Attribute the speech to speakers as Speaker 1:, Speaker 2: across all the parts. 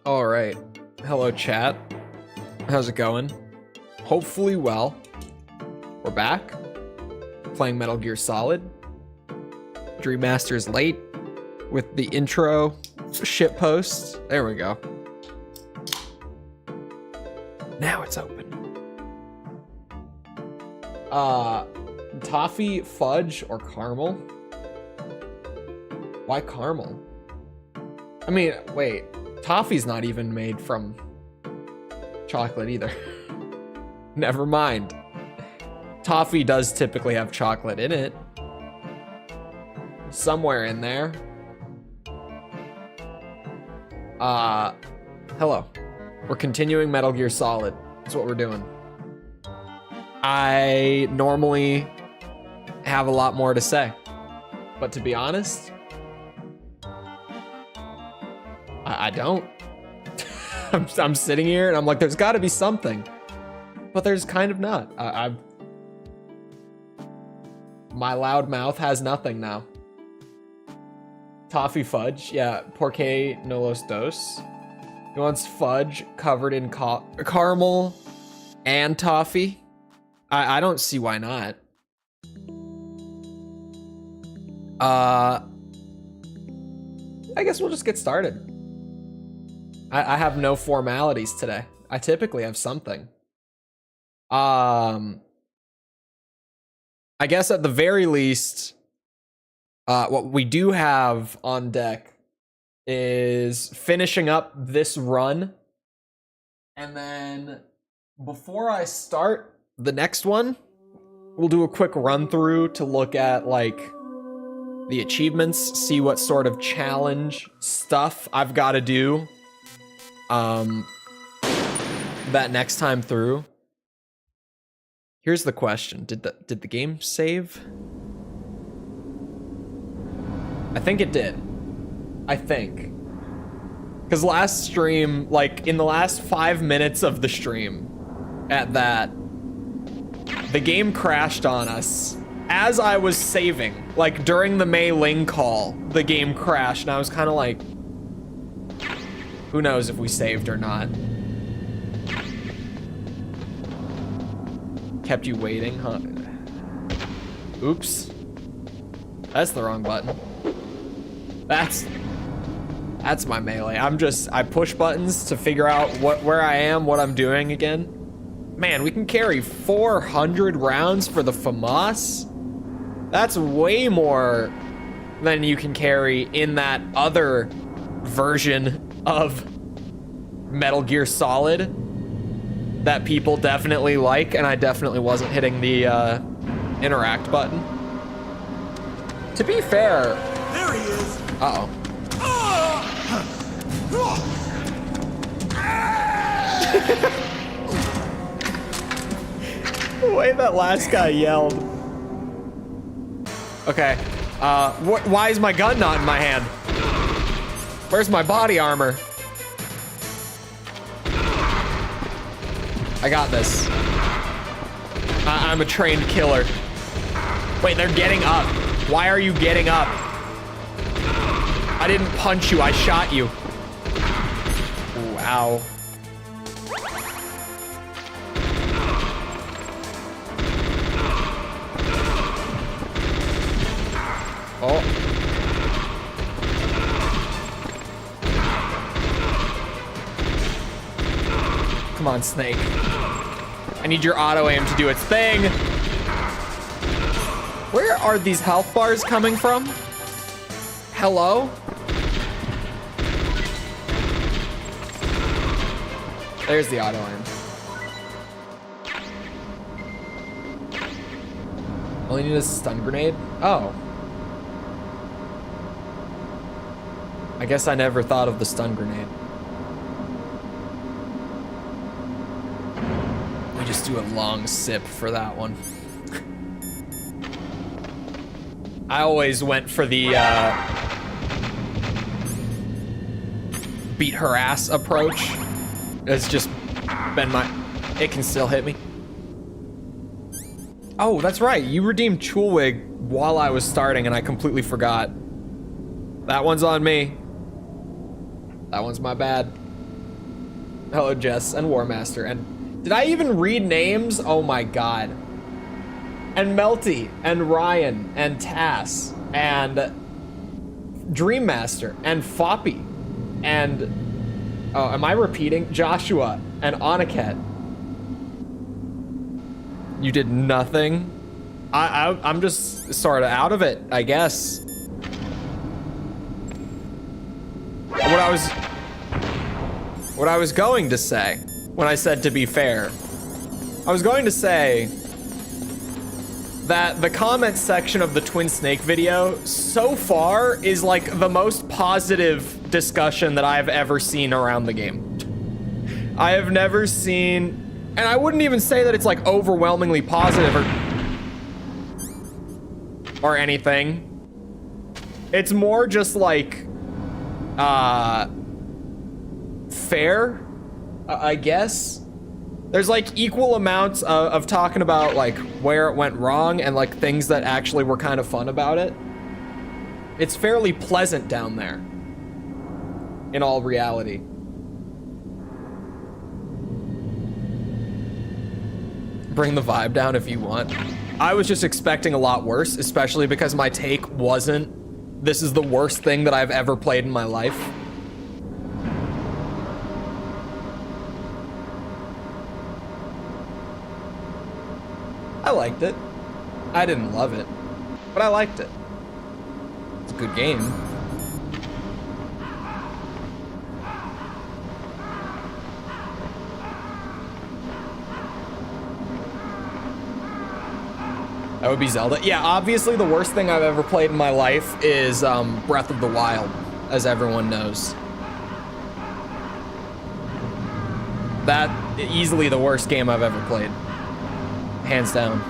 Speaker 1: All right. Hello, chat. How's it going? Hopefully well. We're back. Playing Metal Gear Solid. Dream Master's late with the intro shit post. There we go. Now it's open. Toffee, fudge, or caramel? Why caramel? I mean, wait. Toffee's not even made from chocolate either. Never mind. Toffee does typically have chocolate in it. Somewhere in there. Hello. We're continuing Metal Gear Solid. That's what we're doing. I normally have a lot more to say, but to be honest, I don't. I'm sitting here and I'm like, there's got to be something, but there's kind of not. My loud mouth has nothing now. Toffee fudge, yeah. Porque no los dos. He wants fudge covered in caramel and toffee. I don't see why not. I guess we'll just get started. I have no formalities today. I typically have something. I guess at the very least, what we do have on deck is finishing up this run. And then before I start the next one, we'll do a quick run through to look at like the achievements, see what sort of challenge stuff I've got to do that next time through. Here's the question. Did the game save? I think it did. I think. Because last stream, like in the last 5 minutes of the stream, at that, the game crashed on us as I was saving. Like during the Mei Ling call, the game crashed and I was kind of like, who knows if we saved or not. Kept you waiting, huh? Oops. That's the wrong button. That's my melee. I push buttons to figure out where I am, what I'm doing again. Man, we can carry 400 rounds for the FAMAS. That's way more than you can carry in that other version of Metal Gear Solid that people definitely like, and I definitely wasn't hitting the interact button. To be fair...
Speaker 2: There he is!
Speaker 1: Uh-oh. The way that last guy yelled. Okay. Why is my gun not in my hand? Where's my body armor? I got this. I'm a trained killer. Wait, they're getting up. Why are you getting up? I didn't punch you, I shot you. Wow. Oh. Come on, Snake. I need your auto aim to do its thing. Where are these health bars coming from? Hello? There's the auto aim. All you need is a stun grenade? Oh. I guess I never thought of the stun grenade. We just do a long sip for that one. I always went for the beat her ass approach. It's just been my... It can still hit me. Oh, that's right. You redeemed Chulwig while I was starting and I completely forgot. That one's on me. That one's my bad. Hello, Jess and Warmaster. And did I even read names? Oh my god. And Melty and Ryan and Tass and Dreammaster and Foppy and oh, am I repeating? Joshua and Oniket. You did nothing. I'm just sort of out of it, I guess. What I was going to say when I said to be fair, I was going to say that the comment section of the Twin Snake video so far is like the most positive discussion that I've ever seen around the game. I have never seen, and I wouldn't even say that it's like overwhelmingly positive or anything. It's more just like fair, I guess. There's like equal amounts of talking about like where it went wrong and like things that actually were kind of fun about it. It's fairly pleasant down there, in all reality. Bring the vibe down if you want. I was just expecting a lot worse, especially because my take wasn't, this is the worst thing that I've ever played in my life. I liked it. I didn't love it, but I liked it. It's a good game. That would be Zelda. Yeah, obviously the worst thing I've ever played in my life is Breath of the Wild, as everyone knows. That easily the worst game I've ever played. Hands down.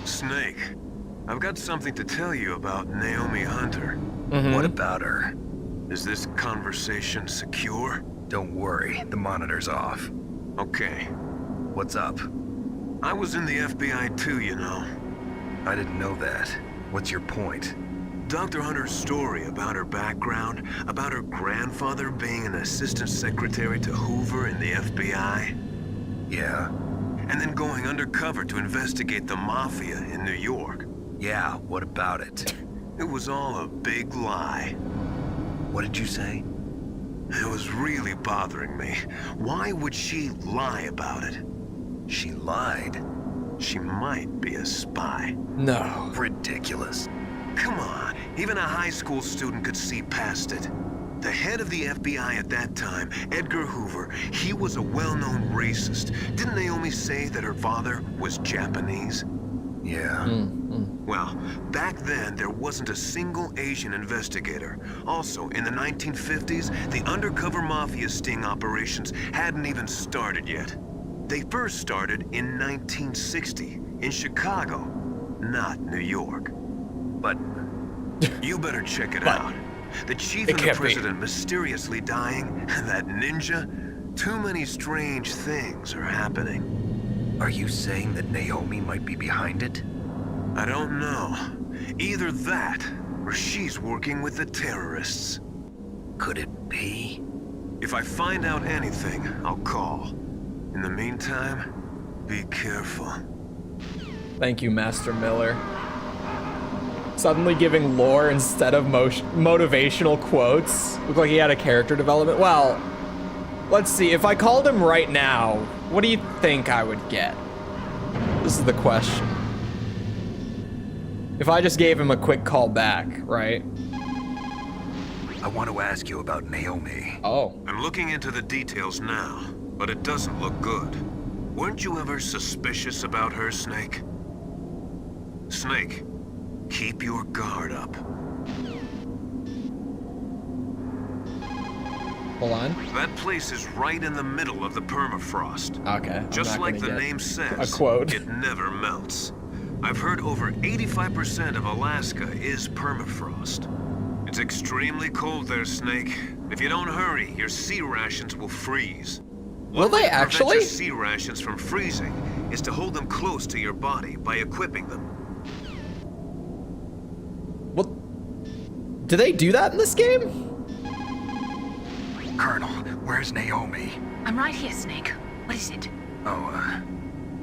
Speaker 2: Snake, I've got something to tell you about Naomi Hunter.
Speaker 1: Mm-hmm.
Speaker 3: What about her?
Speaker 2: Is this conversation secure?
Speaker 3: Don't worry, the monitor's off.
Speaker 2: Okay.
Speaker 3: What's up?
Speaker 2: I was in the FBI too, you know.
Speaker 3: I didn't know that. What's your point?
Speaker 2: Dr. Hunter's story about her background, about her grandfather being an assistant secretary to Hoover in the FBI.
Speaker 3: Yeah?
Speaker 2: And then going undercover to investigate the mafia in New York.
Speaker 3: Yeah, what about it?
Speaker 2: It was all a big lie.
Speaker 3: What did you say?
Speaker 2: It was really bothering me. Why would she lie about it?
Speaker 3: She lied?
Speaker 2: She might be a spy.
Speaker 1: No.
Speaker 3: Ridiculous.
Speaker 2: Come on, even a high school student could see past it. The head of the FBI at that time, Edgar Hoover, he was a well-known racist. Didn't Naomi say that her father was Japanese?
Speaker 3: Yeah.
Speaker 2: Well, back then, there wasn't a single Asian investigator. Also, in the 1950s, the undercover mafia sting operations hadn't even started yet. They first started in 1960, in Chicago, not New York.
Speaker 3: But
Speaker 2: you better check it out. The chief and the president mysteriously dying, and that ninja, too many strange things are happening.
Speaker 3: are you saying that Naomi might be behind it?
Speaker 2: I don't know. Either that, or she's working with the terrorists.
Speaker 3: Could it be?
Speaker 2: If I find out anything, I'll call. In the meantime, be careful.
Speaker 1: Thank you, Master Miller. Suddenly giving lore instead of motivational quotes. Looked like he had a character development. Well, let's see. If I called him right now, what do you think I would get? This is the question. If I just gave him a quick call back, right?
Speaker 3: I want to ask you about Naomi.
Speaker 1: Oh.
Speaker 2: I'm looking into the details now, but it doesn't look good. Weren't you ever suspicious about her, Snake? Snake, keep your guard up.
Speaker 1: Hold on.
Speaker 2: That place is right in the middle of the permafrost.
Speaker 1: Okay.
Speaker 2: Just like the
Speaker 1: get
Speaker 2: name says,
Speaker 1: a quote.
Speaker 2: it never melts. I've heard over 85% of Alaska is permafrost. It's extremely cold there, Snake. If you don't hurry, your sea rations will freeze.
Speaker 1: Will they
Speaker 2: Prevent
Speaker 1: actually?
Speaker 2: your sea rations from freezing is to hold them close to your body by equipping them.
Speaker 1: What? Do they do that in this game?
Speaker 3: Colonel, where's Naomi?
Speaker 4: I'm right here, Snake. What is it?
Speaker 3: Oh,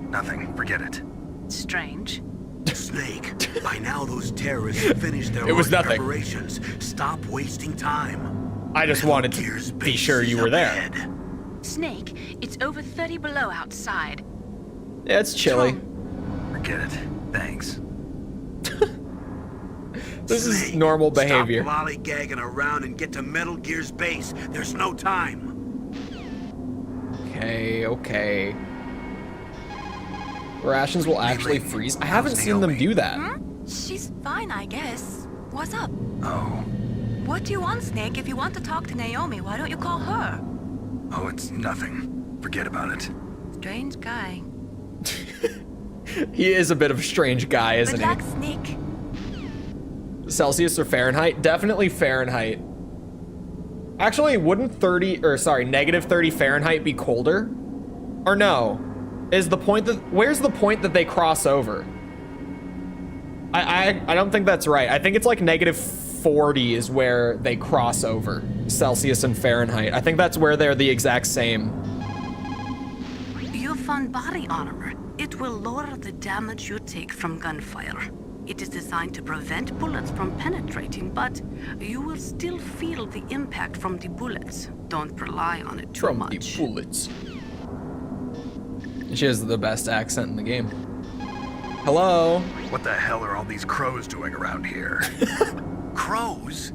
Speaker 3: nothing. Forget it.
Speaker 4: Strange.
Speaker 2: Snake, by now those terrorists have finished their
Speaker 1: It was
Speaker 2: launch
Speaker 1: nothing.
Speaker 2: preparations. Stop wasting time.
Speaker 1: I just wanted to be sure you were there.
Speaker 4: Snake, it's over 30 below outside.
Speaker 1: Yeah, it's chilly.
Speaker 3: Forget it. Thanks.
Speaker 1: This is normal behavior.
Speaker 2: Stop lollygagging around and get to Metal Gear's base. There's no time.
Speaker 1: Okay. Rations will actually freeze. I haven't seen them do that.
Speaker 5: She's fine, I guess. What's up?
Speaker 3: Oh.
Speaker 5: What do you want, Snake? If you want to talk to Naomi, why don't you call her?
Speaker 3: Oh, it's nothing. Forget about it.
Speaker 5: Strange guy.
Speaker 1: He is a bit of a strange guy, isn't
Speaker 5: Good luck, Snake.
Speaker 1: he? Celsius or Fahrenheit? Definitely Fahrenheit. Actually, wouldn't negative 30 Fahrenheit be colder? Or no? Where's the point that they cross over? I don't think that's right. I think it's like negative 40 is where they cross over. Celsius and Fahrenheit. I think that's where they're the exact same.
Speaker 4: You found body armor. It will lower the damage you take from gunfire. It is designed to prevent bullets from penetrating, but you will still feel the impact from the bullets. Don't rely on it too much.
Speaker 1: From the bullets. She has the best accent in the game. Hello?
Speaker 3: What the hell are all these crows doing around here?
Speaker 6: Crows?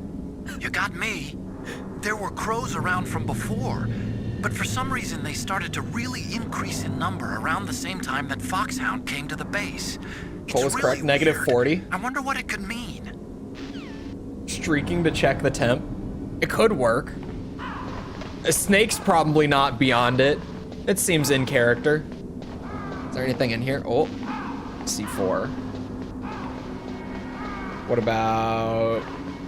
Speaker 6: You got me. There were crows around from before, but for some reason they started to really increase in number around the same time that Foxhound came to the base.
Speaker 1: Cole was
Speaker 6: It's
Speaker 1: correct.
Speaker 6: really
Speaker 1: Negative
Speaker 6: weird.
Speaker 1: 40.
Speaker 6: I wonder what it could mean.
Speaker 1: Streaking to check the temp. It could work. A snake's probably not beyond it. It seems in character. Is there anything in here? Oh, C4. What about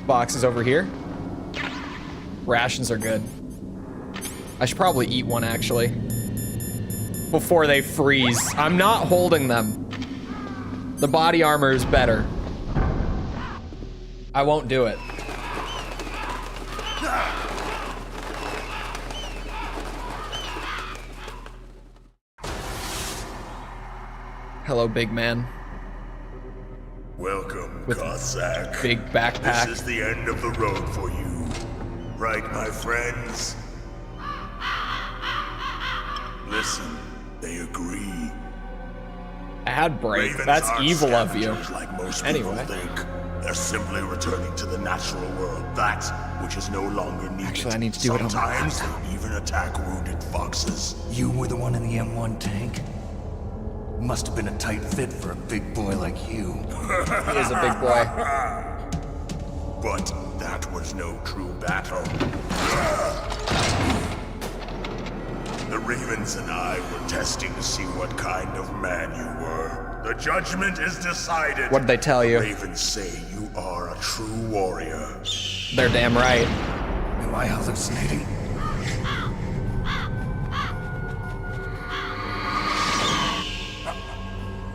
Speaker 1: boxes over here? Rations are good. I should probably eat one, actually. Before they freeze. I'm not holding them. The body armor is better. I won't do it. Hello, big man.
Speaker 7: Welcome,
Speaker 1: With
Speaker 7: Cossack.
Speaker 1: big backpack.
Speaker 7: This is the end of the road for you. Right, my friends? Listen, they agree.
Speaker 1: Ad break.
Speaker 7: Ravens
Speaker 1: That's
Speaker 7: aren't
Speaker 1: evil of you.
Speaker 7: scavengers like most
Speaker 1: Anyway.
Speaker 7: people think. They're simply returning to the natural world, that which is no longer needed.
Speaker 1: Actually, I need to do it on my
Speaker 7: Sometimes they even attack wounded foxes.
Speaker 3: You were the one in the M1 tank? Must have been a tight fit for a big boy like you.
Speaker 1: He is a big boy.
Speaker 7: But that was no true battle. The Ravens and I were testing to see what kind of man you were. The judgment is decided.
Speaker 1: What did they tell you?
Speaker 7: The Ravens say you are a true warrior.
Speaker 1: They're damn right.
Speaker 3: Am I hallucinating?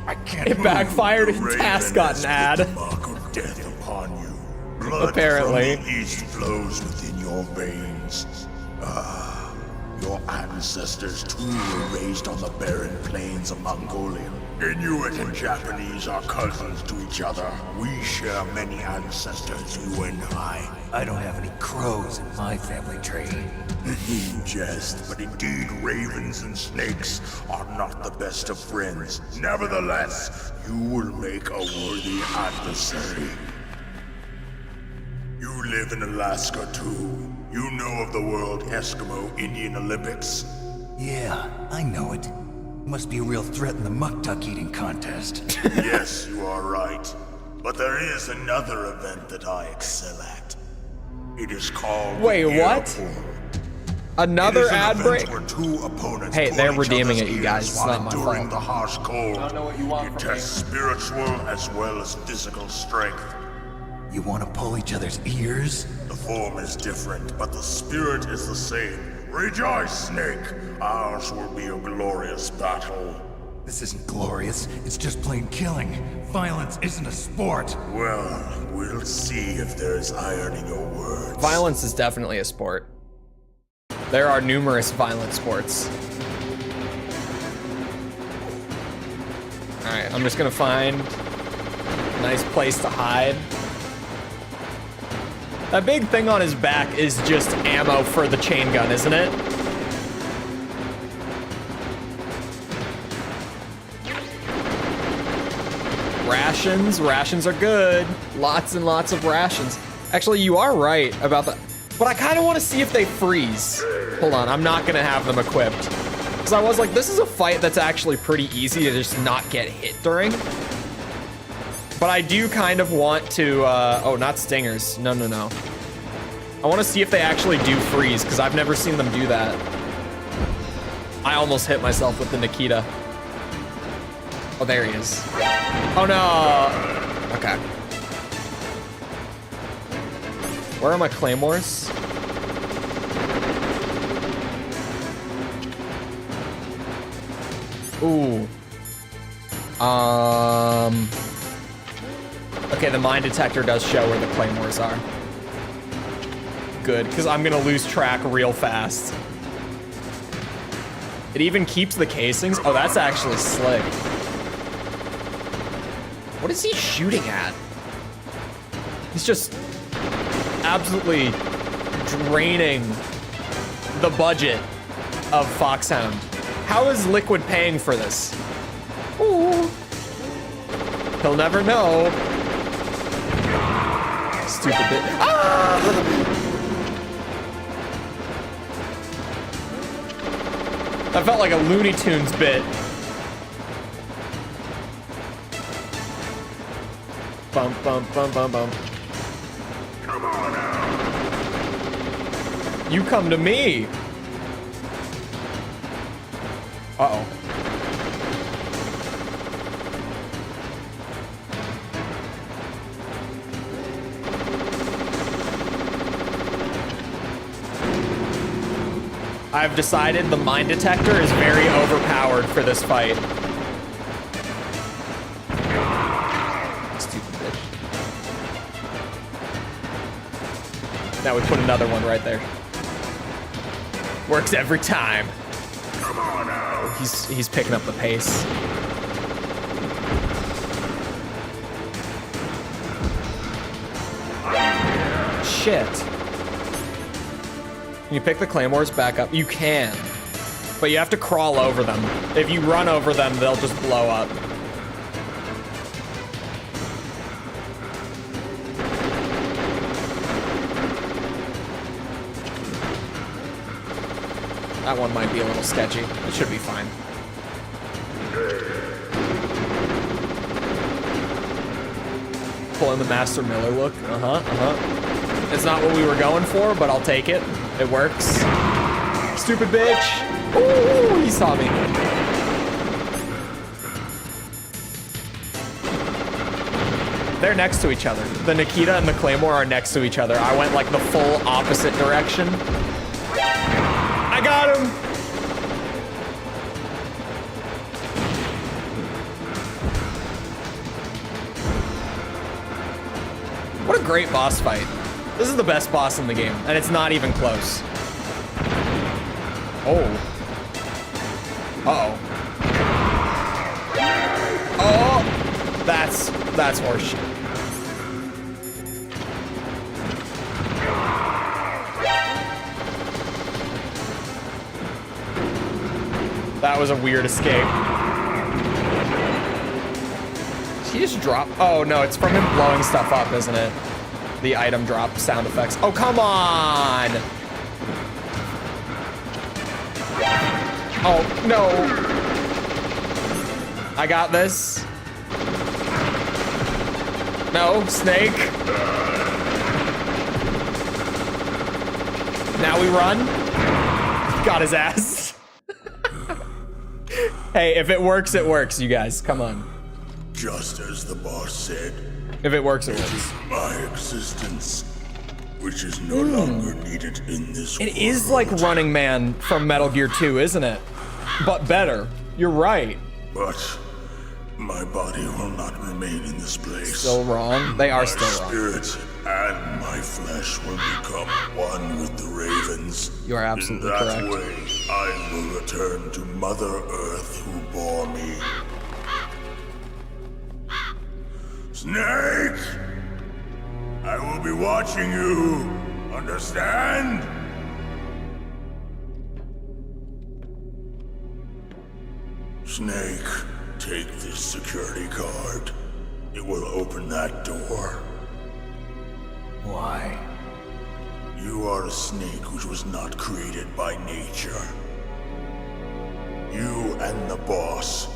Speaker 3: I can't
Speaker 1: It
Speaker 3: move.
Speaker 1: backfired and
Speaker 7: Raven
Speaker 1: Task got
Speaker 7: has
Speaker 1: an
Speaker 7: put
Speaker 1: ad.
Speaker 7: the mark of death upon you. Blood
Speaker 1: Apparently.
Speaker 7: from the east flows within your veins. Your ancestors too were raised on the barren plains of Mongolia. Inuit and Japanese are cousins to each other. We share many ancestors, you and I.
Speaker 3: I don't have any crows in my family tree.
Speaker 7: You jest, but indeed ravens and snakes are not the best of friends. Nevertheless, you will make a worthy adversary. You live in Alaska too. You know of the World Eskimo Indian Olympics?
Speaker 3: Yeah, I know it. Must be a real threat in the muck-duck eating contest.
Speaker 7: Yes, you are right. But there is another event that I excel at. It is called
Speaker 1: Wait,
Speaker 7: the
Speaker 1: what?
Speaker 7: Airborne.
Speaker 1: Another
Speaker 7: It is an
Speaker 1: ad
Speaker 7: event
Speaker 1: break?
Speaker 7: where two opponents
Speaker 1: Hey,
Speaker 7: pull
Speaker 1: they're
Speaker 7: each
Speaker 1: redeeming
Speaker 7: other's
Speaker 1: it, you
Speaker 7: ears
Speaker 1: guys. It's
Speaker 7: while
Speaker 1: not my
Speaker 7: enduring
Speaker 1: fault.
Speaker 7: the harsh cold.
Speaker 1: I don't know what you want
Speaker 7: It
Speaker 1: from me.
Speaker 7: tests spiritual as well as physical strength.
Speaker 3: You want to pull each other's ears?
Speaker 7: The form is different, but the spirit is the same. Rejoice, Snake! Ours will be a glorious battle.
Speaker 3: This isn't glorious. It's just plain killing. Violence isn't a sport.
Speaker 7: Well, we'll see if there's iron in your words.
Speaker 1: Violence is definitely a sport. There are numerous violent sports. All right, I'm just gonna find a nice place to hide. That big thing on his back is just ammo for the chain gun, isn't it? Rations. Rations are good. Lots and lots of rations. Actually, you are right about that. But I kind of want to see if they freeze. Hold on, I'm not going to have them equipped. Because I was like, this is a fight that's actually pretty easy to just not get hit during. But I do kind of want to, oh, not stingers. No, no, no. I want to see if they actually do freeze, because I've never seen them do that. I almost hit myself with the Nikita. Oh, there he is. Oh, no. Okay. Where are my claymores? Ooh. Okay, the mine detector does show where the claymores are. Good, because I'm gonna lose track real fast. It even keeps the casings. Oh, that's actually slick. What is he shooting at? He's just absolutely draining the budget of Foxhound. How is Liquid paying for this? Ooh. He'll never know. Stupid bit. Ah! That felt like a Looney Tunes bit. Bum, bum, bum, bum, bum.
Speaker 7: Come on out.
Speaker 1: You come to me. Uh-oh. I've decided the mine detector is very overpowered for this fight. Stupid bitch. Now we put another one right there. Works every time.
Speaker 7: Come on out.
Speaker 1: He's picking up the pace. Shit. Can you pick the claymores back up? You can, but you have to crawl over them. If you run over them, they'll just blow up. That one might be a little sketchy. It should be fine. Pulling the Master Miller look. It's not what we were going for, but I'll take it. It works. Stupid bitch. Ooh, he saw me. They're next to each other. The Nikita and the Claymore are next to each other. I went like the full opposite direction. I got him. What a great boss fight. This is the best boss in the game, and it's not even close. Oh. Uh-oh. Oh! That's horseshit. That was a weird escape. Did he just drop? Oh, no, it's from him blowing stuff up, isn't it? The item drop sound effects. Oh, come on! Oh, no. I got this. No, snake. Now we run. Got his ass. Hey, if it works, you guys. Come on.
Speaker 7: Just as the boss said.
Speaker 1: If it works, it
Speaker 7: It
Speaker 1: works.
Speaker 7: is my existence, which is no longer needed in this world.
Speaker 1: It is like Running Man from Metal Gear 2, isn't it? But better. You're right.
Speaker 7: But my body will not remain in this place.
Speaker 1: Still wrong. They are
Speaker 7: My
Speaker 1: still wrong.
Speaker 7: spirit and my flesh will become one with the Raven. begins.
Speaker 1: You are absolutely
Speaker 7: In that
Speaker 1: correct.
Speaker 7: way, I will return to Mother Earth who bore me. Snake! I will be watching you. Understand? Snake, take this security card. It will open that door.
Speaker 3: Why?
Speaker 7: You are a snake which was not created by nature. You and the boss.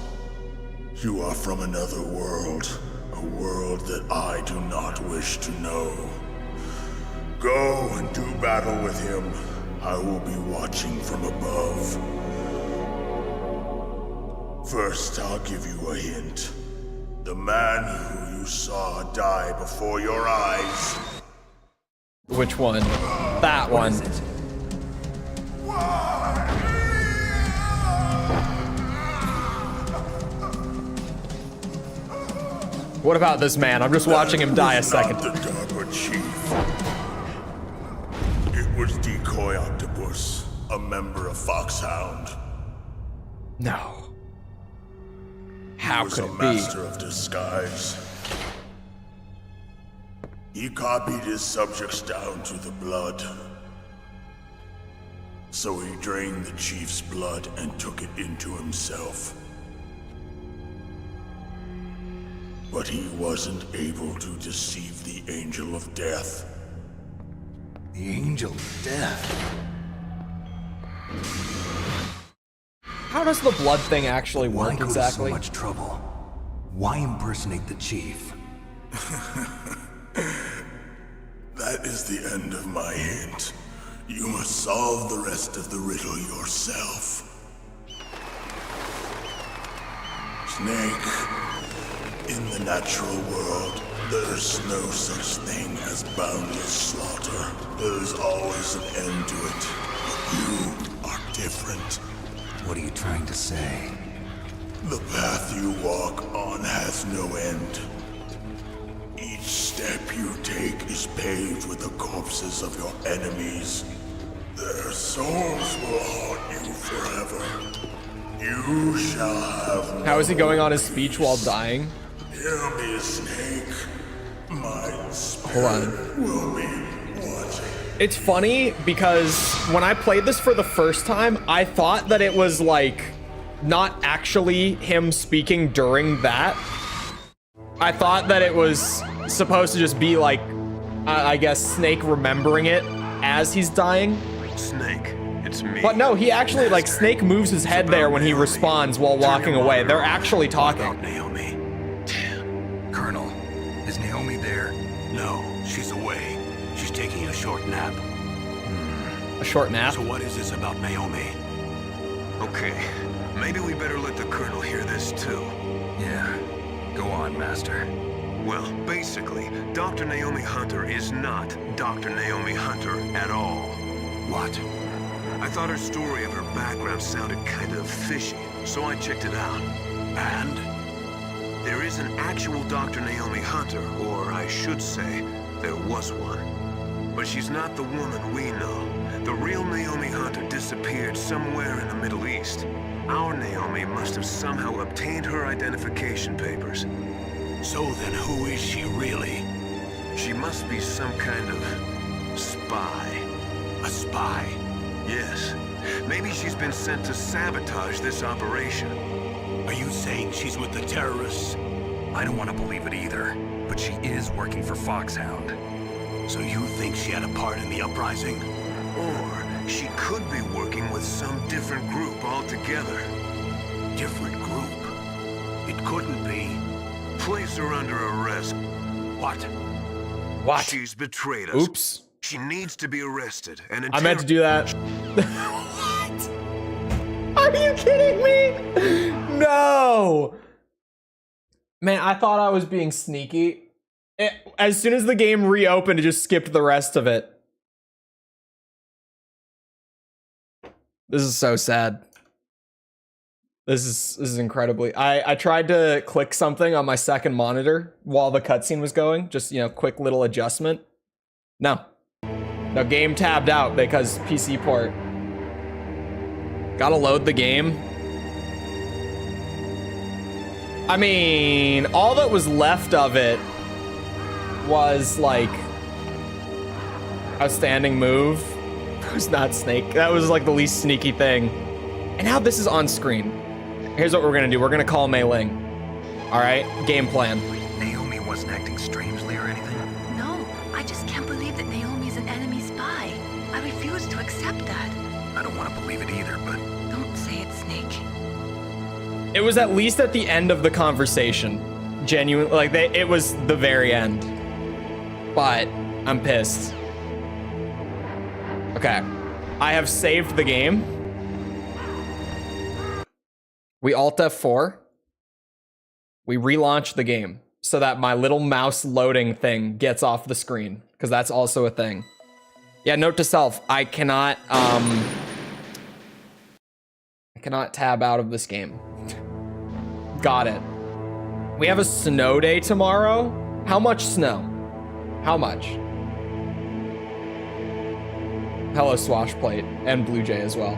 Speaker 7: You are from another world. A world that I do not wish to know. Go and do battle with him. I will be watching from above. First, I'll give you a hint. The man who you saw die before your eyes.
Speaker 1: Which one? That
Speaker 3: What
Speaker 1: one.
Speaker 3: is it?
Speaker 1: What about this man? I'm just watching him die a
Speaker 7: Not
Speaker 1: second.
Speaker 7: the DARPA chief. It was Decoy Octopus, a member of Foxhound.
Speaker 1: No.
Speaker 7: He
Speaker 1: How
Speaker 7: was
Speaker 1: could
Speaker 7: a
Speaker 1: it be?
Speaker 7: master of disguise. He copied his subjects down to the blood. So he drained the chief's blood and took it into himself. But he wasn't able to deceive the Angel of Death.
Speaker 3: The Angel of Death.
Speaker 1: How does the blood thing actually
Speaker 3: Why
Speaker 1: work
Speaker 3: go to
Speaker 1: exactly?
Speaker 3: so much trouble? Why impersonate the chief?
Speaker 7: That is the end of my hint. You must solve the rest of the riddle yourself. Snake, in the natural world, there's no such thing as boundless slaughter. There is always an end to it. But you are different.
Speaker 3: What are you trying to say?
Speaker 7: The path you walk on has no end. Each step you take is paved with the corpses of your enemies. Their souls will haunt you forever. You shall have
Speaker 1: How is he
Speaker 7: no
Speaker 1: going on his speech while
Speaker 7: peace.
Speaker 1: dying?
Speaker 7: Hear me, Snake. My
Speaker 1: Hold
Speaker 7: spirit
Speaker 1: on.
Speaker 7: will be watching.
Speaker 1: It's funny because when I played this for the first time, I thought that it was like not actually him speaking during that. I thought that it was supposed to just be like, I guess, Snake remembering it as he's dying.
Speaker 2: Snake, it's me.
Speaker 1: But no, he actually, like,
Speaker 2: Master.
Speaker 1: Snake moves his head there when he
Speaker 2: Naomi.
Speaker 1: responds while
Speaker 2: Turn
Speaker 1: walking
Speaker 2: your
Speaker 1: away.
Speaker 2: monitor
Speaker 1: They're
Speaker 2: off.
Speaker 1: actually
Speaker 2: What
Speaker 1: talking.
Speaker 2: about Naomi?
Speaker 3: Colonel, is Naomi there?
Speaker 8: No, she's away. She's taking a short nap.
Speaker 1: A short nap.
Speaker 8: So what is this about Naomi?
Speaker 2: Okay, maybe we better let the Colonel hear this too.
Speaker 3: Yeah. Go on, Master.
Speaker 2: Well, basically, Dr. Naomi Hunter is not Dr. Naomi Hunter at all.
Speaker 8: What?
Speaker 2: I thought her story of her background sounded kind of fishy, so I checked it out.
Speaker 8: And?
Speaker 2: There is an actual Dr. Naomi Hunter, or I should say, there was one. But she's not the woman we know. The real Naomi Hunter disappeared somewhere in the Middle East. Our Naomi must have somehow obtained her identification papers.
Speaker 8: So then who is she really?
Speaker 2: She must be some kind of spy.
Speaker 8: A spy?
Speaker 2: Yes. Maybe she's been sent to sabotage this operation.
Speaker 8: Are you saying she's with the terrorists?
Speaker 3: I don't want to believe it either, but she is working for Foxhound.
Speaker 8: So you think she had a part in the uprising?
Speaker 2: Or she could be working with some different group altogether.
Speaker 8: Different group? It couldn't be.
Speaker 2: Place her under arrest.
Speaker 8: What?
Speaker 1: What?
Speaker 2: She's betrayed us.
Speaker 1: Oops.
Speaker 2: She needs to be arrested and
Speaker 1: I meant to do that. What? Are you kidding me? No. Man, I thought I was being sneaky. As soon as the game reopened, it just skipped the rest of it. This is so sad. This is incredibly. I tried to click something on my second monitor while the cutscene was going. Just, you know, quick little adjustment. No. No, game tabbed out because PC port. Gotta load the game. I mean, all that was left of it was like outstanding move. It was not Snake. That was like the least sneaky thing. And now this is on screen. Here's what we're gonna do. We're gonna call Mei Ling. All right, game plan.
Speaker 6: Naomi wasn't acting strangely or anything.
Speaker 5: No, I just can't believe that Naomi's an enemy spy. I refuse to accept that.
Speaker 6: I don't want to believe it either, but
Speaker 5: Don't say it's Snake.
Speaker 1: It was at least at the end of the conversation. Genuine, like it was the very end. But I'm pissed. Okay, I have saved the game. We Alt F4. We relaunch the game so that my little mouse loading thing gets off the screen, because that's also a thing. Yeah, note to self, I cannot tab out of this game. Got it. We have a snow day tomorrow. How much snow? How much? Hello, Swashplate, and Blue Jay as well.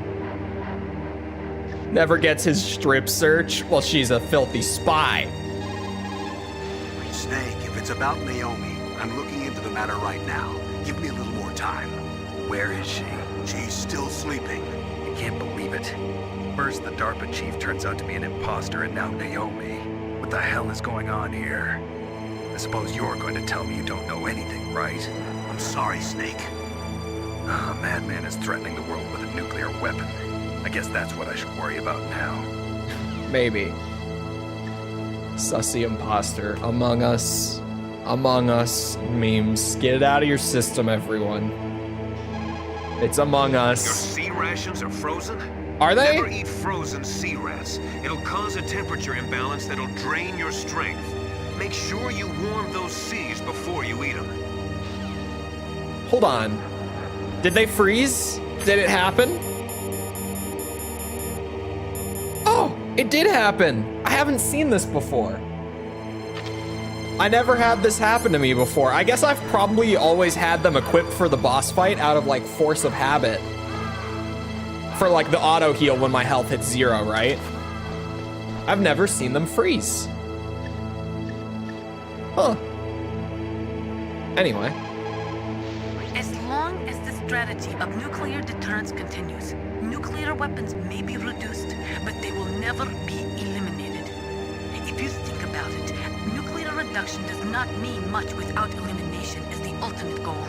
Speaker 1: Never gets his strip search. Well, she's a filthy spy.
Speaker 8: Snake, if it's about Naomi, I'm looking into the matter right now. Give me a little more time.
Speaker 6: where is she?
Speaker 8: She's still sleeping.
Speaker 6: I can't believe it. First, the DARPA chief turns out to be an imposter, and now Naomi. What the hell is going on here? I suppose you're going to tell me you don't know anything, right?
Speaker 8: I'm sorry, Snake.
Speaker 6: A madman is threatening the world with a nuclear weapon. I guess that's what I should worry about now.
Speaker 1: Maybe. Sussy imposter. Among Us. Among Us memes. Get it out of your system, everyone. It's Among
Speaker 2: Your
Speaker 1: Us.
Speaker 2: sea rations are frozen?
Speaker 1: Are they?
Speaker 2: Never eat frozen sea rats. It'll cause a temperature imbalance that'll drain your strength. Make sure you warm those seas before you eat them.
Speaker 1: Hold on. Did they freeze? Did it happen? Oh, it did happen. I haven't seen this before. I never had this happen to me before. I guess I've probably always had them equipped for the boss fight out of like force of habit. For like the auto heal when my health hits 0, right? I've never seen them freeze. Huh. Anyway.
Speaker 4: As long as the strategy of nuclear deterrence continues, nuclear weapons may be reduced, but they will never be eliminated. If you think about it, nuclear reduction does not mean much without elimination as the ultimate goal.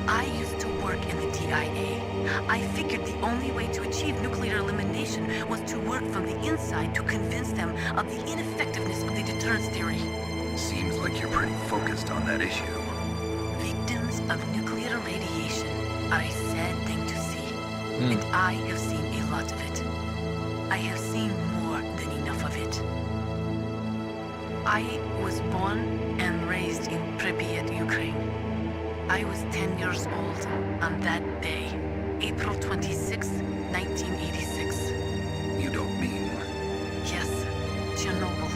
Speaker 4: I used to work in the DIA. I figured the only way to achieve nuclear elimination was to work from the inside to convince them of the ineffectiveness of the deterrence theory.
Speaker 6: Seems like you're pretty focused on that issue.
Speaker 4: Victims of nuclear radiation are a sad thing to see, and I have seen a lot of it. I have seen more than enough of it. I was born and raised in Pripyat, Ukraine. I was 10 years old on that day, April 26, 1986.
Speaker 6: You don't mean...
Speaker 4: Yes, Chernobyl.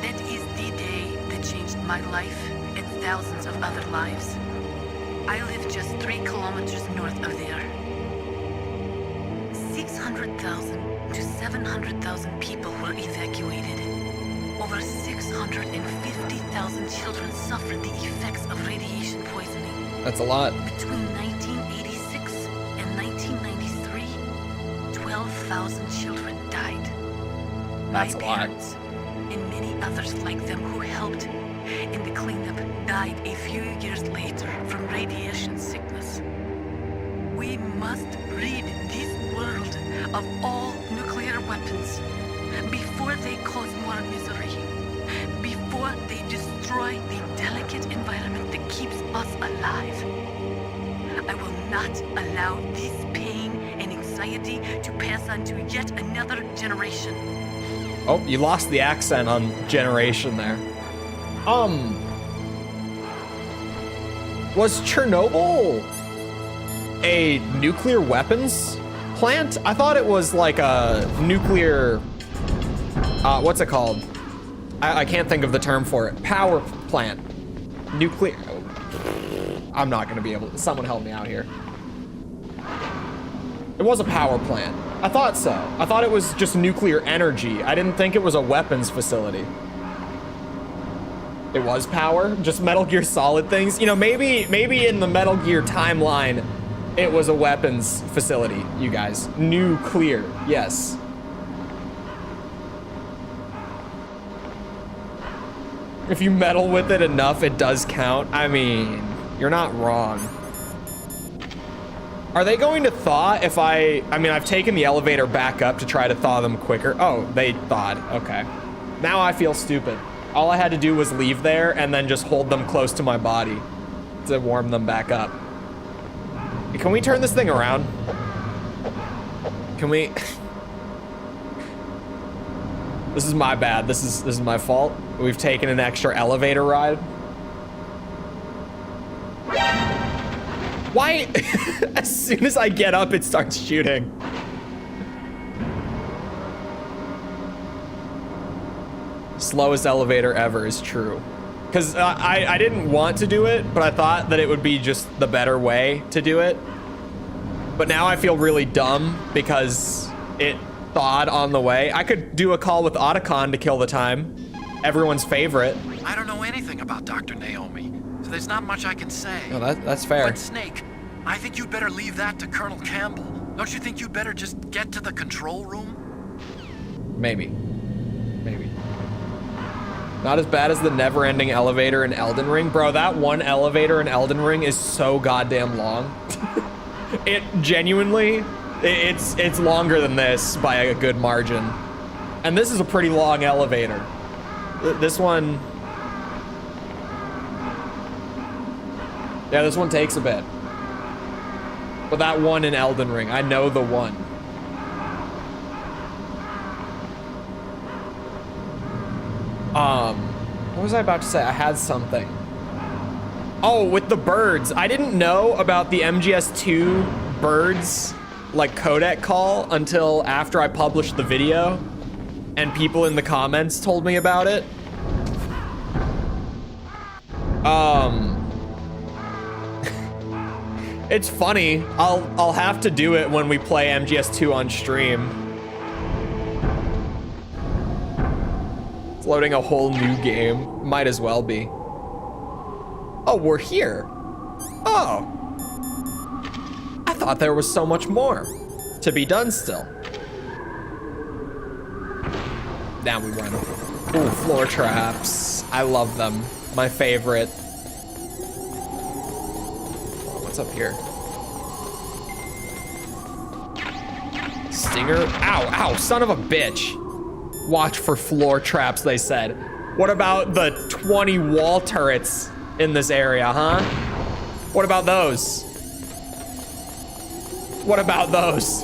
Speaker 4: That is the day that changed my life and thousands of other lives. I live just 3 kilometers north of there. 600,000 to 700,000 people were evacuated. Over 650,000 children suffered the effects of radiation poisoning.
Speaker 1: That's a lot.
Speaker 4: Between 1986 and 1993, 12,000 children died.
Speaker 1: That's a
Speaker 4: My
Speaker 1: lot.
Speaker 4: parents and many others like them who helped in the cleanup died a few years later from radiation sickness. We must rid this world of all nuclear weapons before they cause more misery, before they destroy the delicate environment that keeps us alive. I will not allow this pain and anxiety to pass on to yet another generation.
Speaker 1: Oh, you lost the accent on generation there. Was Chernobyl a nuclear weapons plant? I thought it was like a nuclear, what's it called? I can't think of the term for it. Power plant. Nuclear. I'm not gonna be able to. Someone help me out here. It was a power plant. I thought so. I thought it was just nuclear energy. I didn't think it was a weapons facility. It was power, just Metal Gear Solid things. You know, maybe in the Metal Gear timeline, it was a weapons facility, you guys. Nuclear, yes. If you meddle with it enough, it does count. I mean, you're not wrong. Are they going to thaw if I mean, I've taken the elevator back up to try to thaw them quicker. Oh, they thawed, okay. Now I feel stupid. All I had to do was leave there and then just hold them close to my body to warm them back up. Can we turn this thing around? Can we? This is my bad. This is my fault. We've taken an extra elevator ride. Why? As soon as I get up, it starts shooting. Slowest elevator ever is true. Because I didn't want to do it, but I thought that it would be just the better way to do it. But now I feel really dumb because it thawed on the way. I could do a call with Otacon to kill the time. Everyone's favorite.
Speaker 6: I don't know anything about Dr. Naomi, so there's not much I can say.
Speaker 1: No, that's fair.
Speaker 6: But Snake, I think you'd better leave that to Colonel Campbell. Don't you think you'd better just get to the control room?
Speaker 1: Maybe. Maybe. Not as bad as the never-ending elevator in Elden Ring. Bro, that one elevator in Elden Ring is so goddamn long. It genuinely, it's longer than this by a good margin. And this is a pretty long elevator. This one... Yeah, this one takes a bit. But that one in Elden Ring, I know the one. What was I about to say? I had something. Oh, with the birds. I didn't know about the MGS2 birds, like, codec call until after I published the video. And people in the comments told me about it. It's funny. I'll have to do it when we play MGS2 on stream. It's loading a whole new game. Might as well be. Oh, we're here. Oh. I thought there was so much more to be done still. Down we run. Ooh, floor traps. I love them. My favorite. What's up here? Stinger? Ow, ow, son of a bitch. Watch for floor traps, they said. What about the 20 wall turrets in this area, huh? What about those? What about those?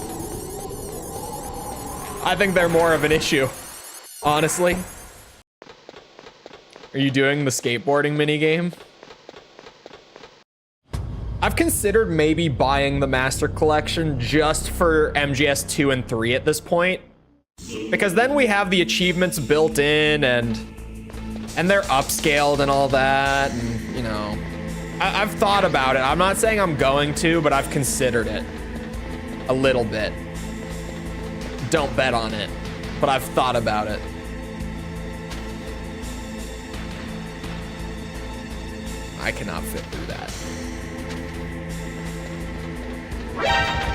Speaker 1: I think they're more of an issue, honestly. Are you doing the skateboarding minigame? I've considered maybe buying the Master Collection just for MGS 2 and 3 at this point. Because then we have the achievements built in and they're upscaled and all that, and you know. I've thought about it. I'm not saying I'm going to, but I've considered it. A little bit. Don't bet on it, but I've thought about it. I cannot fit through that.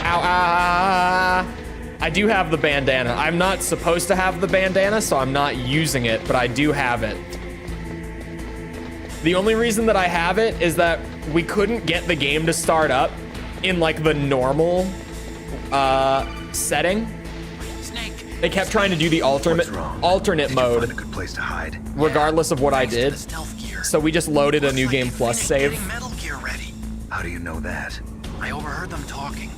Speaker 1: Ow, ah. I do have the bandana. I'm not supposed to have the bandana, so I'm not using it, but I do have it. The only reason that I have it is that we couldn't get the game to start up in like the normal setting.
Speaker 6: Snake.
Speaker 1: They kept trying to do the alternate mode,
Speaker 8: Find a good place to hide.
Speaker 1: regardless of what I
Speaker 6: Thanks to
Speaker 1: did.
Speaker 6: the stealth gear.
Speaker 1: So we just loaded a
Speaker 6: Looks
Speaker 1: new
Speaker 6: like
Speaker 1: game
Speaker 6: they
Speaker 1: plus
Speaker 6: finished
Speaker 1: save.
Speaker 6: getting Metal Gear ready.
Speaker 8: How do you know that?
Speaker 6: I overheard them talking.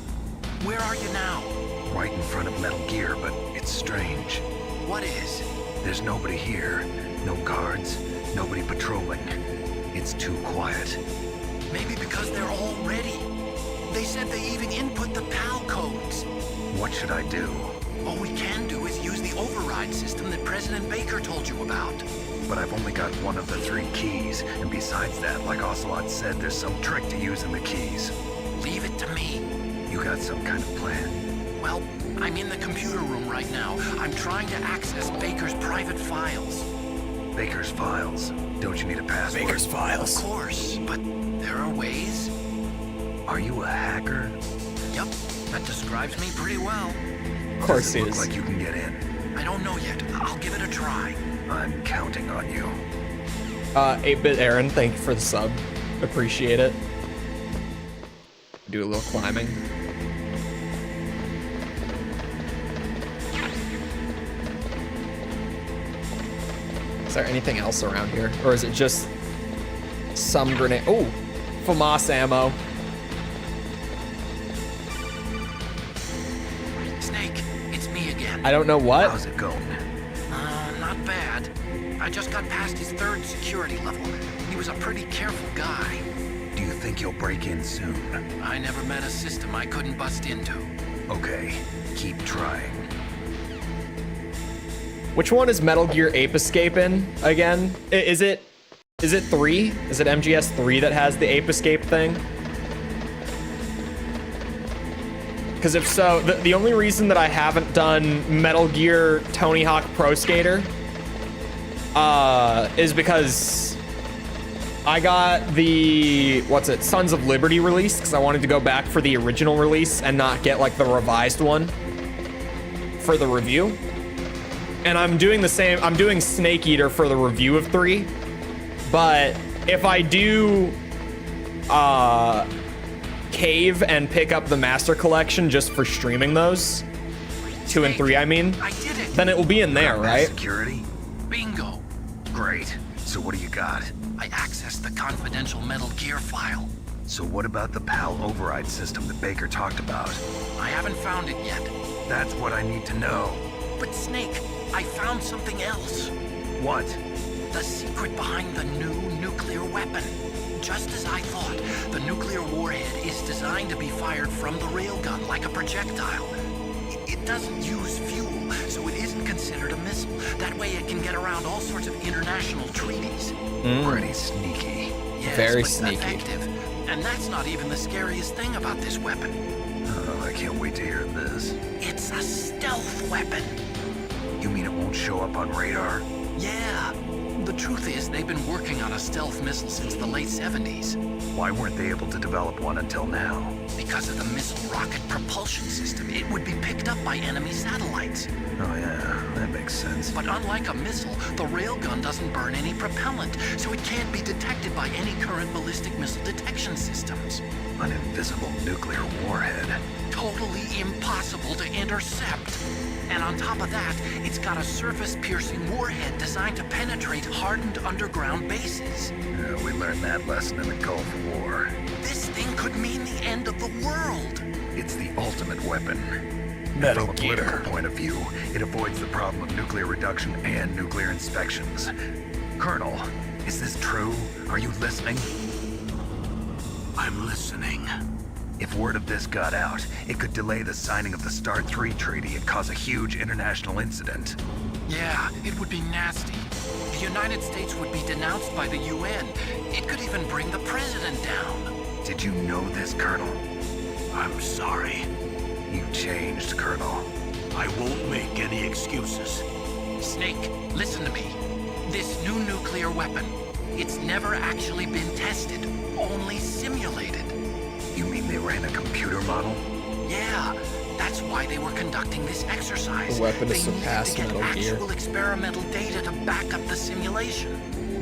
Speaker 6: Where are you now?
Speaker 8: Right in front of Metal Gear, but it's strange.
Speaker 6: What is?
Speaker 8: There's nobody here. No guards. Nobody patrolling. It's too quiet.
Speaker 6: Maybe because they're all ready. They said they even input the PAL codes.
Speaker 8: What should I do?
Speaker 6: All we can do is use the override system that President Baker told you about.
Speaker 8: But I've only got one of the 3 keys, and besides that, like Ocelot said, there's some trick to using the keys.
Speaker 6: Leave it to me.
Speaker 8: You got some kind of plan?
Speaker 6: Well, I'm in the computer room right now. I'm trying to access Baker's private files.
Speaker 8: Baker's files? Don't you need a password?
Speaker 1: Baker's
Speaker 6: Of
Speaker 1: files.
Speaker 6: course, but there are ways.
Speaker 8: Are you a hacker?
Speaker 6: Yep, that describes me pretty well.
Speaker 1: Of course
Speaker 8: Does
Speaker 1: he
Speaker 8: it look
Speaker 1: is.
Speaker 8: like you can get in?
Speaker 6: I don't know yet. I'll give it a try.
Speaker 8: I'm counting on you.
Speaker 1: 8-bit Aaron, thank you for the sub. Appreciate it. Do a little climbing. Is there anything else around here? Or is it just some grenade? Oh, FAMAS ammo.
Speaker 6: Snake, it's me again.
Speaker 1: I don't know what.
Speaker 8: How's it going?
Speaker 6: Not bad. I just got past his 3rd security level. He was a pretty careful guy.
Speaker 8: Do you think you'll break in soon?
Speaker 6: I never met a system I couldn't bust into.
Speaker 8: Okay, keep trying.
Speaker 1: Which one is Metal Gear Ape Escape in again? Is it 3? Is it MGS 3 that has the Ape Escape thing? Because if so, the only reason that I haven't done Metal Gear Tony Hawk Pro Skater is because I got the, Sons of Liberty release, because I wanted to go back for the original release and not get like the revised one for the review. And I'm doing the same, I'm doing Snake Eater for the review of 3. But if I do Cave and pick up the Master Collection just for streaming those, 2 and 3 I mean,
Speaker 6: I did it.
Speaker 1: then it will be in there,
Speaker 8: Combat
Speaker 1: right?
Speaker 8: Security?
Speaker 6: Bingo.
Speaker 8: Great. So what do you got?
Speaker 6: I accessed the confidential Metal Gear file.
Speaker 8: So what about the PAL override system that Baker talked about?
Speaker 6: I haven't found it yet.
Speaker 8: That's what I need to know.
Speaker 6: But Snake, I found something else.
Speaker 8: What?
Speaker 6: The secret behind the new nuclear weapon. Just as I thought, the nuclear warhead is designed to be fired from the railgun like a projectile. It doesn't use fuel, so it isn't considered a missile. That way it can get around all sorts of international treaties.
Speaker 8: Pretty sneaky.
Speaker 6: Yes,
Speaker 1: Very
Speaker 6: but
Speaker 1: sneaky.
Speaker 6: effective. And that's not even the scariest thing about this weapon.
Speaker 8: Oh, I can't wait to hear this.
Speaker 6: It's a stealth weapon.
Speaker 8: You mean it won't show up on radar?
Speaker 6: Yeah. The truth is, they've been working on a stealth missile since the late 70s.
Speaker 8: Why weren't they able to develop one until now?
Speaker 6: Because of the missile rocket propulsion system, it would be picked up by enemy satellites.
Speaker 8: Oh yeah, that makes sense.
Speaker 6: But unlike a missile, the railgun doesn't burn any propellant, so it can't be detected by any current ballistic missile detection systems.
Speaker 8: An invisible nuclear warhead.
Speaker 6: Totally impossible to intercept. And on top of that, it's got a surface-piercing warhead designed to penetrate hardened underground bases.
Speaker 8: Yeah, we learned that lesson in the Gulf War.
Speaker 6: This thing could mean the end of the world.
Speaker 8: It's the ultimate weapon.
Speaker 1: Metal
Speaker 8: From a
Speaker 1: Gear.
Speaker 8: political point of view, it avoids the problem of nuclear reduction and nuclear inspections. Colonel, is this true? Are you listening?
Speaker 7: I'm listening.
Speaker 8: If word of this got out, it could delay the signing of the START 3 treaty and cause a huge international incident.
Speaker 6: Yeah, it would be nasty. The United States would be denounced by the UN. It could even bring the president down.
Speaker 8: Did you know this, Colonel?
Speaker 7: I'm sorry.
Speaker 8: You changed, Colonel.
Speaker 7: I won't make any excuses.
Speaker 6: Snake, listen to me. This new nuclear weapon, it's never actually been tested, only simulated.
Speaker 8: You mean they ran a computer model?
Speaker 6: Yeah, that's why they were conducting this exercise.
Speaker 1: The weapon
Speaker 6: They
Speaker 1: to
Speaker 6: needed
Speaker 1: surpass
Speaker 6: to get
Speaker 1: Metal Gear.
Speaker 6: actual experimental data to back up the simulation.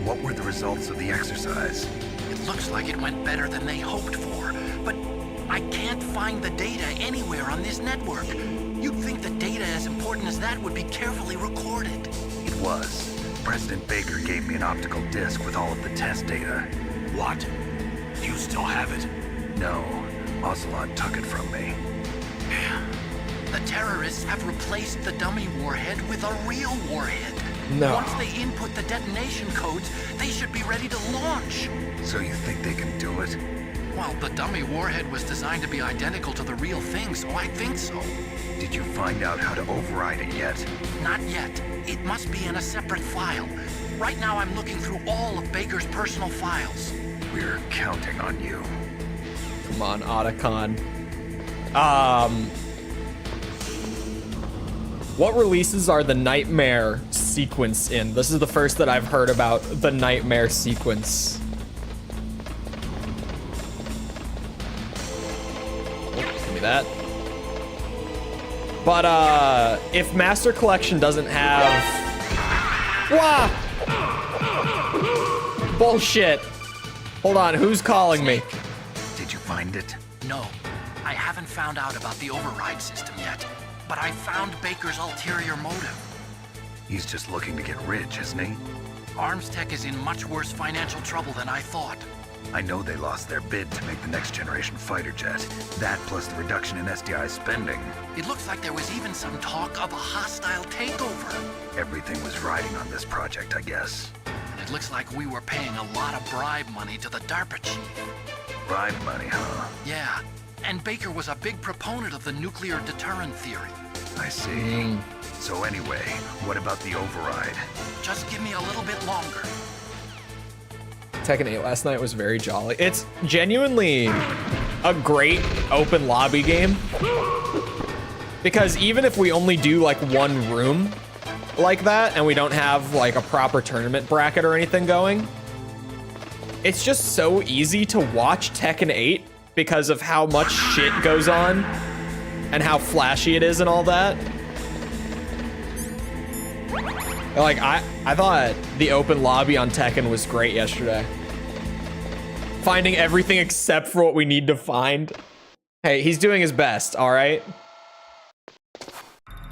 Speaker 8: What were the results of the exercise?
Speaker 6: It looks like it went better than they hoped for, but I can't find the data anywhere on this network. You'd think the data as important as that would be carefully recorded.
Speaker 8: It was. President Baker gave me an optical disc with all of the test data.
Speaker 7: What? Do you still have it?
Speaker 8: No, Ocelot took it from me.
Speaker 6: The terrorists have replaced the dummy warhead with a real warhead.
Speaker 1: No.
Speaker 6: Once they input the detonation codes, they should be ready to launch.
Speaker 8: So you think they can do it?
Speaker 6: Well, the dummy warhead was designed to be identical to the real thing, so I think so.
Speaker 8: Did you find out how to override it yet?
Speaker 6: Not yet. It must be in a separate file. Right now I'm looking through all of Baker's personal files.
Speaker 8: We're counting on you.
Speaker 1: Come on, Otacon. What releases are the Nightmare sequence in? This is the first that I've heard about the Nightmare sequence. Give me that. But if Master Collection doesn't have... Wah! Bullshit. Hold on, who's calling me?
Speaker 8: Did you find it?
Speaker 6: No, I haven't found out about the override system yet. But I found Baker's ulterior motive.
Speaker 8: He's just looking to get rich, isn't he?
Speaker 6: Armstech is in much worse financial trouble than I thought.
Speaker 8: I know they lost their bid to make the next generation fighter jet. That plus the reduction in SDI spending.
Speaker 6: It looks like there was even some talk of a hostile takeover.
Speaker 8: Everything was riding on this project, I guess.
Speaker 6: It looks like we were paying a lot of bribe money to the DARPA chief.
Speaker 8: Bribe money, huh?
Speaker 6: Yeah, and Baker was a big proponent of the nuclear deterrent theory.
Speaker 8: I see. So anyway, what about the override?
Speaker 6: Just give me a little bit longer.
Speaker 1: Tekken 8 last night was very jolly. It's genuinely a great open lobby game. Because even if we only do like one room like that and we don't have like a proper tournament bracket or anything going, it's just so easy to watch Tekken 8 because of how much shit goes on and how flashy it is and all that. Like, I thought the open lobby on Tekken was great yesterday. Finding everything except for what we need to find. Hey, he's doing his best, all right?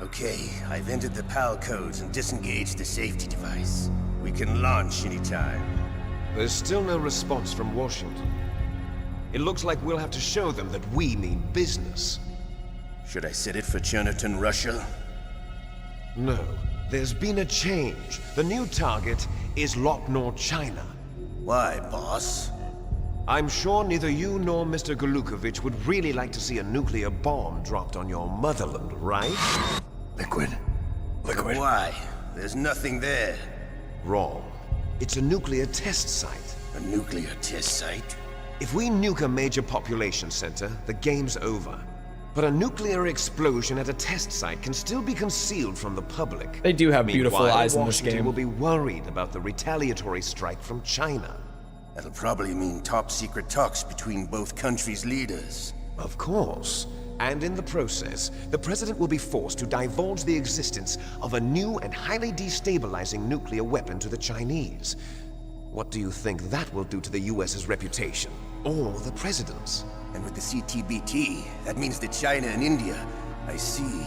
Speaker 9: Okay, I've entered the PAL codes and disengaged the safety device. We can launch anytime.
Speaker 10: There's still no response from Washington. It looks like we'll have to show them that we mean business.
Speaker 9: Should I set it for Chernobyl, Russia?
Speaker 10: No. There's been a change. The new target is Locknor, China.
Speaker 9: Why, boss?
Speaker 10: I'm sure neither you nor Mr. Golukovich would really like to see a nuclear bomb dropped on your motherland, right?
Speaker 3: Liquid.
Speaker 9: Why? There's nothing there.
Speaker 10: Wrong. It's a nuclear test site.
Speaker 9: A nuclear test site?
Speaker 10: If we nuke a major population center, the game's over. But a nuclear explosion at a test site can still be concealed from the public.
Speaker 1: They do have beautiful
Speaker 10: Meanwhile,
Speaker 1: eyes in this
Speaker 10: Washington
Speaker 1: game.
Speaker 10: will be worried about the retaliatory strike from China.
Speaker 9: That'll probably mean top secret talks between both countries' leaders.
Speaker 10: Of course. And in the process, the president will be forced to divulge the existence of a new and highly destabilizing nuclear weapon to the Chinese. What do you think that will do to the US's reputation? Or the president's?
Speaker 9: And with the CTBT, that means that China and India, I see.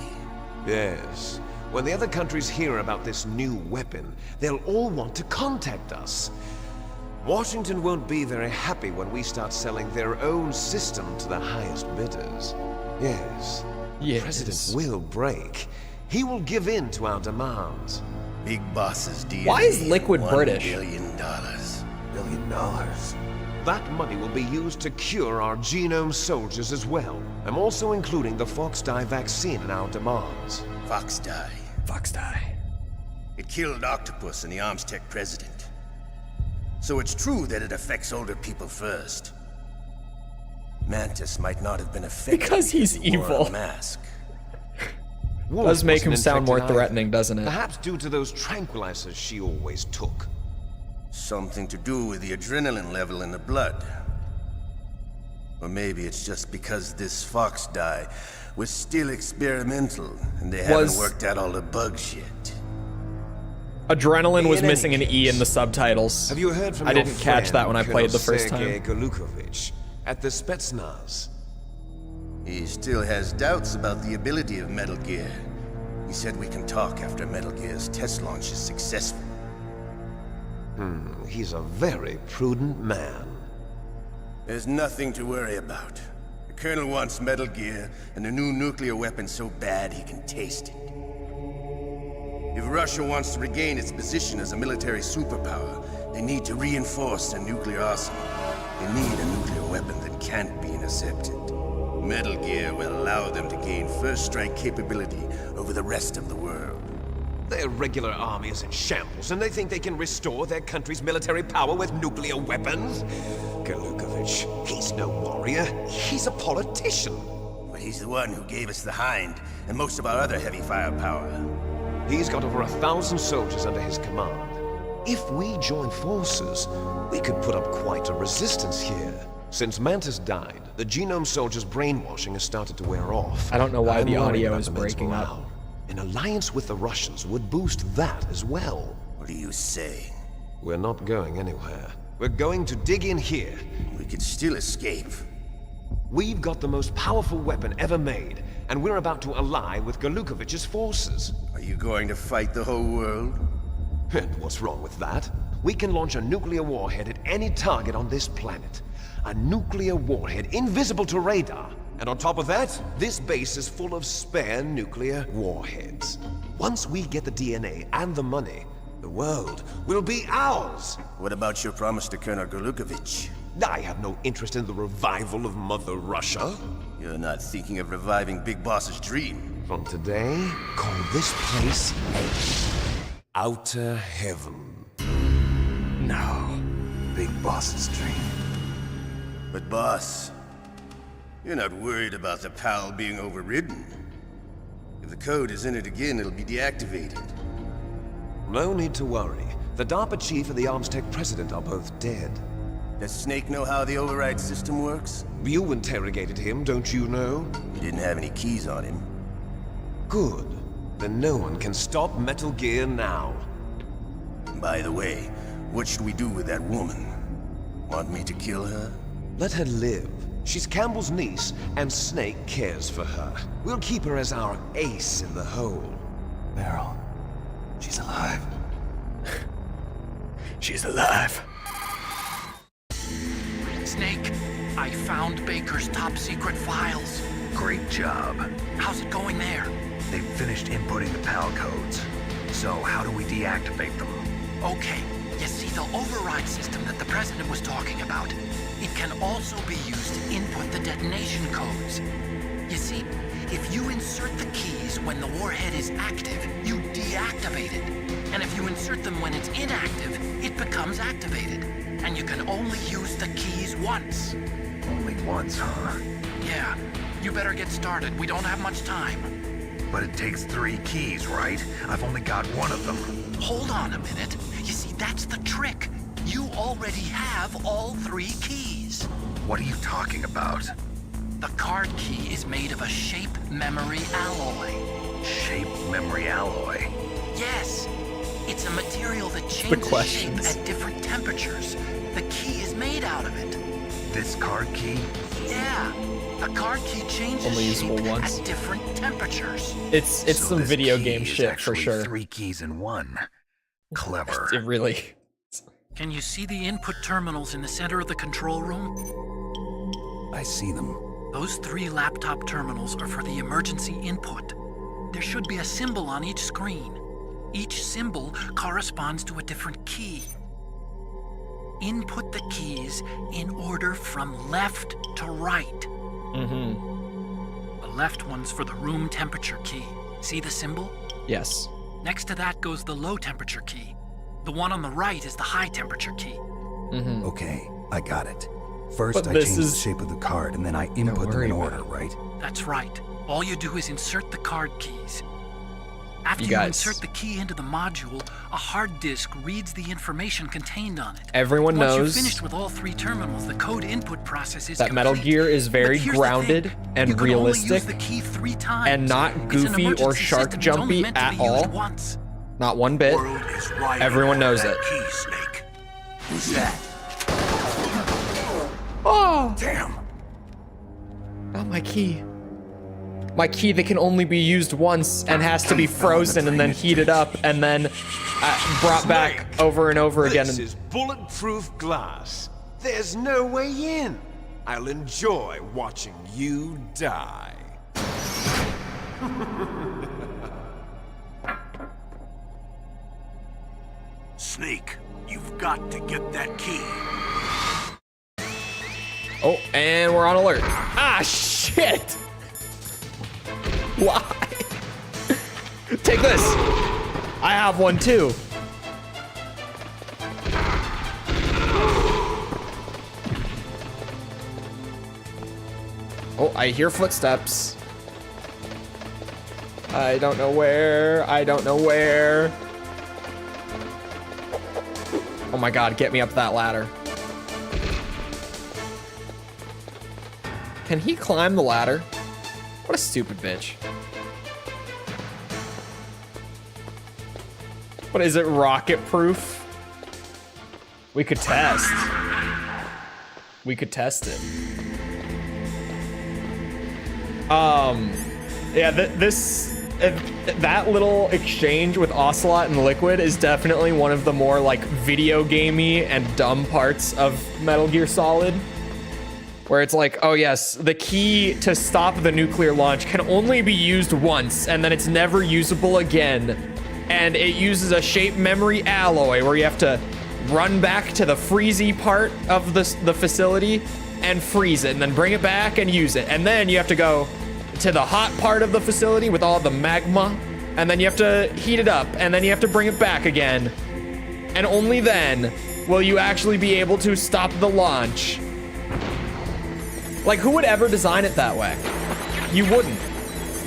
Speaker 10: Yes. When the other countries hear about this new weapon, they'll all want to contact us. Washington won't be very happy when we start selling their own system to the highest bidders. Yes. The president will break. He will give in to our demands.
Speaker 9: Big boss's DNA.
Speaker 1: Why is Liquid British?
Speaker 9: $1 billion. $1 billion.
Speaker 10: That money will be used to cure our genome soldiers as well. I'm also including the Fox dye vaccine in our demands.
Speaker 9: Fox dye.
Speaker 1: Fox dye.
Speaker 9: It killed Octopus and the Armstech president. So it's true that it affects older people first. Mantis might not have been affected
Speaker 1: Because he's
Speaker 9: he wore
Speaker 1: evil.
Speaker 9: a mask.
Speaker 1: Does make him
Speaker 10: wasn't
Speaker 1: sound more
Speaker 10: infected either.
Speaker 1: threatening, doesn't it?
Speaker 10: Perhaps due to those tranquilizers she always took.
Speaker 9: Something to do with the adrenaline level in the blood. Or maybe it's just because this Fox dye was still experimental and they haven't worked out all the bug shit.
Speaker 1: Adrenaline was
Speaker 10: In any
Speaker 1: missing an E in the subtitles.
Speaker 10: Have you heard from
Speaker 1: I
Speaker 10: your
Speaker 1: didn't catch
Speaker 10: friend,
Speaker 1: that when I played the
Speaker 10: Colonel
Speaker 1: first
Speaker 10: Sergei
Speaker 1: time.
Speaker 10: Golukovich at the Spetsnaz?
Speaker 9: He still has doubts about the ability of Metal Gear. He said we can talk after Metal Gear's test launch is successful.
Speaker 10: He's a very prudent man.
Speaker 9: There's nothing to worry about. The Colonel wants Metal Gear and a new nuclear weapon so bad he can taste it. If Russia wants to regain its position as a military superpower, they need to reinforce their nuclear arsenal. They need a nuclear weapon that can't be intercepted. Metal Gear will allow them to gain first strike capability over the rest of the world.
Speaker 10: Their regular army is in shambles, and they think they can restore their country's military power with nuclear weapons? Galukovich, he's no warrior. He's a politician.
Speaker 9: But he's the one who gave us the Hind and most of our other heavy firepower.
Speaker 10: He's got over 1,000 soldiers under his command. If we join forces, we could put up quite a resistance here. Since Mantis died, the Genome Soldiers' brainwashing has started to wear off.
Speaker 1: I don't know why
Speaker 10: I'm
Speaker 1: the
Speaker 10: worried
Speaker 1: audio
Speaker 10: about
Speaker 1: is
Speaker 10: the men's
Speaker 1: breaking up.
Speaker 10: morale. An alliance with the Russians would boost that as well.
Speaker 9: What do you say?
Speaker 10: We're not going anywhere. We're going to dig in here.
Speaker 9: We could still escape.
Speaker 10: We've got the most powerful weapon ever made, and we're about to ally with Galukovich's forces.
Speaker 9: Are you going to fight the whole world?
Speaker 10: And what's wrong with that? We can launch a nuclear warhead at any target on this planet. A nuclear warhead invisible to radar. And on top of that, this base is full of spare nuclear warheads. Once we get the DNA and the money, the world will be ours.
Speaker 9: What about your promise to Colonel Galukovich?
Speaker 10: I have no interest in the revival of Mother Russia.
Speaker 9: You're not thinking of reviving Big Boss's dream.
Speaker 10: From today, call this place Outer Heaven.
Speaker 8: No. Big Boss's dream.
Speaker 9: But boss, you're not worried about the PAL being overridden. If the code is entered again, it'll be deactivated.
Speaker 10: No need to worry. The DARPA chief and the Arms Tech president are both dead.
Speaker 9: Does Snake know how the override system works?
Speaker 10: You interrogated him, don't you know?
Speaker 9: You didn't have any keys on him.
Speaker 10: Good. Then no one can stop Metal Gear now.
Speaker 9: By the way, what should we do with that woman? Want me to kill her?
Speaker 10: Let her live. She's Campbell's niece, and Snake cares for her. We'll keep her as our ace in the hole.
Speaker 8: Meryl, she's alive.
Speaker 1: She's alive.
Speaker 6: Snake, I found Baker's top secret files.
Speaker 8: Great job.
Speaker 6: How's it going there?
Speaker 8: They've finished inputting the PAL codes. So how do we deactivate them?
Speaker 6: Okay, you see the override system that the President was talking about? It can also be used to input the detonation codes. You see, if you insert the keys when the warhead is active, you deactivate it. And if you insert them when it's inactive, it becomes activated. And you can only use the keys once.
Speaker 8: Only once, huh?
Speaker 6: Yeah, you better get started. We don't have much time.
Speaker 8: But it takes 3 keys, right? I've only got 1 of them.
Speaker 6: Hold on a minute. You see, that's the trick. You already have all 3 keys.
Speaker 8: What are you talking about?
Speaker 6: The card key is made of a shape memory alloy.
Speaker 8: Shape memory alloy?
Speaker 6: Yes. It's a material that changes shape at different temperatures. The key is made out of it.
Speaker 8: This card key?
Speaker 6: Yeah. The card key changes
Speaker 1: Only usable
Speaker 6: shape
Speaker 1: once.
Speaker 6: at different temperatures.
Speaker 1: It's
Speaker 8: So
Speaker 1: some
Speaker 8: this
Speaker 1: video
Speaker 8: key
Speaker 1: game
Speaker 8: is
Speaker 1: shit for
Speaker 8: actually
Speaker 1: sure.
Speaker 8: 3 keys in 1. Clever.
Speaker 1: It really.
Speaker 6: Can you see the input terminals in the center of the control room?
Speaker 8: I see them.
Speaker 6: Those 3 laptop terminals are for the emergency input. There should be a symbol on each screen. Each symbol corresponds to a different key. Input the keys in order from left to right. The left one's for the room temperature key. See the symbol?
Speaker 1: Yes.
Speaker 6: Next to that goes the low temperature key. The one on the right is the high temperature key.
Speaker 8: Okay, I got it. First,
Speaker 1: But
Speaker 8: I
Speaker 1: this
Speaker 8: change
Speaker 1: is-
Speaker 8: the shape of the card, and then I input them
Speaker 1: worry
Speaker 8: in
Speaker 1: about
Speaker 8: order, right?
Speaker 6: That's right. All you do is insert the card keys. After
Speaker 1: You
Speaker 6: you
Speaker 1: guys.
Speaker 6: insert the key into the module, a hard disk reads the information contained on it.
Speaker 1: Everyone
Speaker 6: Once
Speaker 1: knows
Speaker 6: you've finished with all 3 terminals, the code input process is
Speaker 1: that Metal
Speaker 6: complete.
Speaker 1: Gear is very
Speaker 6: But here's the
Speaker 1: grounded
Speaker 6: thing.
Speaker 1: and
Speaker 6: You can only use
Speaker 1: realistic
Speaker 6: the key 3 times.
Speaker 1: and not
Speaker 6: It's an
Speaker 1: goofy or
Speaker 6: emergency
Speaker 1: shark
Speaker 6: system. It's only
Speaker 1: jumpy
Speaker 6: meant to
Speaker 1: at
Speaker 6: be used
Speaker 1: all.
Speaker 6: once.
Speaker 1: Not one bit.
Speaker 7: World is riding
Speaker 1: Everyone
Speaker 7: on
Speaker 1: knows
Speaker 7: that
Speaker 1: it.
Speaker 7: key, Snake. Who's that?
Speaker 1: Oh!
Speaker 7: Damn.
Speaker 1: Oh, my key. My key that can only be used once and has to be frozen and then heated up and then brought back over and over again.
Speaker 10: This is bulletproof glass. There's no way in. I'll enjoy watching you die.
Speaker 7: Snake, you've got to get that key.
Speaker 1: Oh, and we're on alert. Ah, shit. Why? Take this. I have one too. Oh, I hear footsteps. I don't know where. I don't know where. Oh my God, get me up that ladder. Can he climb the ladder? What a stupid bitch. What is it, rocket proof? We could test. We could test it. Yeah, that little exchange with Ocelot and Liquid is definitely one of the more like video gamey and dumb parts of Metal Gear Solid. Where it's like, oh yes, the key to stop the nuclear launch can only be used once, and then it's never usable again. And it uses a shape memory alloy where you have to run back to the freezy part of the facility and freeze it, and then bring it back and use it. And then you have to go to the hot part of the facility with all the magma, and then you have to heat it up, and then you have to bring it back again. And only then will you actually be able to stop the launch. Like, who would ever design it that way? You wouldn't.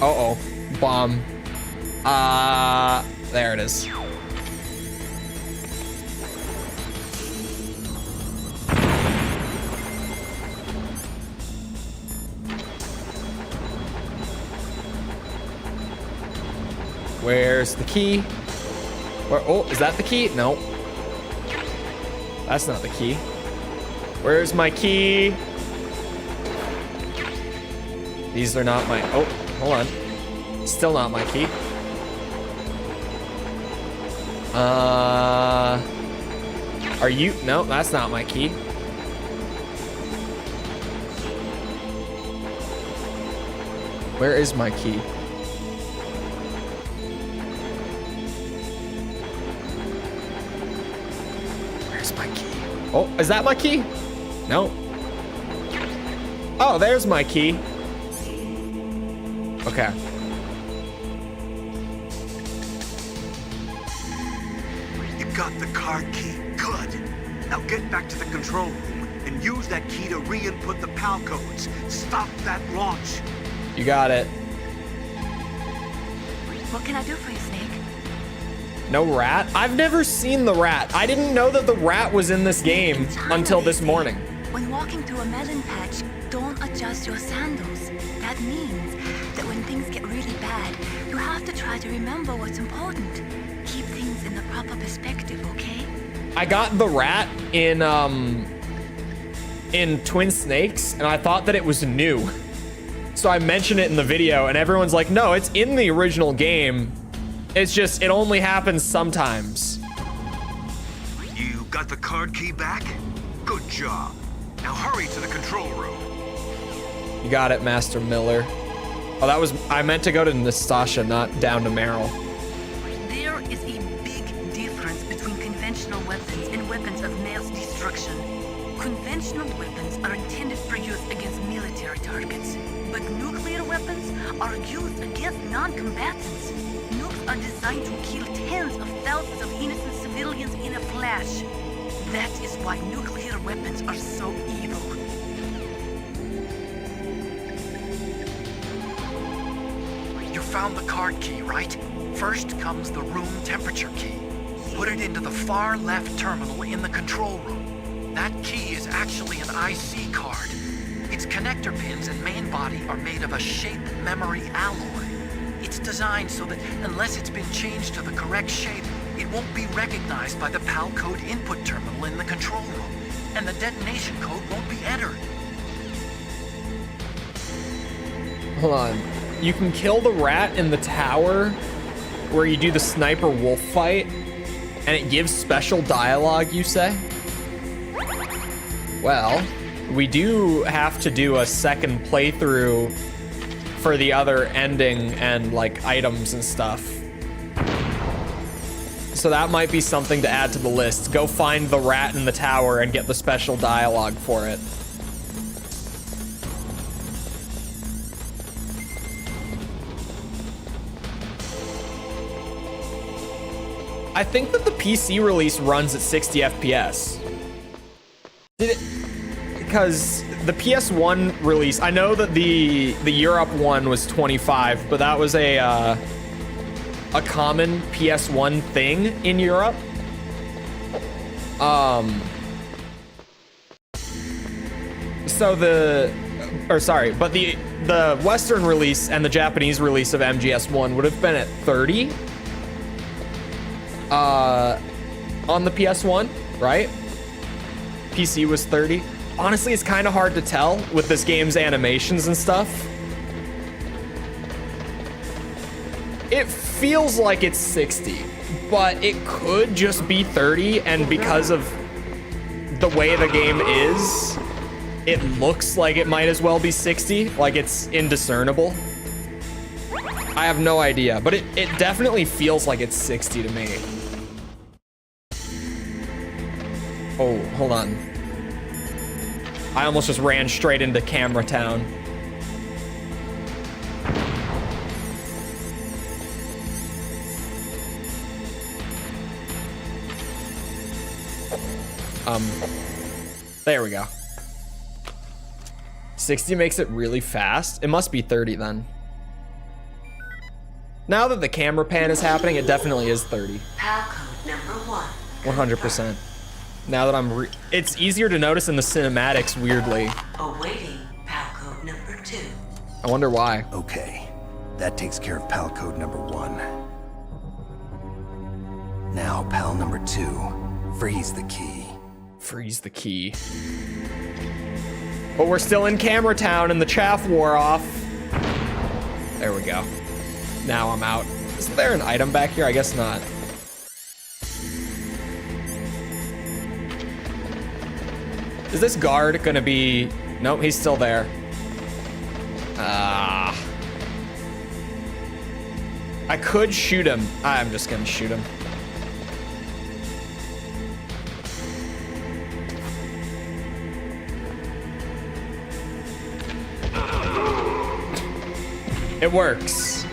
Speaker 1: Uh-oh. Bomb. There it is. Where's the key? Where, oh, is that the key? No. That's not the key. Where's my key? These are not my, oh, hold on. Still not my key. Are you, no, that's not my key. Where is my key? Where's my key? Oh, is that my key? No. Oh, there's my key. Okay.
Speaker 11: You got the card key. Good. Now get back to the control room and use that key to re-input the PAL codes. Stop that launch.
Speaker 1: You got it.
Speaker 5: What can I do for you, Snake?
Speaker 1: No rat? I've never seen the rat. I didn't know that the rat was in this game until this morning.
Speaker 5: When walking through a melon patch, don't adjust your sandals. That means that when things get really bad, you have to try to remember what's important. Keep things in the proper perspective, okay?
Speaker 1: I got the rat in Twin Snakes, and I thought that it was new. So I mentioned it in the video, and everyone's like, no, it's in the original game. It's just, it only happens sometimes.
Speaker 2: You got the card key back? Good job. Now hurry to the control room.
Speaker 1: You got it, Master Miller. Oh, that was, I meant to go to Nastasha, not down to Meryl.
Speaker 4: There is a big difference between conventional weapons and weapons of mass destruction. Conventional weapons are intended for use against military targets, but nuclear weapons are used against non-combatants. Nukes are designed to kill tens of thousands of innocent civilians in a flash. That is why nuclear weapons are so evil.
Speaker 6: You found the card key, right? First comes the room temperature key. Put it into the far left terminal in the control room. That key is actually an IC card. Its connector pins and main body are made of a shape memory alloy. It's designed so that unless it's been changed to the correct shape, it won't be recognized by the PAL code input terminal in the control room, and the detonation code won't be entered.
Speaker 1: Hold on. You can kill the rat in the tower where you do the sniper wolf fight, and it gives special dialogue, you say? Well, we do have to do a second playthrough for the other ending and like items and stuff. So that might be something to add to the list. Go find the rat in the tower and get the special dialogue for it. I think that the PC release runs at 60 FPS. Because the PS1 release, I know that the Europe one was 25, but that was a common PS1 thing in Europe. So but the Western release and the Japanese release of MGS1 would have been at 30 on the PS1, right? PC was 30. Honestly, it's kind of hard to tell with this game's animations and stuff. It feels like it's 60, but it could just be 30, and because of the way the game is, it looks like it might as well be 60, like it's indiscernible. I have no idea, but it definitely feels like it's 60 to me. Oh, hold on. I almost just ran straight into Camera Town. There we go. 60 makes it really fast. It must be 30 then. Now that the camera pan is happening, it definitely is 30.
Speaker 4: PAL code number 1.
Speaker 1: 100%. Now that it's easier to notice in the cinematics, weirdly.
Speaker 4: Awaiting PAL code number 2.
Speaker 1: I wonder why.
Speaker 3: Okay, that takes care of PAL code number 1. Now, PAL number 2, freeze the key.
Speaker 1: Freeze the key. But we're still in Camera Town and the chaff wore off. There we go. Now I'm out. Is there an item back here? I guess not. Is this guard gonna be... Nope, he's still there. I could shoot him. I'm just gonna shoot him. It works.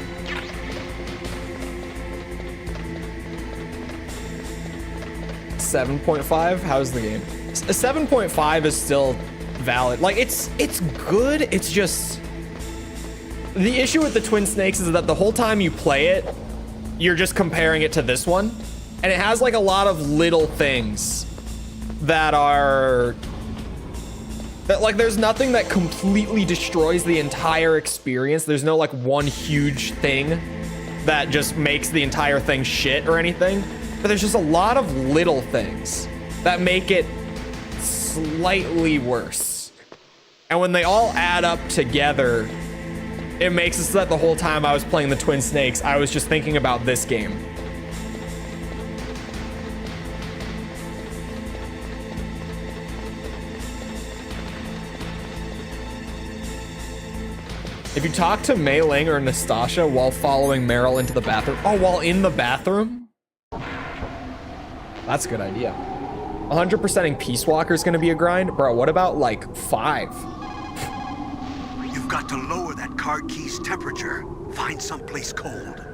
Speaker 1: $7.5? How's the game? A 7.5 is still valid. Like, it's good. It's just... The issue with the Twin Snakes is that the whole time you play it, you're just comparing it to this one. And it has, like, a lot of little things that are... Like, there's nothing that completely destroys the entire experience. There's no, like, one huge thing that just makes the entire thing shit or anything. But there's just a lot of little things that make it slightly worse. And when they all add up together, it makes it so that the whole time I was playing the Twin Snakes, I was just thinking about this game. If you talk to Mei Ling or Nastasha while following Meryl into the bathroom... Oh, while in the bathroom? That's a good idea. 100%ing Peace Walker is going to be a grind? Bro, what about, like, 5?
Speaker 11: You've got to lower that card key's temperature. Find someplace cold.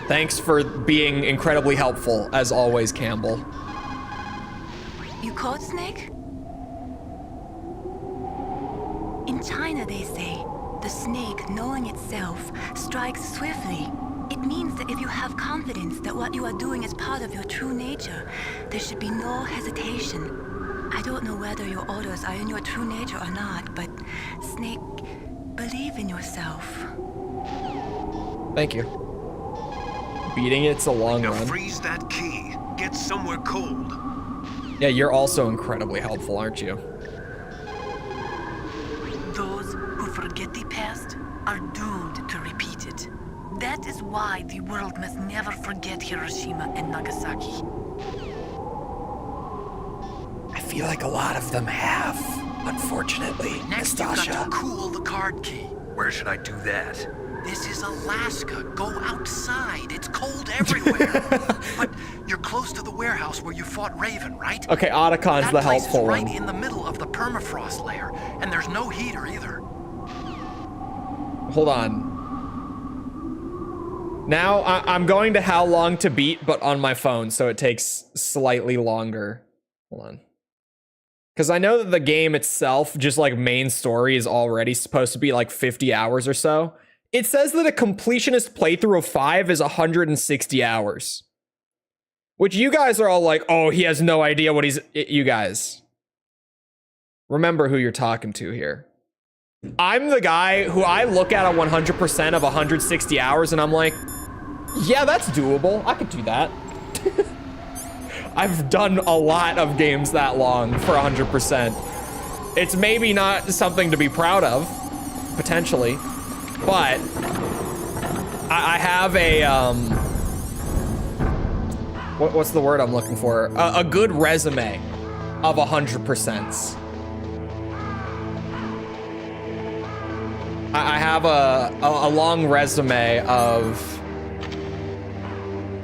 Speaker 1: Thanks for being incredibly helpful, as always, Campbell.
Speaker 5: You caught Snake? In China, they say, the snake, knowing itself, strikes swiftly. It means that if you have confidence that what you are doing is part of your true nature, there should be no hesitation. I don't know whether your orders are in your true nature or not, but Snake, believe in yourself.
Speaker 1: Thank you. Beating it's a long
Speaker 2: Now
Speaker 1: run.
Speaker 2: freeze that key. Get somewhere cold.
Speaker 1: Yeah, you're also incredibly helpful, aren't you?
Speaker 4: Those who forget the past are doomed to repeat it. That is why the world must never forget Hiroshima and Nagasaki.
Speaker 1: I feel like a lot of them have, unfortunately,
Speaker 6: Next, you've got to cool the card key.
Speaker 8: Where should I do that?
Speaker 6: This is Alaska. Go outside. It's cold everywhere. But you're close to the warehouse where you fought Raven, right?
Speaker 1: Okay, Otacon's
Speaker 6: that
Speaker 1: the
Speaker 6: place
Speaker 1: helpful
Speaker 6: is right
Speaker 1: one.
Speaker 6: in the middle of the permafrost layer, and there's no heater either.
Speaker 1: Hold on. Now I'm going to how long to beat, but on my phone, so it takes slightly longer. Hold on. Because I know that the game itself, just like main story, is already supposed to be like 50 hours or so. It says that a completionist playthrough of 5 is 160 hours. Which you guys are all like, oh, he has no idea what he's... You guys. Remember who you're talking to here. I'm the guy who I look at a 100% of 160 hours and I'm like, yeah, that's doable. I could do that. I've done a lot of games that long for 100%. It's maybe not something to be proud of, potentially, but I have a, what's the word I'm looking for? A good resume of 100%. I have a long resume of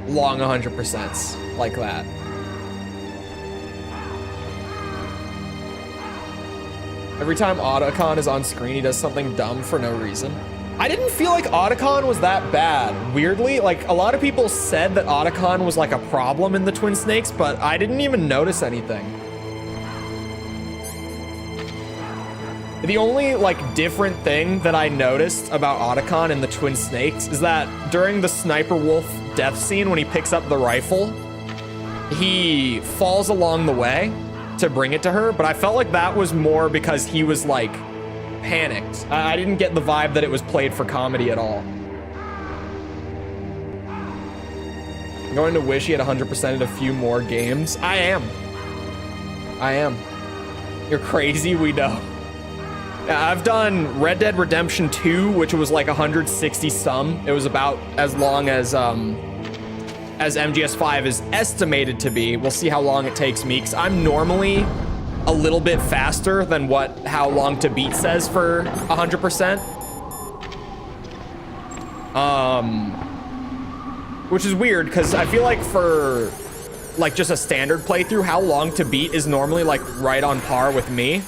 Speaker 1: long 100% like that. Every time Otacon is on screen, he does something dumb for no reason. I didn't feel like Otacon was that bad. Weirdly, like a lot of people said that Otacon was like a problem in the Twin Snakes, but I didn't even notice anything. The only like different thing that I noticed about Otacon in the Twin Snakes is that during the Sniper Wolf death scene, when he picks up the rifle, he falls along the way to bring it to her, but I felt like that was more because he was like panicked. I didn't get the vibe that it was played for comedy at all. I'm going to wish he had 100%ed a few more games. I am. You're crazy, we know. Yeah, I've done Red Dead Redemption 2, which was like 160 some. It was about as long as MGS5 is estimated to be. We'll see how long it takes me, because I'm normally a little bit faster than what how long to beat says for 100%. Which is weird, because I feel like for like just a standard playthrough, how long to beat is normally like right on par with me.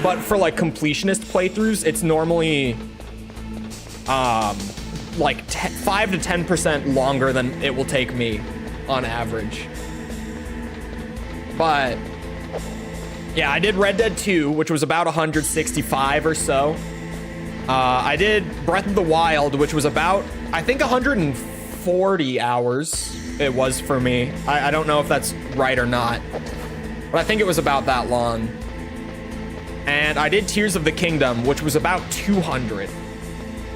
Speaker 1: But for like completionist playthroughs, it's normally like 5 to 10% longer than it will take me on average. But yeah, I did Red Dead 2, which was about 165 or so. I did Breath of the Wild, which was about, I think 140 hours it was for me. I don't know if that's right or not, but I think it was about that long. And I did Tears of the Kingdom, which was about 200.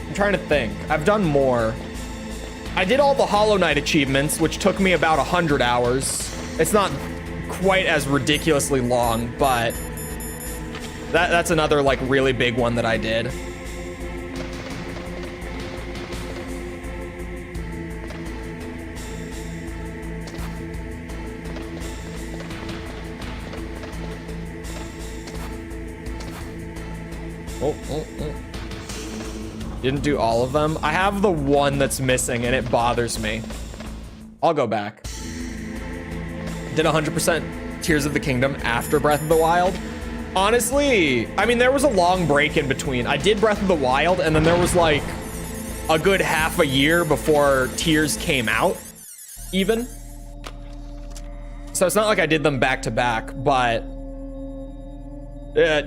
Speaker 1: I'm trying to think. I've done more. I did all the Hollow Knight achievements, which took me about 100 hours. It's not quite as ridiculously long, but that's another like really big one that I did. Oh. Didn't do all of them. I have the one that's missing and it bothers me. I'll go back. Did 100% Tears of the Kingdom after Breath of the Wild. Honestly, I mean, there was a long break in between. I did Breath of the Wild and then there was like a good half a year before Tears came out, even. So it's not like I did them back to back, but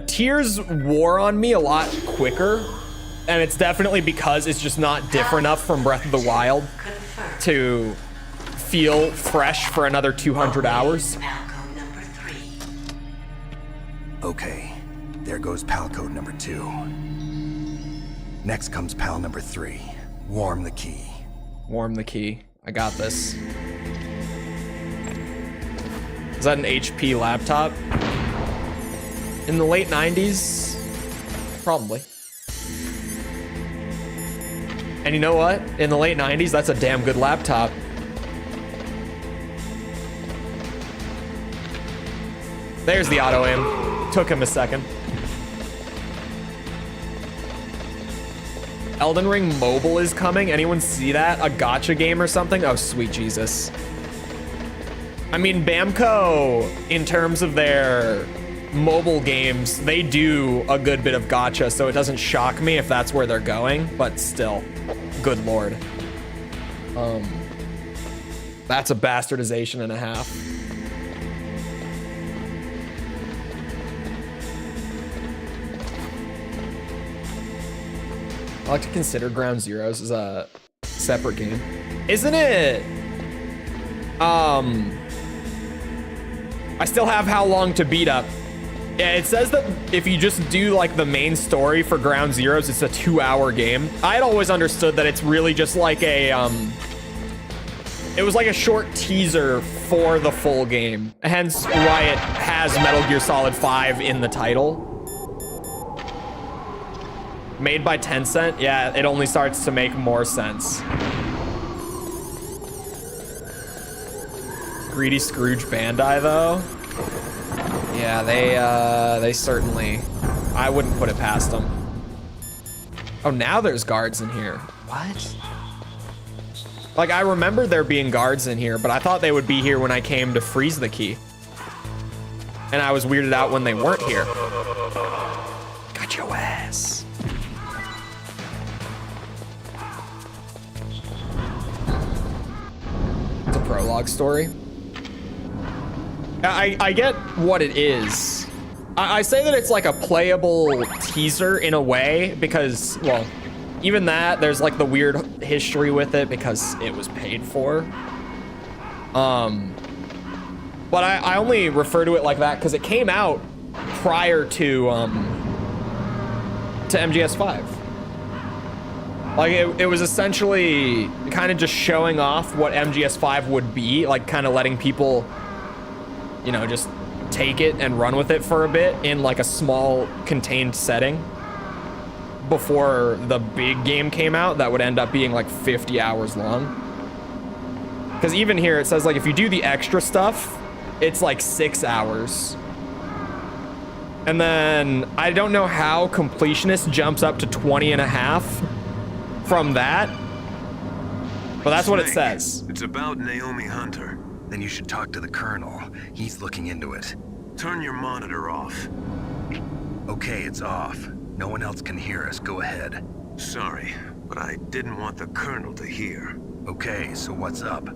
Speaker 1: Tears wore on me a lot quicker, and it's definitely because it's just not different enough from Breath of the Wild to feel fresh for another 200 hours.
Speaker 3: Okay, there goes pal code number 2. Next comes pal number 3. Warm the key.
Speaker 1: Warm the key. I got this. Is that an HP laptop? In the late 90s? Probably. And you know what? In the late 90s, that's a damn good laptop. There's the auto aim. Took him a second. Elden Ring Mobile is coming. Anyone see that? A gacha game or something? Oh, sweet Jesus. I mean, Bamco, in terms of their mobile games, they do a good bit of gacha, so it doesn't shock me if that's where they're going, but still, good lord. That's a bastardization and a half. I like to consider Ground Zeroes as a separate game. Isn't it? I still have How Long to Beat Up. Yeah, it says that if you just do like the main story for Ground Zeroes, it's a 2-hour game. I had always understood that it's really just like a, it was like a short teaser for the full game. Hence why it has Metal Gear Solid 5 in the title. Made by Tencent? Yeah, it only starts to make more sense. Greedy Scrooge Bandai, though. Yeah, they certainly... I wouldn't put it past them. Oh, now there's guards in here. What? Like, I remember there being guards in here, but I thought they would be here when I came to freeze the key. And I was weirded out when they weren't here. Got your ass. It's a prologue story. I get what it is. I say that it's like a playable teaser in a way because, well, even that, there's like the weird history with it because it was paid for. But I only refer to it like that because it came out prior to MGS5. Like it was essentially kind of just showing off what MGS5 would be, like kind of letting people, you know, just take it and run with it for a bit in like a small contained setting before the big game came out that would end up being like 50 hours long. Because even here it says like if you do the extra stuff, it's like 6 hours. And then I don't know how Completionist jumps up to 20 and a half from that, but that's what it says.
Speaker 2: It's about Naomi Hunter.
Speaker 8: Then you should talk to the Colonel. He's looking into it.
Speaker 2: Turn your monitor off.
Speaker 8: Okay, it's off. No one else can hear us. Go ahead.
Speaker 2: Sorry, but I didn't want the Colonel to hear.
Speaker 8: Okay, so what's up?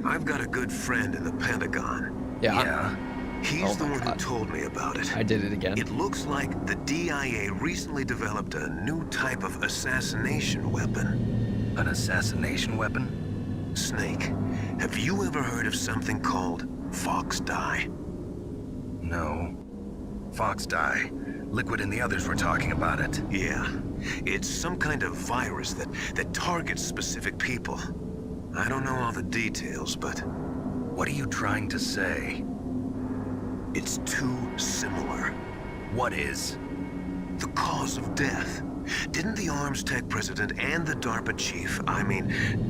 Speaker 2: I've got a good friend in the Pentagon.
Speaker 8: Yeah?
Speaker 2: He's the one who told me about it.
Speaker 1: I did it again.
Speaker 2: It looks like the DIA recently developed a new type of assassination weapon.
Speaker 8: An assassination weapon?
Speaker 2: Snake, have you ever heard of something called Fox Dye?
Speaker 8: No. Fox Dye. Liquid and the others were talking about it.
Speaker 2: Yeah. It's some kind of virus that targets specific people. I don't know all the details, but...
Speaker 8: What are you trying to say?
Speaker 2: It's too similar.
Speaker 8: What is?
Speaker 2: The cause of death. Didn't the Arms Tech president and the DARPA chief,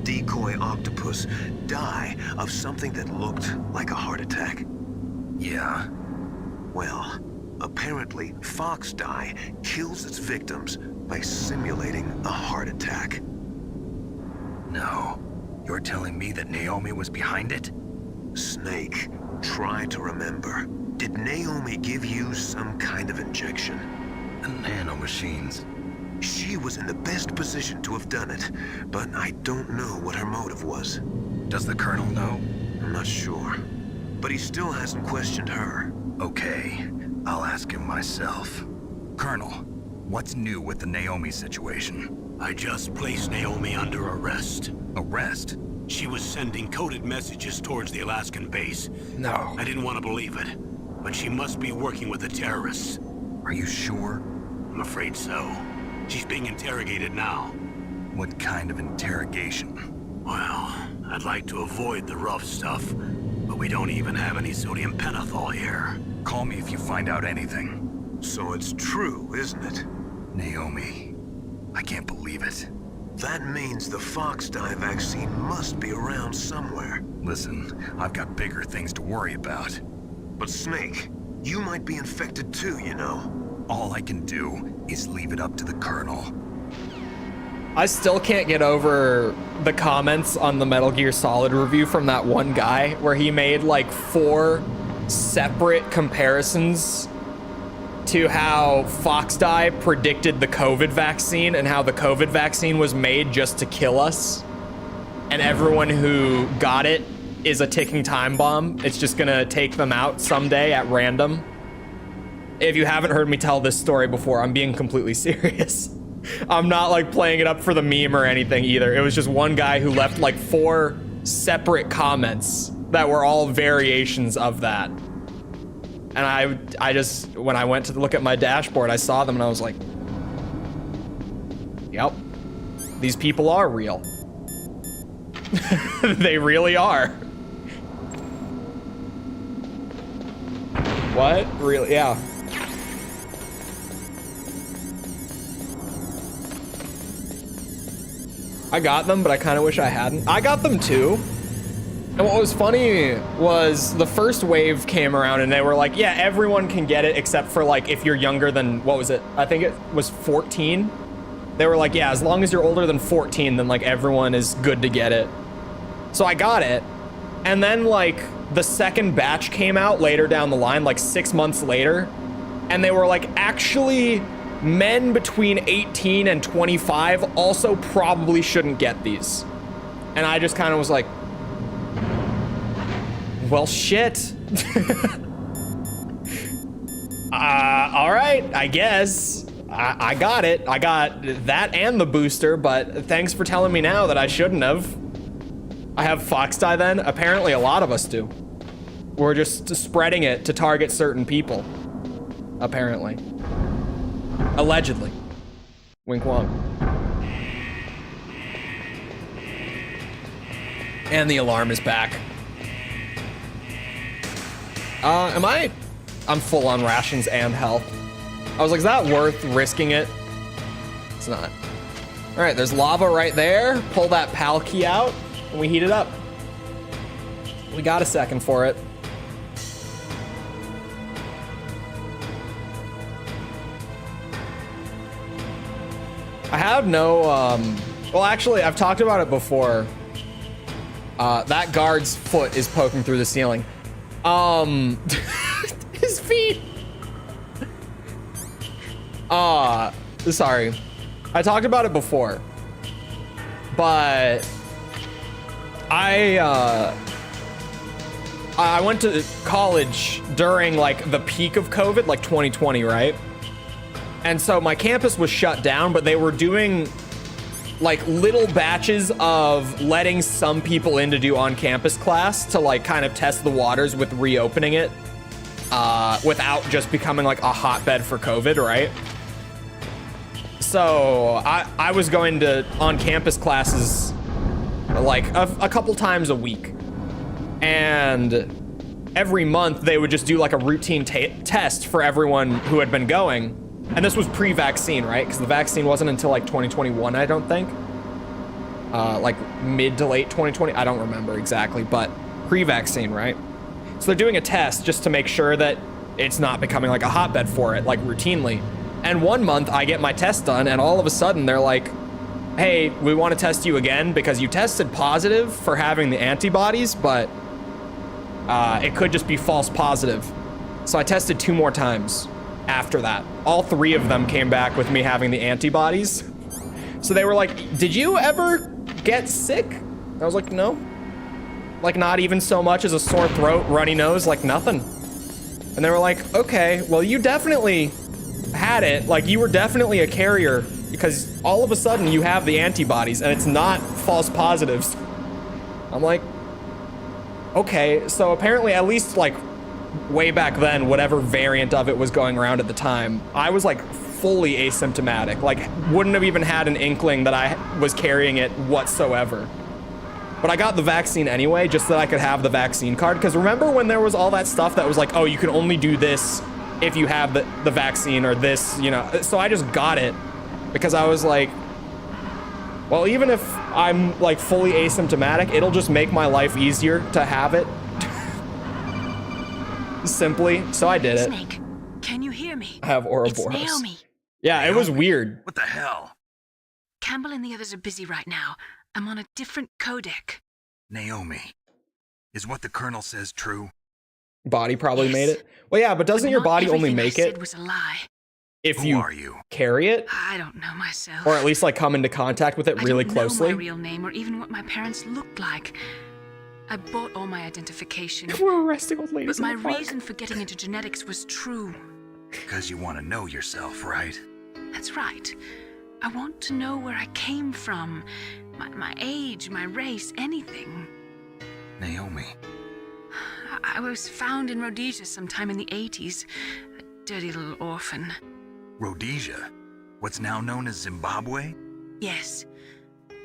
Speaker 2: Decoy Octopus, die of something that looked like a heart attack?
Speaker 8: Yeah.
Speaker 2: Well, apparently Fox Dye kills its victims by simulating a heart attack.
Speaker 8: No. You're telling me that Naomi was behind it?
Speaker 2: Snake, try to remember. Did Naomi give you some kind of injection?
Speaker 8: The nanomachines.
Speaker 2: She was in the best position to have done it, but I don't know what her motive was.
Speaker 8: Does the Colonel know?
Speaker 2: I'm not sure, but he still hasn't questioned her.
Speaker 8: Okay, I'll ask him myself. Colonel, what's new with the Naomi situation?
Speaker 11: I just placed Naomi under arrest.
Speaker 8: Arrest?
Speaker 11: She was sending coded messages towards the Alaskan base.
Speaker 1: No.
Speaker 11: I didn't want to believe it, but she must be working with the terrorists.
Speaker 8: Are you sure?
Speaker 11: I'm afraid so. She's being interrogated now.
Speaker 8: What kind of interrogation?
Speaker 11: Well, I'd like to avoid the rough stuff, but we don't even have any sodium pentothal here.
Speaker 8: Call me if you find out anything.
Speaker 2: So it's true, isn't it?
Speaker 8: Naomi, I can't believe it.
Speaker 2: That means the Fox Dye vaccine must be around somewhere.
Speaker 8: Listen, I've got bigger things to worry about.
Speaker 2: But Snake, you might be infected too, you know.
Speaker 8: All I can do is leave it up to the Colonel.
Speaker 1: I still can't get over the comments on the Metal Gear Solid review from that one guy where he made like 4 separate comparisons to how Fox Dye predicted the COVID vaccine and how the COVID vaccine was made just to kill us. and everyone who got it is a ticking time bomb. It's just gonna take them out someday at random. If you haven't heard me tell this story before, I'm being completely serious. I'm not like playing it up for the meme or anything either. It was just one guy who left like 4 separate comments that were all variations of that. And I just, when I went to look at my dashboard, I saw them and I was like, yep, these people are real. They really are. What? Really? Yeah. I got them, but I kind of wish I hadn't. I got them too. And what was funny was the first wave came around and they were like, yeah, everyone can get it except for like if you're younger than, what was it? I think it was 14. They were like, yeah, as long as you're older than 14, then like everyone is good to get it. So I got it. And then like the second batch came out later down the line, like 6 months later. And they were like, actually, men between 18 and 25 also probably shouldn't get these. And I just kind of was like, well, shit. All right, I guess. I got it. I got that and the booster, but thanks for telling me now that I shouldn't have. I have Fox Die then? Apparently a lot of us do. We're just spreading it to target certain people. Apparently. Allegedly. Wink wonk. And the alarm is back. I'm full on rations and health. I was like, is that worth risking it? It's not. All right, there's lava right there. Pull that PAL key out and we heat it up. We got a second for it. I have no, well, actually, I've talked about it before. That guard's foot is poking through the ceiling. His feet. Sorry. I talked about it before. But I went to college during like the peak of COVID, like 2020, right? And so my campus was shut down, but they were doing like little batches of letting some people in to do on-campus class to like kind of test the waters with reopening it without just becoming like a hotbed for COVID, right? So I was going to on-campus classes like a couple times a week. And every month they would just do like a routine test for everyone who had been going. And this was pre-vaccine, right? Because the vaccine wasn't until like 2021, I don't think. Like mid to late 2020, I don't remember exactly, but pre-vaccine, right? So they're doing a test just to make sure that it's not becoming like a hotbed for it, like routinely. And one month I get my test done and all of a sudden they're like, hey, we want to test you again because you tested positive for having the antibodies, but it could just be false positive. So I tested 2 more times after that. All 3 of them came back with me having the antibodies. So they were like, did you ever get sick? I was like, no. Like not even so much as a sore throat, runny nose, like nothing. And they were like, okay, well you definitely had it. Like you were definitely a carrier because all of a sudden you have the antibodies and it's not false positives. I'm like, okay, so apparently at least like way back then, whatever variant of it was going around at the time, I was like fully asymptomatic, like wouldn't have even had an inkling that I was carrying it whatsoever. But I got the vaccine anyway, just so that I could have the vaccine card. Because remember when there was all that stuff that was like, oh, you can only do this if you have the vaccine or this, you know? So I just got it because I was like, well, even if I'm like fully asymptomatic, it'll just make my life easier to have it. Simply. So I did it.
Speaker 5: Snake, can you hear me?
Speaker 1: I have Ouroboros.
Speaker 5: It's Naomi.
Speaker 1: Yeah, it was weird.
Speaker 8: What the hell?
Speaker 5: Campbell and the others are busy right now. I'm on a different codec.
Speaker 8: Naomi, is what the Colonel says true?
Speaker 1: Body probably made it. Well, yeah, but doesn't your body only make it?
Speaker 5: Was a lie.
Speaker 1: if
Speaker 8: Who
Speaker 1: you
Speaker 8: are you?
Speaker 1: carry it,
Speaker 4: I don't know myself.
Speaker 1: or at least like come into contact with it really
Speaker 4: I don't
Speaker 1: closely.
Speaker 4: know my real name or even what my parents looked like. I bought all my identification.
Speaker 1: We're arresting old ladies
Speaker 4: But my
Speaker 1: in the park.
Speaker 4: reason for getting into genetics was true.
Speaker 8: Because you want to know yourself, right?
Speaker 4: That's right. I want to know where I came from. My age, my race, anything.
Speaker 8: Naomi.
Speaker 4: I was found in Rhodesia sometime in the 80s. A dirty little orphan.
Speaker 8: Rhodesia? What's now known as Zimbabwe?
Speaker 4: Yes.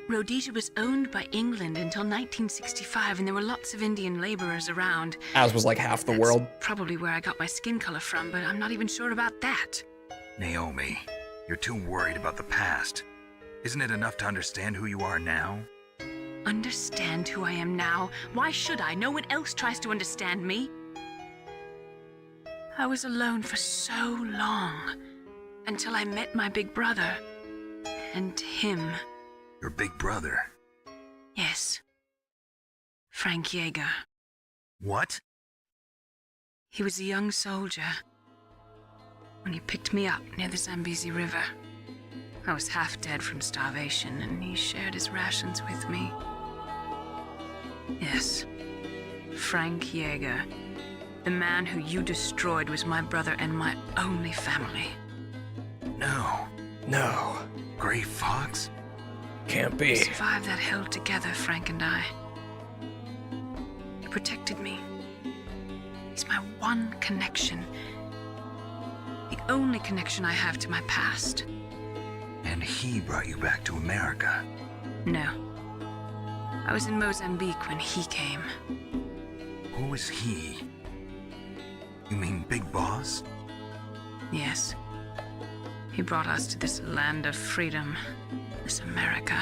Speaker 4: Rhodesia was owned by England until 1965, and there were lots of Indian laborers around.
Speaker 1: As was like half the
Speaker 4: That's
Speaker 1: world.
Speaker 4: probably where I got my skin color from, but I'm not even sure about that.
Speaker 8: Naomi, you're too worried about the past. Isn't it enough to understand who you are now?
Speaker 4: Understand who I am now? Why should I? No one else tries to understand me. I was alone for so long, until I met my big brother. And him.
Speaker 8: Your big brother?
Speaker 4: Yes. Frank Yeager.
Speaker 8: What?
Speaker 4: He was a young soldier when he picked me up near the Zambezi River. I was half dead from starvation, and he shared his rations with me. Yes, Frank Yeager. The man who you destroyed was my brother and my only family.
Speaker 8: No.
Speaker 1: No.
Speaker 8: Gray Fox?
Speaker 1: Can't
Speaker 4: We
Speaker 1: be.
Speaker 4: survived that hell together, Frank and I. He protected me. He's my one connection. The only connection I have to my past.
Speaker 8: And he brought you back to America?
Speaker 4: No. I was in Mozambique when he came.
Speaker 8: Who is he? You mean Big Boss?
Speaker 4: Yes. He brought us to this land of freedom, this America.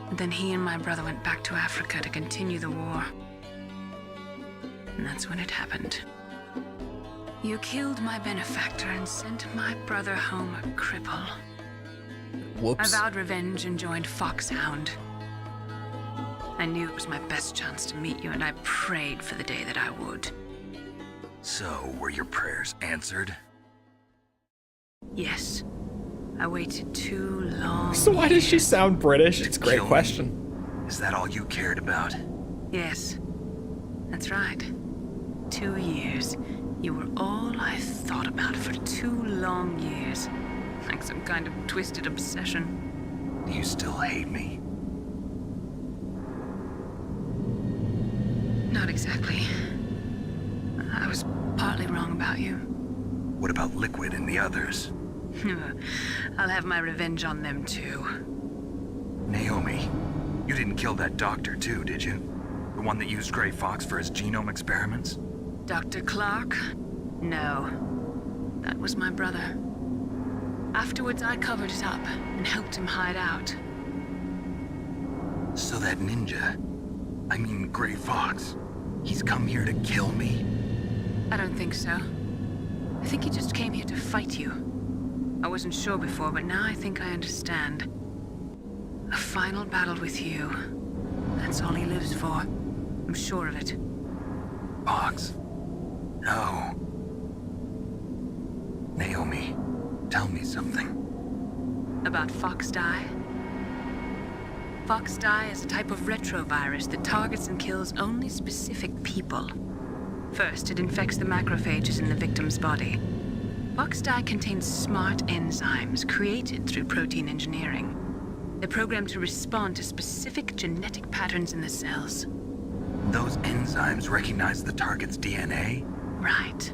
Speaker 4: And then he and my brother went back to Africa to continue the war. And that's when it happened. You killed my benefactor and sent my brother home a cripple.
Speaker 1: Whoops.
Speaker 4: I vowed revenge and joined Foxhound. I knew it was my best chance to meet you, and I prayed for the day that I would.
Speaker 8: So, were your prayers answered?
Speaker 4: Yes. I waited too long.
Speaker 1: So why does she sound British? It's a great
Speaker 8: kill me?
Speaker 1: question.
Speaker 8: Is that all you cared about?
Speaker 4: Yes. That's right. 2 years. You were all I thought about for 2 long years. Like some kind of twisted obsession.
Speaker 8: Do you still hate me?
Speaker 4: Not exactly. I was partly wrong about you.
Speaker 8: What about Liquid and the others?
Speaker 4: I'll have my revenge on them too.
Speaker 8: Naomi, you didn't kill that doctor too, did you? The one that used Gray Fox for his genome experiments?
Speaker 4: Dr. Clark? No. That was my brother. Afterwards, I covered it up and helped him hide out.
Speaker 8: So that ninja, I mean Gray Fox, he's come here to kill me?
Speaker 4: I don't think so. I think he just came here to fight you. I wasn't sure before, but now I think I understand. A final battle with you. That's all he lives for. I'm sure of it.
Speaker 8: Fox? No. Naomi, tell me something.
Speaker 4: About Fox Die? Fox Die is a type of retrovirus that targets and kills only specific people. First, it infects the macrophages in the victim's body. Fox Die contains smart enzymes created through protein engineering. They're programmed to respond to specific genetic patterns in the cells.
Speaker 8: Those enzymes recognize the target's DNA?
Speaker 4: Right.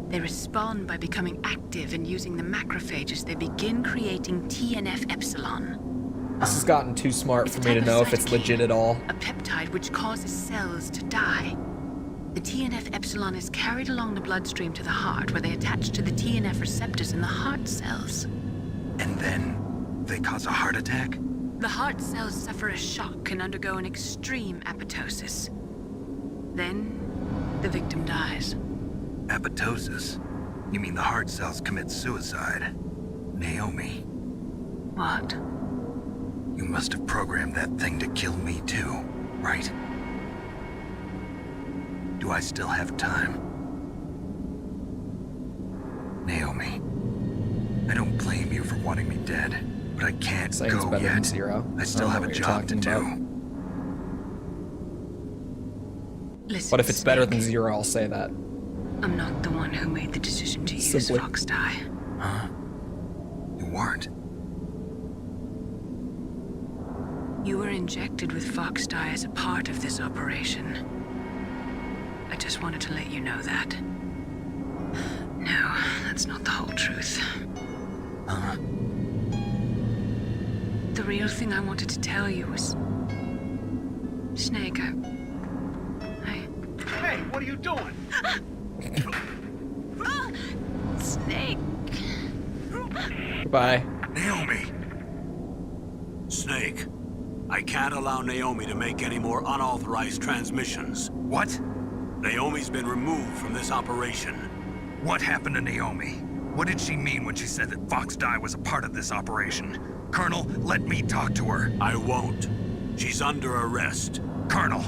Speaker 4: They respond by becoming active and using the macrophages. They begin creating TNF-epsilon.
Speaker 1: This has gotten too smart for me to know if it's legit at all.
Speaker 4: A peptide which causes cells to die. The TNF-epsilon is carried along the bloodstream to the heart, where they attach to the TNF receptors in the heart cells.
Speaker 8: And then they cause a heart attack?
Speaker 4: The heart cells suffer a shock and undergo an extreme apoptosis. Then, the victim dies.
Speaker 8: Apoptosis? You mean the heart cells commit suicide? Naomi.
Speaker 4: What?
Speaker 8: You must have programmed that thing to kill me too, right? Do I still have time? Naomi, I don't blame you for wanting me dead, but I can't
Speaker 1: Saying it's
Speaker 8: go
Speaker 1: better than
Speaker 8: yet.
Speaker 1: Zero.
Speaker 8: I still
Speaker 1: don't know
Speaker 8: have a
Speaker 1: what you're
Speaker 8: job to
Speaker 1: talking
Speaker 8: do.
Speaker 1: about.
Speaker 4: Listen,
Speaker 1: But if it's better than
Speaker 4: Snake,
Speaker 1: Zero, I'll say that.
Speaker 4: I'm not the one who made the decision to use
Speaker 1: Simply.
Speaker 4: Fox Die.
Speaker 8: Huh? You weren't.
Speaker 4: You were injected with Fox Die as a part of this operation. I just wanted to let you know that. No, that's not the whole truth.
Speaker 8: Huh?
Speaker 4: The real thing I wanted to tell you was... Snake,
Speaker 11: Hey, what are you doing?
Speaker 4: Snake.
Speaker 1: Goodbye.
Speaker 8: Naomi!
Speaker 11: Snake, I can't allow Naomi to make any more unauthorized transmissions.
Speaker 8: What?
Speaker 11: Naomi's been removed from this operation.
Speaker 8: What happened to Naomi? What did she mean when she said that Fox Die was a part of this operation? Colonel, let me talk to her.
Speaker 11: I won't. She's under arrest.
Speaker 8: Colonel,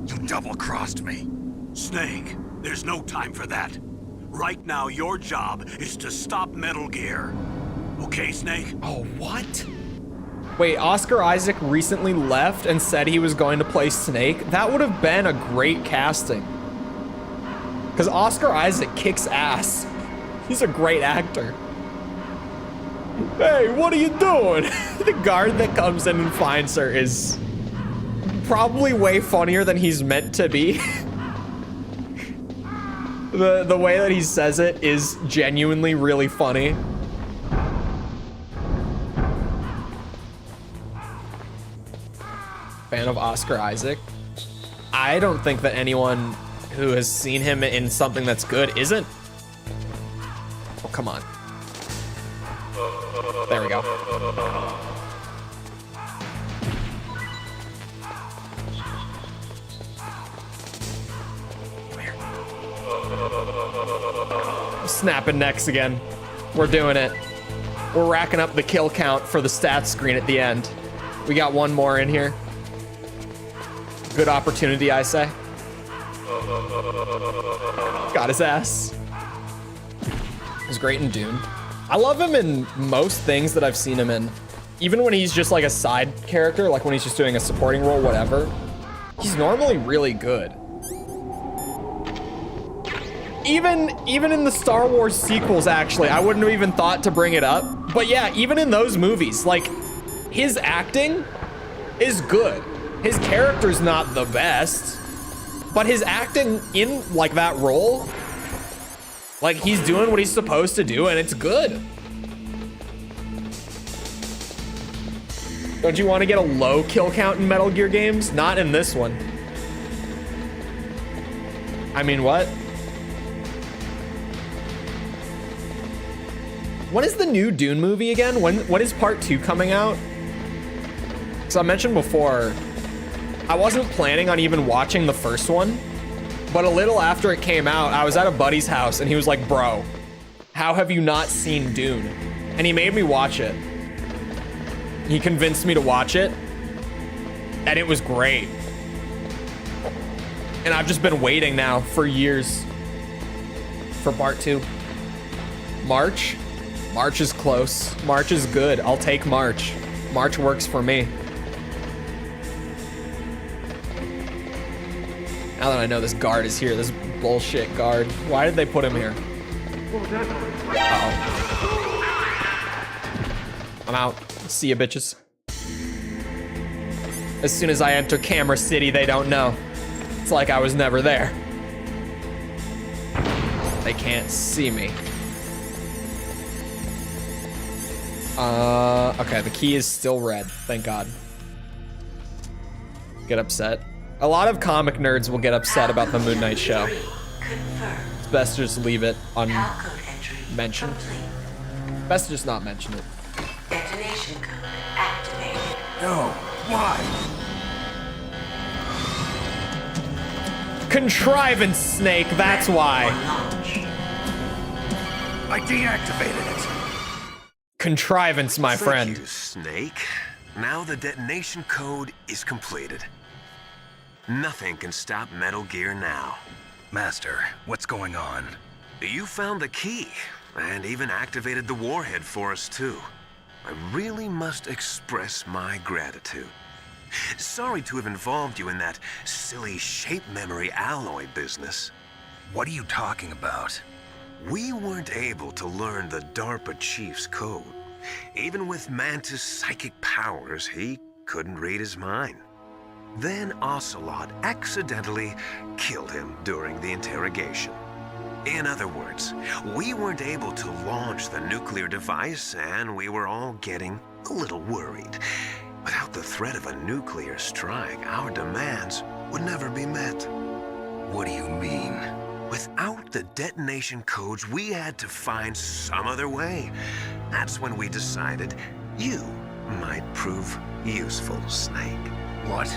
Speaker 8: you double-crossed me.
Speaker 11: Snake, there's no time for that. Right now, your job is to stop Metal Gear. Okay, Snake?
Speaker 1: Oh, what? Wait, Oscar Isaac recently left and said he was going to play Snake? That would have been a great casting. Because Oscar Isaac kicks ass. He's a great actor. Hey, what are you doing? The guard that comes in and finds her is probably way funnier than he's meant to be. The way that he says it is genuinely really funny. Fan of Oscar Isaac? I don't think that anyone who has seen him in something that's good isn't. Oh, come on. There we go. Snapping necks again. We're doing it. We're racking up the kill count for the stats screen at the end. We got one more in here. Good opportunity, I say. Got his ass. He's great in Dune. I love him in most things that I've seen him in. Even when he's just like a side character, like when he's just doing a supporting role, whatever. He's normally really good. Even in the Star Wars sequels, actually, I wouldn't have even thought to bring it up. But yeah, even in those movies, like, his acting is good. His character's not the best, but his acting in, like, that role, like, he's doing what he's supposed to do, and it's good. Don't you want to get a low kill count in Metal Gear games? Not in this one. I mean, what? When is the new Dune movie again? When is part 2 coming out? So I mentioned before, I wasn't planning on even watching the first one, but a little after it came out, I was at a buddy's house and he was like, bro, how have you not seen Dune? And he made me watch it. He convinced me to watch it, and it was great. And I've just been waiting now for years for part 2. March? March is close. March is good. I'll take March. March works for me. Now that I know this guard is here, this bullshit guard. Why did they put him here? Uh-oh. I'm out. See ya, bitches. As soon as I enter Camera City, they don't know. It's like I was never there. They can't see me. Okay, the key is still red. Thank God. Get upset. A lot of comic nerds will get upset about the Moon Knight show. It's best to just leave it unmentioned. Best to just not mention it.
Speaker 12: Detonation code activated.
Speaker 8: No, why?
Speaker 1: Contrivance, Snake, that's why.
Speaker 8: I deactivated it.
Speaker 1: Contrivance, my friend.
Speaker 2: Thank you, Snake. Now the detonation code is completed. Nothing can stop Metal Gear now.
Speaker 8: Master, what's going on?
Speaker 2: You found the key. And even activated the warhead for us, too. I really must express my gratitude. Sorry to have involved you in that silly shape memory alloy business.
Speaker 8: What are you talking about?
Speaker 2: We weren't able to learn the DARPA chief's code. Even with Mantis' psychic powers, he couldn't read his mind. Then Ocelot accidentally killed him during the interrogation. In other words, we weren't able to launch the nuclear device, and we were all getting a little worried. Without the threat of a nuclear strike, our demands would never be met.
Speaker 8: What do you mean?
Speaker 2: Without the detonation codes, we had to find some other way. That's when we decided you might prove useful, Snake.
Speaker 8: What?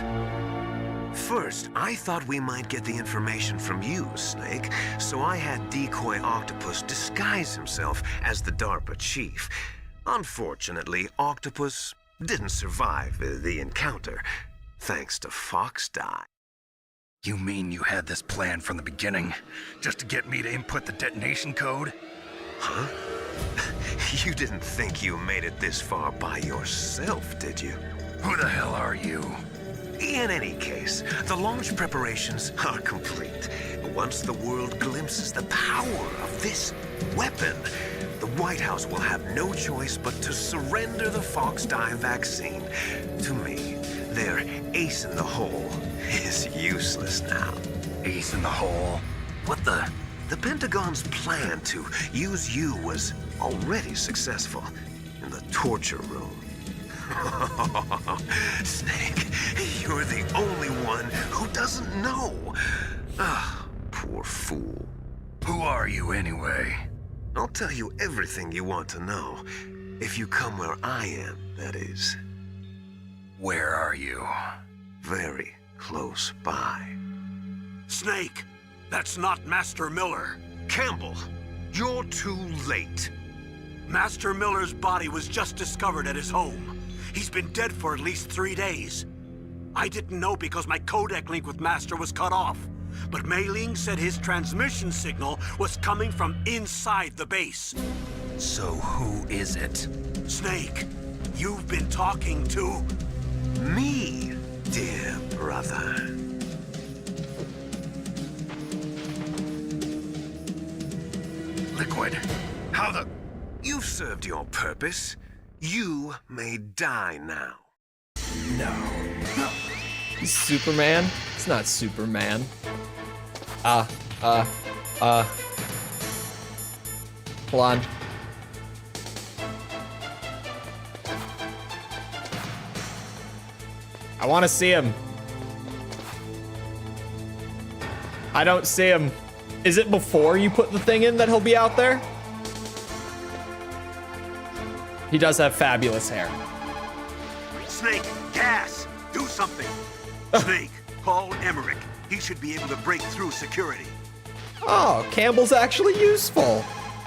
Speaker 2: First, I thought we might get the information from you, Snake, so I had Decoy Octopus disguise himself as the DARPA chief. Unfortunately, Octopus didn't survive the encounter, thanks to Fox Die.
Speaker 8: You mean you had this plan from the beginning, just to get me to input the detonation code?
Speaker 2: Huh? You didn't think you made it this far by yourself, did you?
Speaker 8: Who the hell are you?
Speaker 2: In any case, the launch preparations are complete. Once the world glimpses the power of this weapon, the White House will have no choice but to surrender the Fox Die vaccine. To me, their ace in the hole is useless now.
Speaker 8: Ace in the hole? What the?
Speaker 2: The Pentagon's plan to use you was already successful in the torture room. Snake, you're the only one who doesn't know. Ah, poor fool.
Speaker 8: Who are you anyway?
Speaker 2: I'll tell you everything you want to know. If you come where I am, that is.
Speaker 8: Where are you?
Speaker 2: Very close by.
Speaker 11: Snake, that's not Master Miller.
Speaker 2: Campbell, you're too late.
Speaker 11: Master Miller's body was just discovered at his home. He's been dead for at least 3 days. I didn't know because my codec link with Master was cut off. But Mei Ling said his transmission signal was coming from inside the base.
Speaker 8: So who is it?
Speaker 11: Snake, you've been talking to...
Speaker 2: me, dear brother.
Speaker 8: Liquid. How the...
Speaker 2: You've served your purpose. You may die now.
Speaker 8: No.
Speaker 1: He's Superman? It's not Superman. Hold on. I want to see him. I don't see him. Is it before you put the thing in that he'll be out there? He does have fabulous hair.
Speaker 11: Snake, gas! Do something! Snake, call Emmerich. He should be able to break through security.
Speaker 1: Oh, Campbell's actually useful.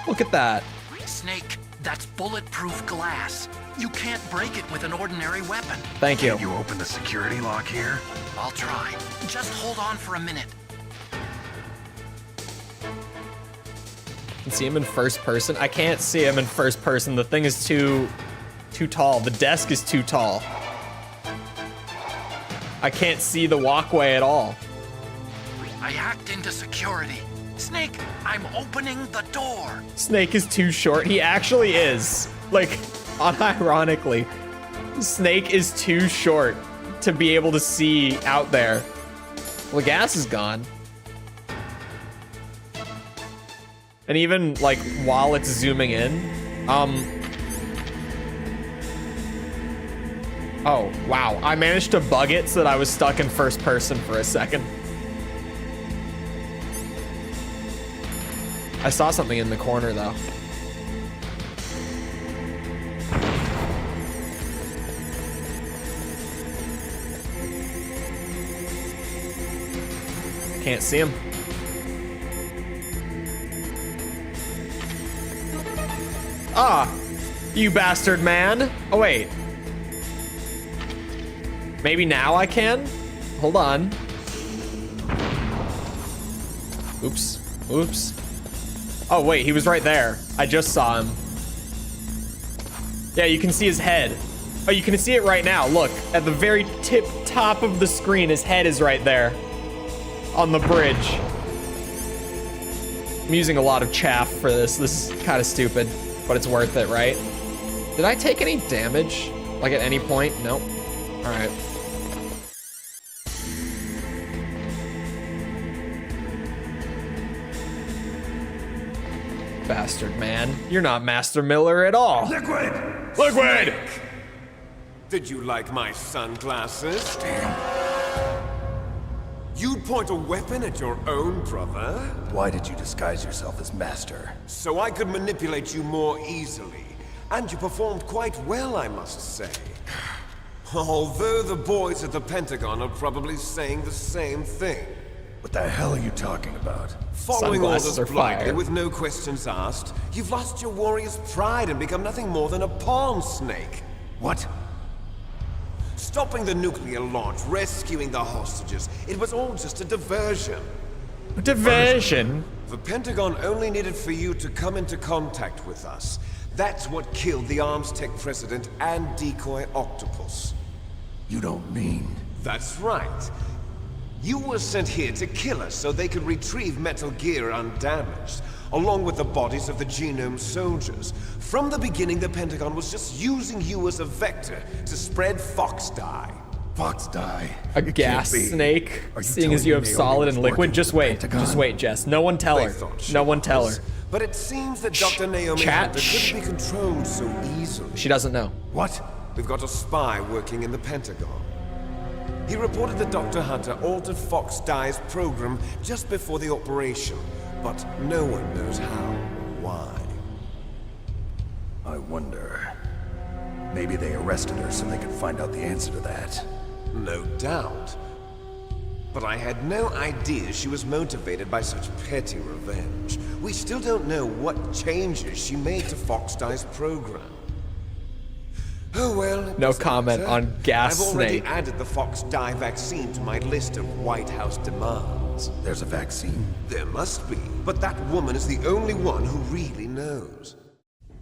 Speaker 1: Look at that.
Speaker 6: Snake, that's bulletproof glass. You can't break it with an ordinary weapon.
Speaker 1: Thank you.
Speaker 8: Can you open the security lock here?
Speaker 6: I'll try. Just hold on for a minute.
Speaker 1: Can see him in first person. I can't see him in first person. The thing is too tall. The desk is too tall. I can't see the walkway at all.
Speaker 6: I hacked into security. Snake, I'm opening the door.
Speaker 1: Snake is too short. He actually is. Like, unironically, Snake is too short to be able to see out there. Well, the gas is gone. And even, like, while it's zooming in, oh, wow. I managed to bug it so that I was stuck in first person for a second. I saw something in the corner, though. Can't see him. Ah, you bastard man. Oh, wait. Maybe now I can? Hold on. Oops. Oops. Oh, wait, he was right there. I just saw him. Yeah, you can see his head. Oh, you can see it right now. Look, at the very top of the screen, his head is right there on the bridge. I'm using a lot of chaff for this. This is kind of stupid, but it's worth it, right? Did I take any damage? Like at any point? Nope. All right. Bastard, man. You're not Master Miller at all.
Speaker 10: Liquid!
Speaker 1: Liquid!
Speaker 10: Did you like my sunglasses? Damn. You'd point a weapon at your own brother?
Speaker 3: Why did you disguise yourself as Master?
Speaker 10: So I could manipulate you more easily. And you performed quite well, I must say. Although the boys at the Pentagon are probably saying the same thing.
Speaker 3: What the hell are you talking about?
Speaker 10: Following
Speaker 1: Sunglasses
Speaker 10: orders
Speaker 1: are
Speaker 10: blindly
Speaker 1: fire.
Speaker 10: with no questions asked, you've lost your warrior's pride and become nothing more than a pawn snake.
Speaker 3: What?
Speaker 10: Stopping the nuclear launch, rescuing the hostages, it was all just a diversion.
Speaker 1: Diversion?
Speaker 10: The Pentagon only needed for you to come into contact with us. That's what killed the Arms Tech president and decoy octopus.
Speaker 3: You don't mean...
Speaker 10: That's right. You were sent here to kill us so they could retrieve Metal Gear undamaged, along with the bodies of the Genome soldiers. From the beginning, the Pentagon was just using you as a vector to spread Fox dye.
Speaker 3: Fox dye?
Speaker 1: A gas snake? Seeing as you have
Speaker 3: Naomi
Speaker 1: solid
Speaker 3: was
Speaker 1: and liquid?
Speaker 3: working
Speaker 1: Just
Speaker 3: with the
Speaker 1: wait.
Speaker 3: Pentagon?
Speaker 1: Just wait, Jess. No one tell
Speaker 10: They
Speaker 1: her.
Speaker 10: thought she
Speaker 1: No one tell her.
Speaker 10: was, but it seems that Dr. Naomi Hunter couldn't be controlled so easily.
Speaker 1: She doesn't know.
Speaker 3: What?
Speaker 10: We've got a spy working in the Pentagon. He reported that Dr. Hunter altered Fox Dye's program just before the operation, but no one knows how or why.
Speaker 3: I wonder... Maybe they arrested her so they could find out the answer to that.
Speaker 10: No doubt. But I had no idea she was motivated by such petty revenge. We still don't know what changes she made to Fox Dye's program. Oh well, it
Speaker 1: No
Speaker 10: doesn't
Speaker 1: comment
Speaker 10: matter.
Speaker 1: on gas
Speaker 10: I've already
Speaker 1: snake.
Speaker 10: added the Fox Dye vaccine to my list of White House demands.
Speaker 3: There's a vaccine?
Speaker 10: There must be, but that woman is the only one who really knows.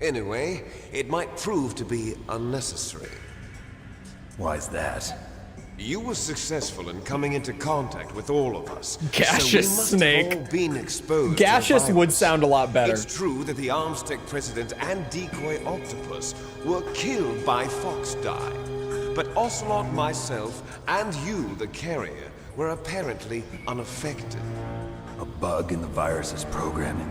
Speaker 10: Anyway, it might prove to be unnecessary.
Speaker 3: Why's that?
Speaker 10: You were successful in coming into contact with all of us.
Speaker 1: Gaseous
Speaker 10: so we must
Speaker 1: snake.
Speaker 10: Have all been exposed
Speaker 1: Gaseous
Speaker 10: to
Speaker 1: would
Speaker 10: virus.
Speaker 1: sound a lot better.
Speaker 10: It's true that the Arms Tech president and decoy octopus were killed by Fox Dye. But Ocelot, myself, and you, the carrier, were apparently unaffected.
Speaker 3: A bug in the virus's programming?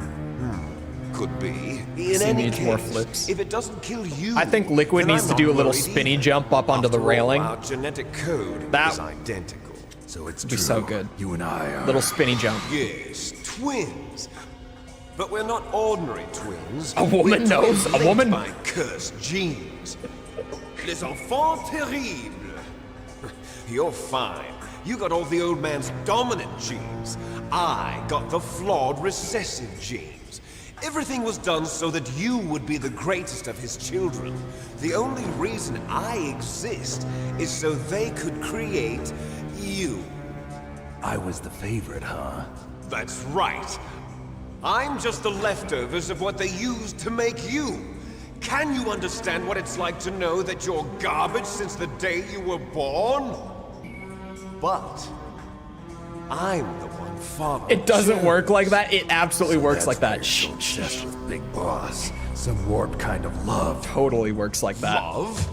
Speaker 10: Could be.
Speaker 1: He
Speaker 10: In any
Speaker 1: needs more
Speaker 10: case,
Speaker 1: flips.
Speaker 10: if it doesn't kill you,
Speaker 1: I think Liquid
Speaker 10: then
Speaker 1: needs
Speaker 10: I'm
Speaker 1: to do
Speaker 10: not
Speaker 1: a little
Speaker 10: worried
Speaker 1: spinny
Speaker 10: either.
Speaker 1: jump up onto the
Speaker 10: After all,
Speaker 1: railing.
Speaker 10: Our genetic code
Speaker 1: That
Speaker 10: is identical.
Speaker 3: So it's
Speaker 1: be
Speaker 3: true.
Speaker 1: so good.
Speaker 3: You and I are...
Speaker 1: Little spinny jump.
Speaker 10: Yes, twins. But we're not ordinary twins.
Speaker 1: A woman
Speaker 10: We're
Speaker 1: knows?
Speaker 10: twins
Speaker 1: A woman?
Speaker 10: linked by cursed genes. Les enfants terribles. You're fine. You got all the old man's dominant genes. I got the flawed recessive genes. Everything was done so that you would be the greatest of his children. The only reason I exist is so they could create you.
Speaker 3: I was the favorite, huh?
Speaker 10: That's right. I'm just the leftovers of what they used to make you. Can you understand what it's like to know that you're garbage since the day you were born? But I'm the one Father.
Speaker 1: It doesn't
Speaker 10: chose.
Speaker 1: work like that. It absolutely works like that.
Speaker 3: Shh,
Speaker 1: Shh,
Speaker 3: so
Speaker 1: shh,
Speaker 3: obsessed with Big Boss. Some warped kind of love.
Speaker 1: Totally works like that.
Speaker 10: Love?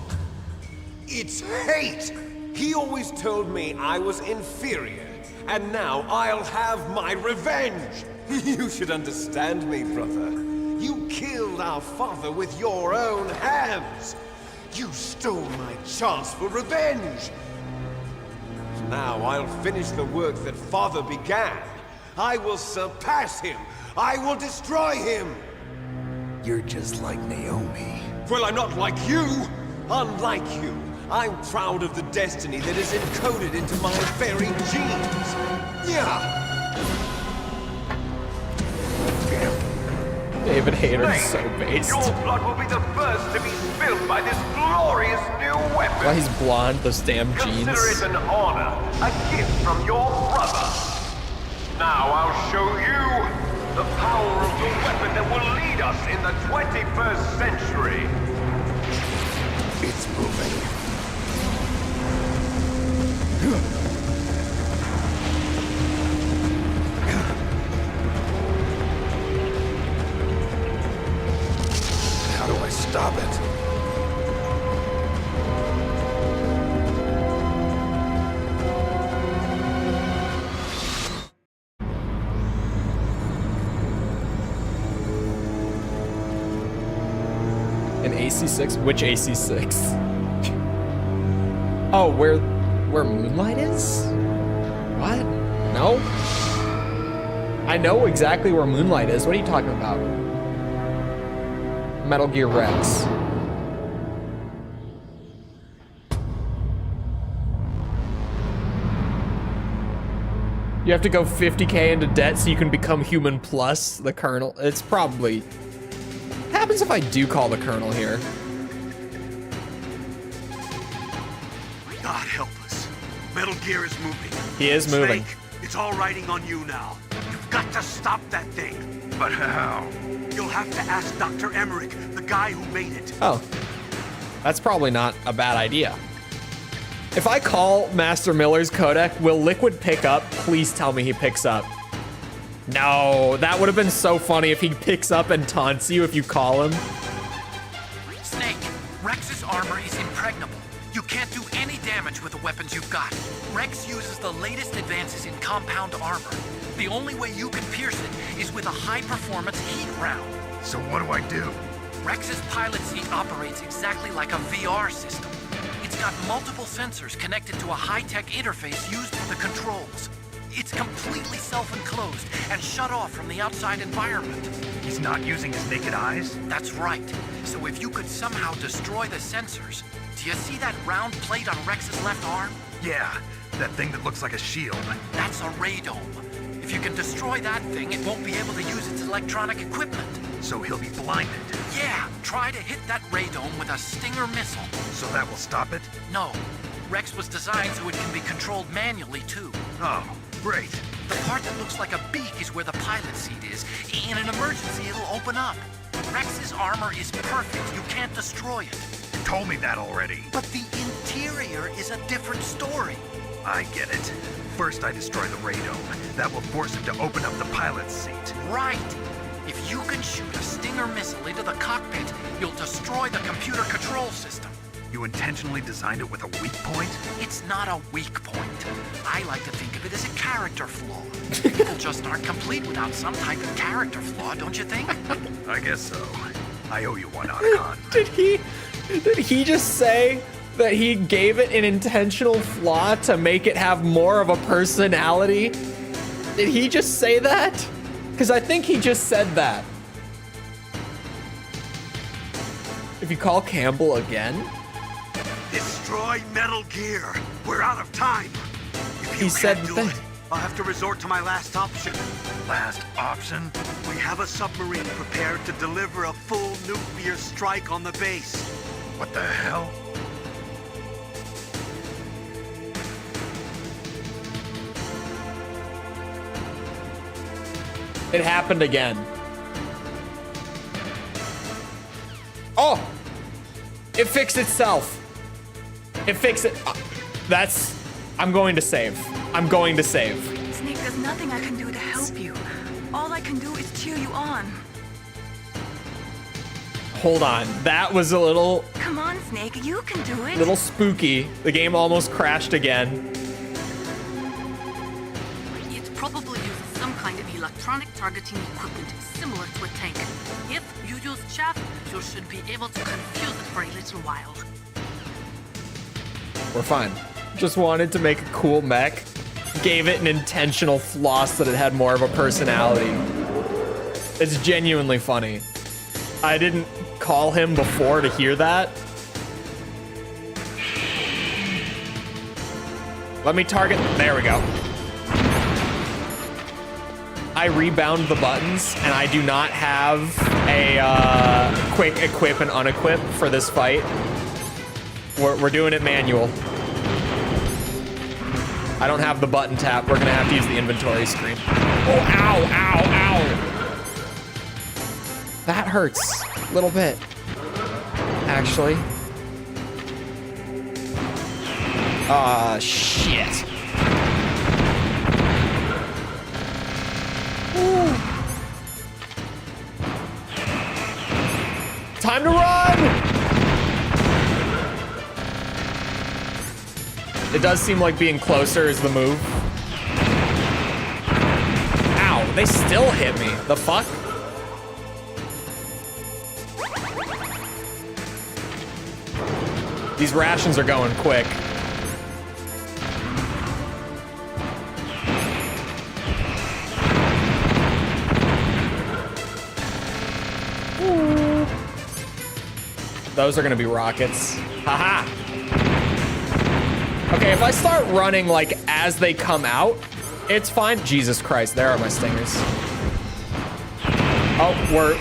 Speaker 10: It's hate! He always told me I was inferior, and now I'll have my revenge! You should understand me, brother. You killed our father with your own hands! You stole my chance for revenge! Now I'll finish the work that father began. I will surpass him! I will destroy him!
Speaker 3: You're just like Naomi.
Speaker 10: Well, I'm not like you! Unlike you, I'm proud of the destiny that is encoded into my very genes! Yeah!
Speaker 1: David Hayter is so based.
Speaker 13: Your blood will be the first to be spilled by this glorious new weapon.
Speaker 1: Why he's blonde, those damn jeans.
Speaker 13: Consider it an honor, a gift from your brother. Now I'll show you The power of the weapon that will lead us in the 21st century.
Speaker 3: It's moving. How do I stop it?
Speaker 1: An AC6? Which AC6? Oh, where Moonlight is? What? No? I know exactly where Moonlight is. What are you talking about? Metal Gear Rex. You have to go 50k into debt so you can become human plus the Colonel. It's probably... What happens if I do call the Colonel here?
Speaker 11: God help us. Metal Gear is moving.
Speaker 1: He is moving.
Speaker 11: Snake, it's all riding on you now. You've got to stop that thing.
Speaker 8: But how?
Speaker 11: You'll have to ask Dr. Emmerich, the guy who made it.
Speaker 1: Oh. That's probably not a bad idea. If I call Master Miller's codec, will Liquid pick up? Please tell me he picks up. No, that would have been so funny if he picks up and taunts you if you call him.
Speaker 6: Snake, Rex's armor is impregnable. You can't do any damage with the weapons you've got. Rex uses the latest advances in compound armor. The only way you can pierce it is with a high-performance heat round.
Speaker 8: So what do I do?
Speaker 6: Rex's pilot seat operates exactly like a VR system. It's got multiple sensors connected to a high-tech interface used for the controls. It's completely self-enclosed and shut off from the outside environment.
Speaker 8: He's not using his naked eyes?
Speaker 6: That's right. So if you could somehow destroy the sensors, do you see that round plate on Rex's left arm?
Speaker 8: Yeah, that thing that looks like a shield.
Speaker 6: That's a radome. If you can destroy that thing, it won't be able to use its electronic equipment.
Speaker 8: So he'll be blinded.
Speaker 6: Yeah, try to hit that radome with a Stinger missile.
Speaker 8: So that will stop it?
Speaker 6: No. Rex was designed so it can be controlled manually, too.
Speaker 8: Oh, great.
Speaker 6: The part that looks like a beak is where the pilot seat is. In an emergency, it'll open up. Rex's armor is perfect. You can't destroy it.
Speaker 8: You told me that already.
Speaker 6: But the interior is a different story.
Speaker 8: I get it. First I destroy the radome. That will force him to open up the pilot's seat.
Speaker 6: Right. If you can shoot a Stinger missile into the cockpit, you'll destroy the computer control system.
Speaker 8: You intentionally designed it with a weak point?
Speaker 6: It's not a weak point. I like to think of it as a character flaw. People just aren't complete without some type of character flaw, don't you think?
Speaker 8: I guess so. I owe you one, Otacon.
Speaker 1: Did he just say that he gave it an intentional flaw to make it have more of a personality? Did he just say that? Because I think he just said that. If you call Campbell again?
Speaker 11: Destroy Metal Gear. We're out of time. If you
Speaker 1: He said
Speaker 11: can't
Speaker 1: the
Speaker 11: do
Speaker 1: thing.
Speaker 11: it, I'll have to resort to my last option.
Speaker 8: Last option?
Speaker 11: We have a submarine prepared to deliver a full nuclear strike on the base.
Speaker 8: What the hell?
Speaker 1: It happened again. Oh! It fixed itself. It fixed it. That's... I'm going to save. I'm going to save.
Speaker 5: Snake, there's nothing I can do to help you. All I can do is cheer you on.
Speaker 1: Hold on. That was a little...
Speaker 5: Come on, Snake, you can do it.
Speaker 1: little spooky. The game almost crashed again.
Speaker 4: It probably uses some kind of electronic targeting equipment similar to a tank. If you use chaff, you should be able to confuse it for a little while.
Speaker 1: We're fine. Just wanted to make a cool mech. Gave it an intentional flaw so that it had more of a personality. It's genuinely funny. I didn't call him before to hear that. Let me target. There we go. I rebound the buttons, and I do not have a quick equip and unequip for this fight. We're doing it manual. I don't have the button tap. We're gonna have to use the inventory screen. Oh, ow, ow, ow. That hurts a little bit, actually. Shit. Ooh. Time to run! It does seem like being closer is the move. Ow, they still hit me. The fuck? These rations are going quick. Ooh. Those are gonna be rockets. Haha. Okay, if I start running like as they come out, it's fine. Jesus Christ, there are my stingers. Oh,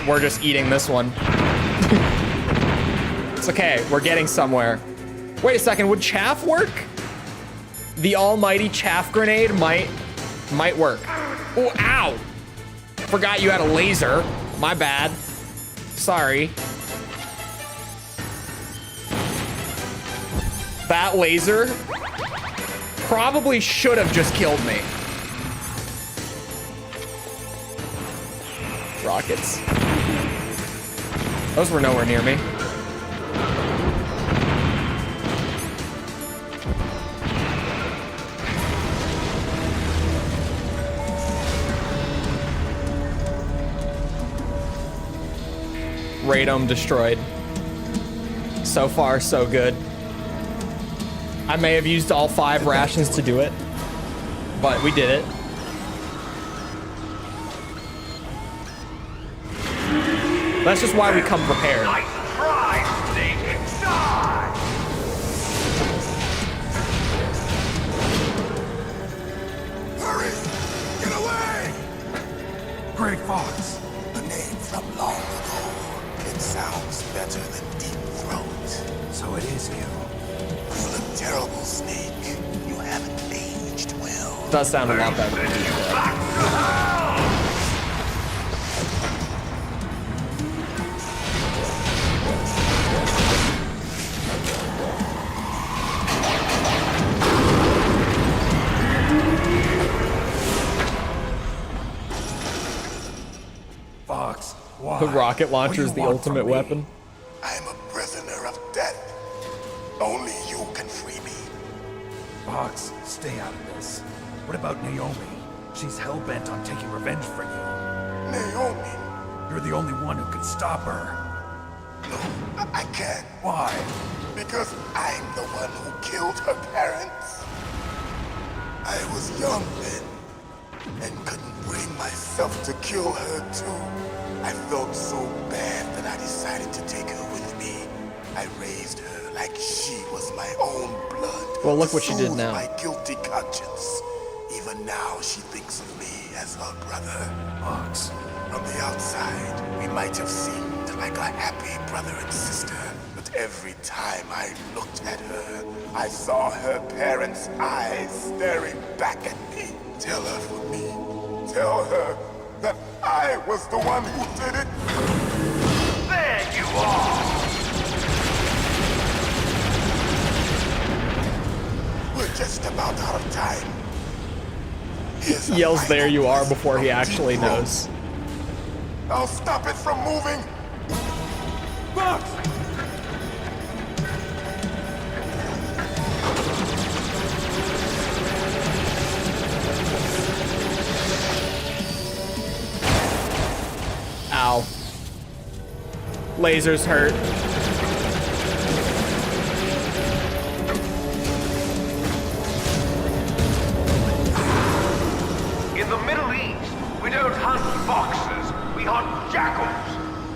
Speaker 1: we're just eating this one. It's okay, we're getting somewhere. Wait a second, would chaff work? The almighty chaff grenade might work. Oh, ow! Forgot you had a laser. My bad. Sorry. That laser probably should have just killed me. Rockets. Those were nowhere near me. Radome destroyed. So far, so good. I may have used all 5 rations to do it, but we did it. That's just why we come prepared.
Speaker 13: Nice try, Snake. Die!
Speaker 7: Hurry! Get away!
Speaker 3: Grey Fox.
Speaker 7: A name from long ago. It sounds better than Deep Throat.
Speaker 3: So it is you.
Speaker 7: You look terrible, Snake. You haven't aged well.
Speaker 1: It does sound a lot better.
Speaker 13: Send you back to hell!
Speaker 3: Fox, why?
Speaker 1: The rocket launcher is
Speaker 3: What do
Speaker 1: the
Speaker 3: you want
Speaker 1: ultimate
Speaker 3: from me?
Speaker 1: weapon.
Speaker 7: I'm a prisoner of death. Only you can free me.
Speaker 3: Fox, stay out of this. What about Naomi? She's hell-bent on taking revenge for you.
Speaker 7: Naomi?
Speaker 3: You're the only one who can stop her.
Speaker 7: No, I can't.
Speaker 3: Why?
Speaker 7: Because I'm the one who killed her parents. I was young then, and couldn't bring myself to kill her too. I felt so bad that I decided to take her with me. I raised her like she was my own blood.
Speaker 1: Well, look what she did
Speaker 7: soothe
Speaker 1: now.
Speaker 7: my guilty conscience. Even now, she thinks of me as her brother.
Speaker 3: Fox.
Speaker 7: From the outside, we might have seemed like a happy brother and sister. But every time I looked at her, I saw her parents' eyes staring back at me. Tell her for me. Tell her that I was the one who did it.
Speaker 13: There you are!
Speaker 7: We're just about out of time. Here's a
Speaker 1: Yells
Speaker 7: final
Speaker 1: there you are
Speaker 7: message
Speaker 1: before he
Speaker 7: from
Speaker 1: actually
Speaker 7: Deep Throat.
Speaker 1: knows.
Speaker 7: I'll stop it from moving.
Speaker 3: Fox!
Speaker 1: Ow. Lasers hurt.
Speaker 13: In the Middle East, we don't hunt foxes, we hunt jackals.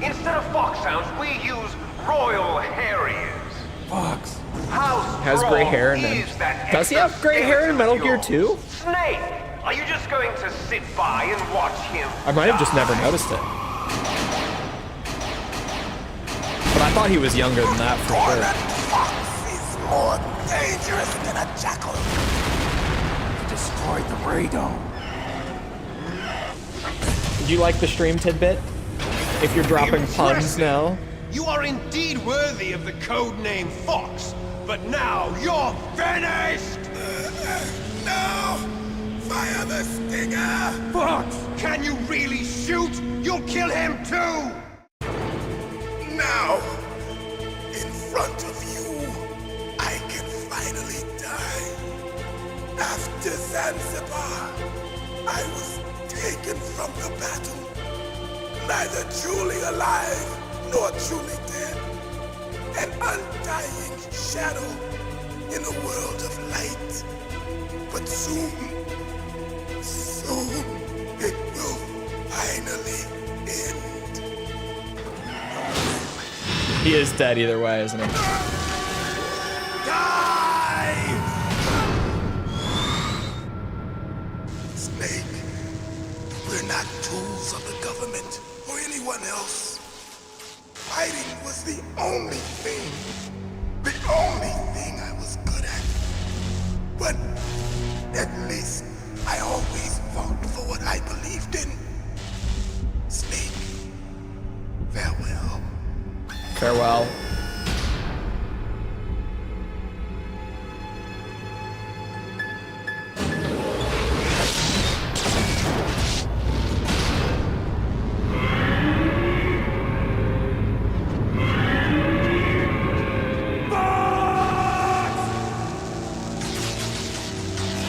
Speaker 13: Instead of foxhounds, we use royal harriers.
Speaker 3: Fox.
Speaker 13: How
Speaker 1: Has
Speaker 13: strong
Speaker 1: gray hair in
Speaker 13: is
Speaker 1: him.
Speaker 13: that
Speaker 1: Does he have gray hair in Metal Gear 2?
Speaker 13: Snake, are you just going to sit by and watch him?
Speaker 1: I might have just never noticed it. But I thought he was younger than that for sure.
Speaker 7: That fox is more dangerous than a jackal.
Speaker 3: He destroyed the radome.
Speaker 1: Did you like the stream tidbit? if you're dropping puns now.
Speaker 10: You are indeed worthy of the code name Fox, but now you're finished!
Speaker 7: No! Fire the stinger!
Speaker 10: Fox, can you really shoot? You'll kill him too!
Speaker 7: Now, in front of you, I can finally die. After Zanzibar, I was taken from the battle, neither truly alive nor truly dead. An undying shadow in a world of light. But soon, it will finally end.
Speaker 1: He is dead either way, isn't he?
Speaker 7: Die! Snake, we're not tools of the government or anyone else. Fighting was the only thing I was good at. But at least I always fought for what I believed in. Snake, farewell.
Speaker 1: Farewell.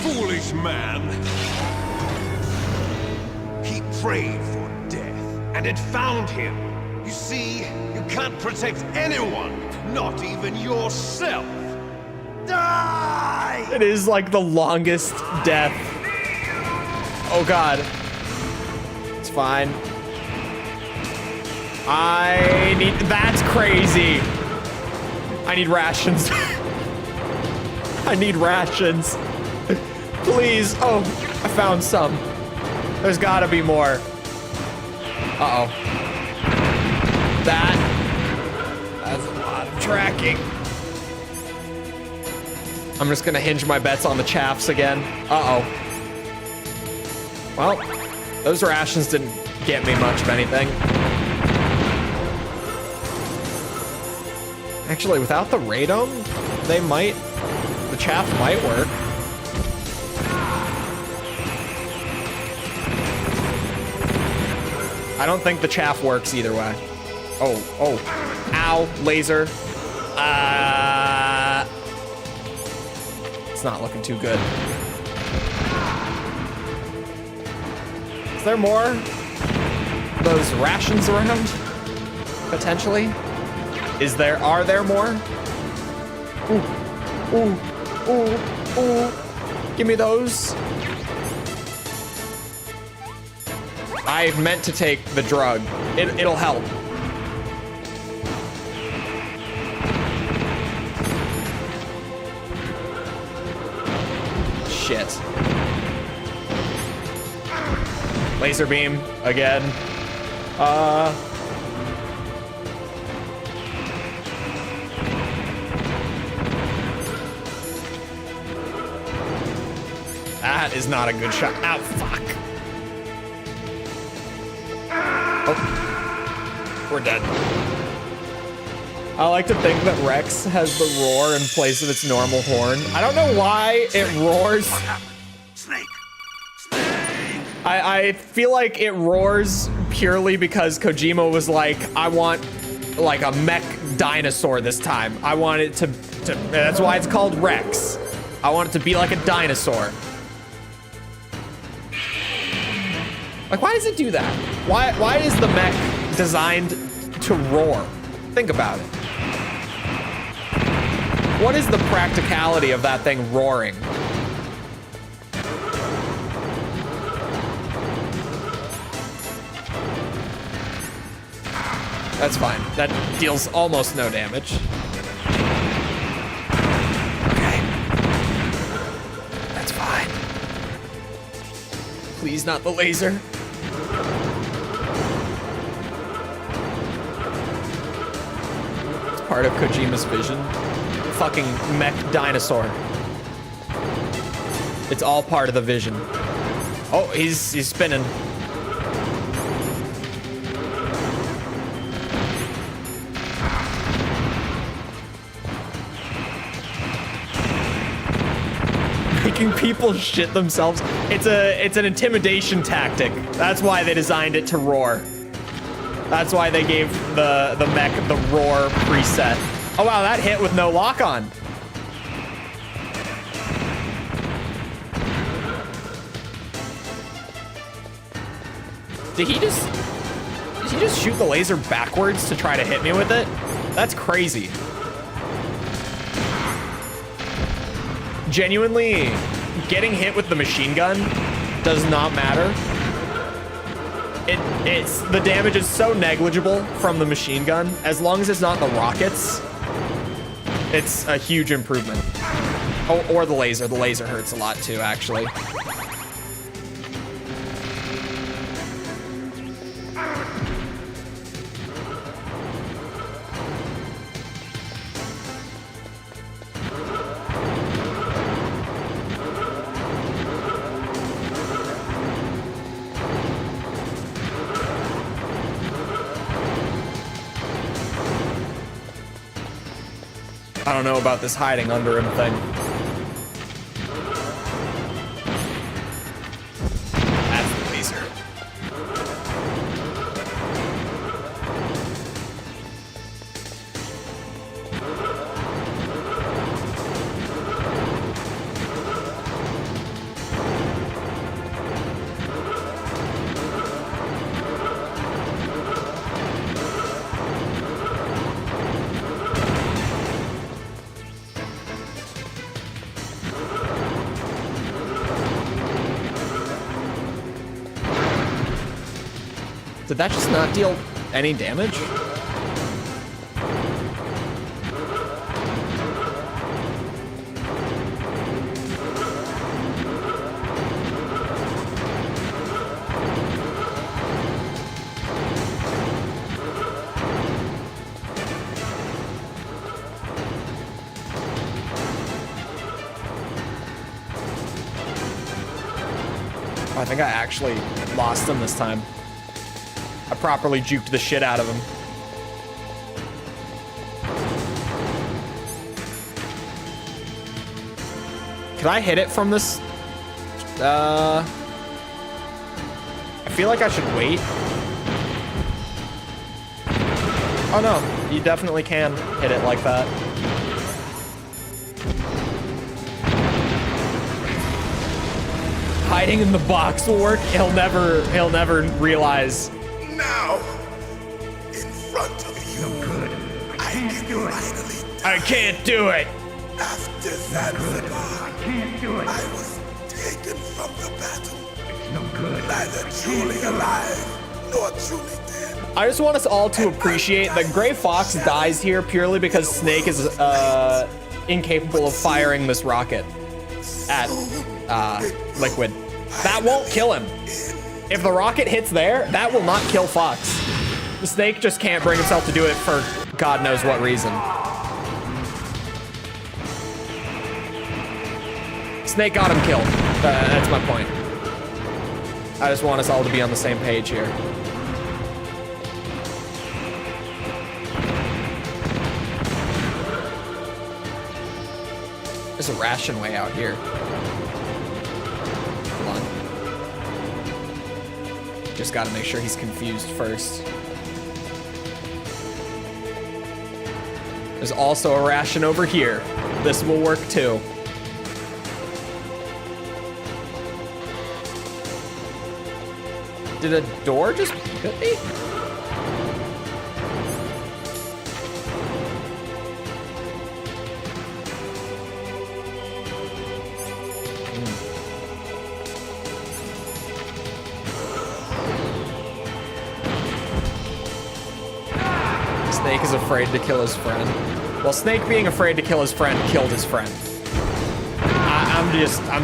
Speaker 10: Foolish man. He prayed for death, and it found him. You see, you can't protect anyone, not even yourself. Die!
Speaker 1: It is like the longest death. Oh god. It's fine. That's crazy. I need rations. I need rations. Please. Oh, I found some. There's gotta be more. Uh-oh. That's a lot of tracking. I'm just gonna hinge my bets on the chaffs again. Uh-oh. Well, those rations didn't get me much of anything. Actually, without the radome, the chaff might work. I don't think the chaff works either way. Oh. Ow, laser. It's not looking too good. Is there more of those rations around? Potentially? Are there more? Ooh. Give me those. I meant to take the drug. It'll help. Shit. Laser beam again. That is not a good shot. Ow, fuck. Oh, we're dead. I like to think that Rex has the roar in place of its normal horn. I don't know why it roars.
Speaker 11: Snake!
Speaker 1: I feel like it roars purely because Kojima was like, I want like a mech dinosaur this time. I want it to that's why it's called Rex. I want it to be like a dinosaur. Like, why does it do that? Why is the mech designed to roar? Think about it. What is the practicality of that thing roaring? That's fine. That deals almost no damage. Okay. That's fine. Please not the laser. It's part of Kojima's vision. Fucking mech dinosaur. It's all part of the vision. Oh, he's spinning. making people shit themselves. It's an intimidation tactic. That's why they designed it to roar. That's why they gave the mech the roar preset. Oh wow, that hit with no lock on. Did he just shoot the laser backwards to try to hit me with it? That's crazy. Genuinely, getting hit with the machine gun does not matter. It's the damage is so negligible from the machine gun. As long as it's not the rockets, it's a huge improvement. Oh, or the laser. The laser hurts a lot too, actually. I don't know about this hiding under him thing. That's the laser. Did that just not deal any damage? Oh, I think I actually lost him this time. I properly juked the shit out of him. Can I hit it from this? I feel like I should wait. Oh no, you definitely can hit it like that. Hiding in the box will work. He'll never realize.
Speaker 7: Now, in front of you,
Speaker 8: No good.
Speaker 7: I can do it.
Speaker 1: I can't do it.
Speaker 7: After Zanzibar,
Speaker 8: I can't do it.
Speaker 7: I was taken from the battle,
Speaker 8: It's no good.
Speaker 7: neither truly alive nor truly dead.
Speaker 1: I just want us all to appreciate that Gray Fox dies here purely because Snake is incapable of firing this rocket at Liquid. That won't kill him. If the rocket hits there, that will not kill Fox. The Snake just can't bring himself to do it for God knows what reason. Snake got him killed. That's my point. I just want us all to be on the same page here. There's a ration way out here. Hold on. Just gotta make sure he's confused first. There's also a ration over here. This will work too. Did a door just hit me? Snake is afraid to kill his friend. Well, Snake being afraid to kill his friend killed his friend. I'm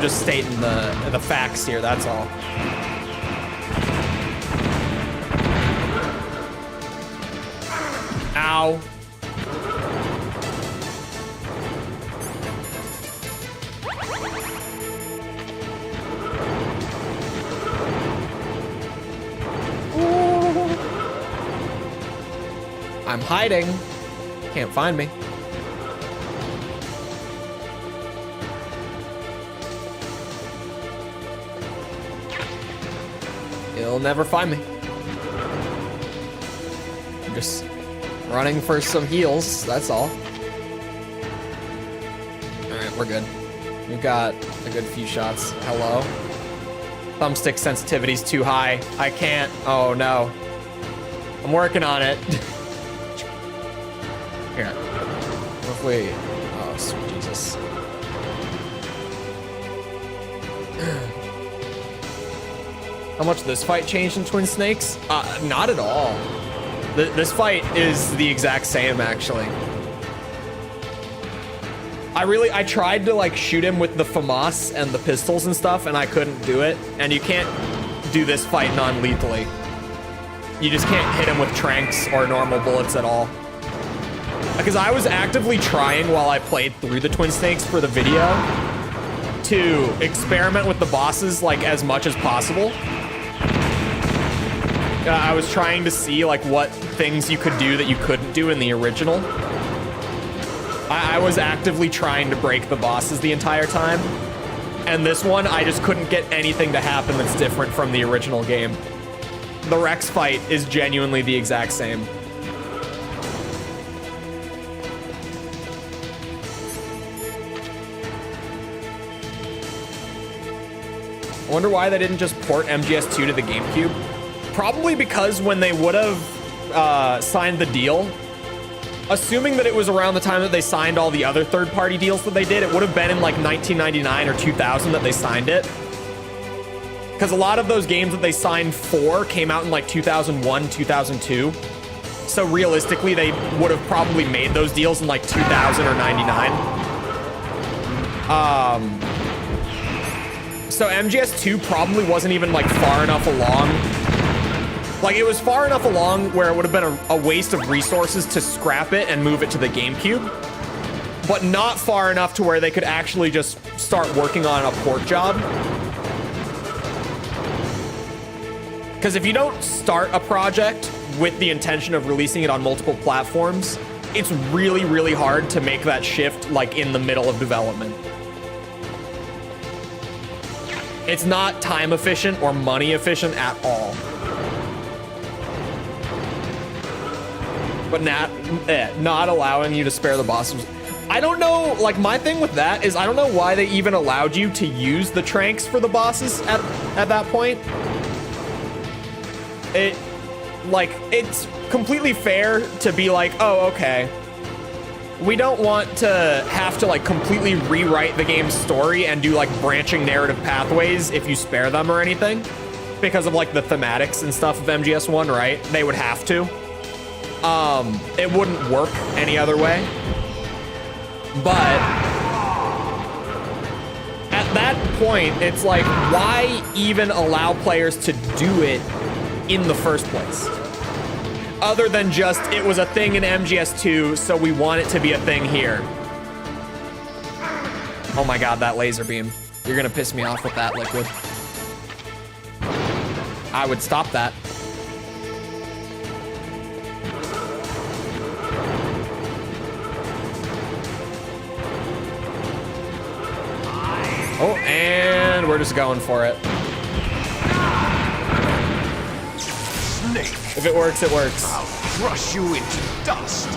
Speaker 1: just stating the facts here, that's all. Ow. I'm hiding. Can't find me. He'll never find me. I'm just running for some heals, that's all. Alright, we're good. We've got a good few shots. Hello. Thumbstick sensitivity's too high. I can't. Oh no. I'm working on it. Here. What if we... Oh, sweet Jesus. How much this fight changed in Twin Snakes? Not at all. This fight is the exact same, actually. I tried to like shoot him with the FAMAS and the pistols and stuff, and I couldn't do it. And you can't do this fight non-lethally. You just can't hit him with tranks or normal bullets at all. Because I was actively trying while I played through the Twin Snakes for the video to experiment with the bosses like as much as possible. I was trying to see like what things you could do that you couldn't do in the original. I was actively trying to break the bosses the entire time. And this one, I just couldn't get anything to happen that's different from the original game. The Rex fight is genuinely the exact same. I wonder why they didn't just port MGS2 to the GameCube. Probably because when they would have signed the deal, assuming that it was around the time that they signed all the other third-party deals that they did, it would have been in like 1999 or 2000 that they signed it. Because a lot of those games that they signed for came out in like 2001, 2002. So realistically, they would have probably made those deals in like 2000 or 99. So MGS2 probably wasn't even like far enough along. Like it was far enough along where it would have been a waste of resources to scrap it and move it to the GameCube, but not far enough to where they could actually just start working on a port job. Because if you don't start a project with the intention of releasing it on multiple platforms, it's really, really hard to make that shift like in the middle of development. It's not time efficient or money efficient at all. But not allowing you to spare the bosses. I don't know, like my thing with that is I don't know why they even allowed you to use the tranks for the bosses at that point. It's completely fair to be like, oh, okay. We don't want to have to like completely rewrite the game's story and do like branching narrative pathways if you spare them or anything. Because of like the thematics and stuff of MGS1, right? They would have to. It wouldn't work any other way. But at that point, it's like, why even allow players to do it in the first place? Other than just, it was a thing in MGS2, so we want it to be a thing here. Oh my god, that laser beam. You're gonna piss me off with that, Liquid. I would stop that. Oh, and we're just going for it.
Speaker 10: Snake.
Speaker 1: If it works, it works.
Speaker 10: I'll crush you into dust.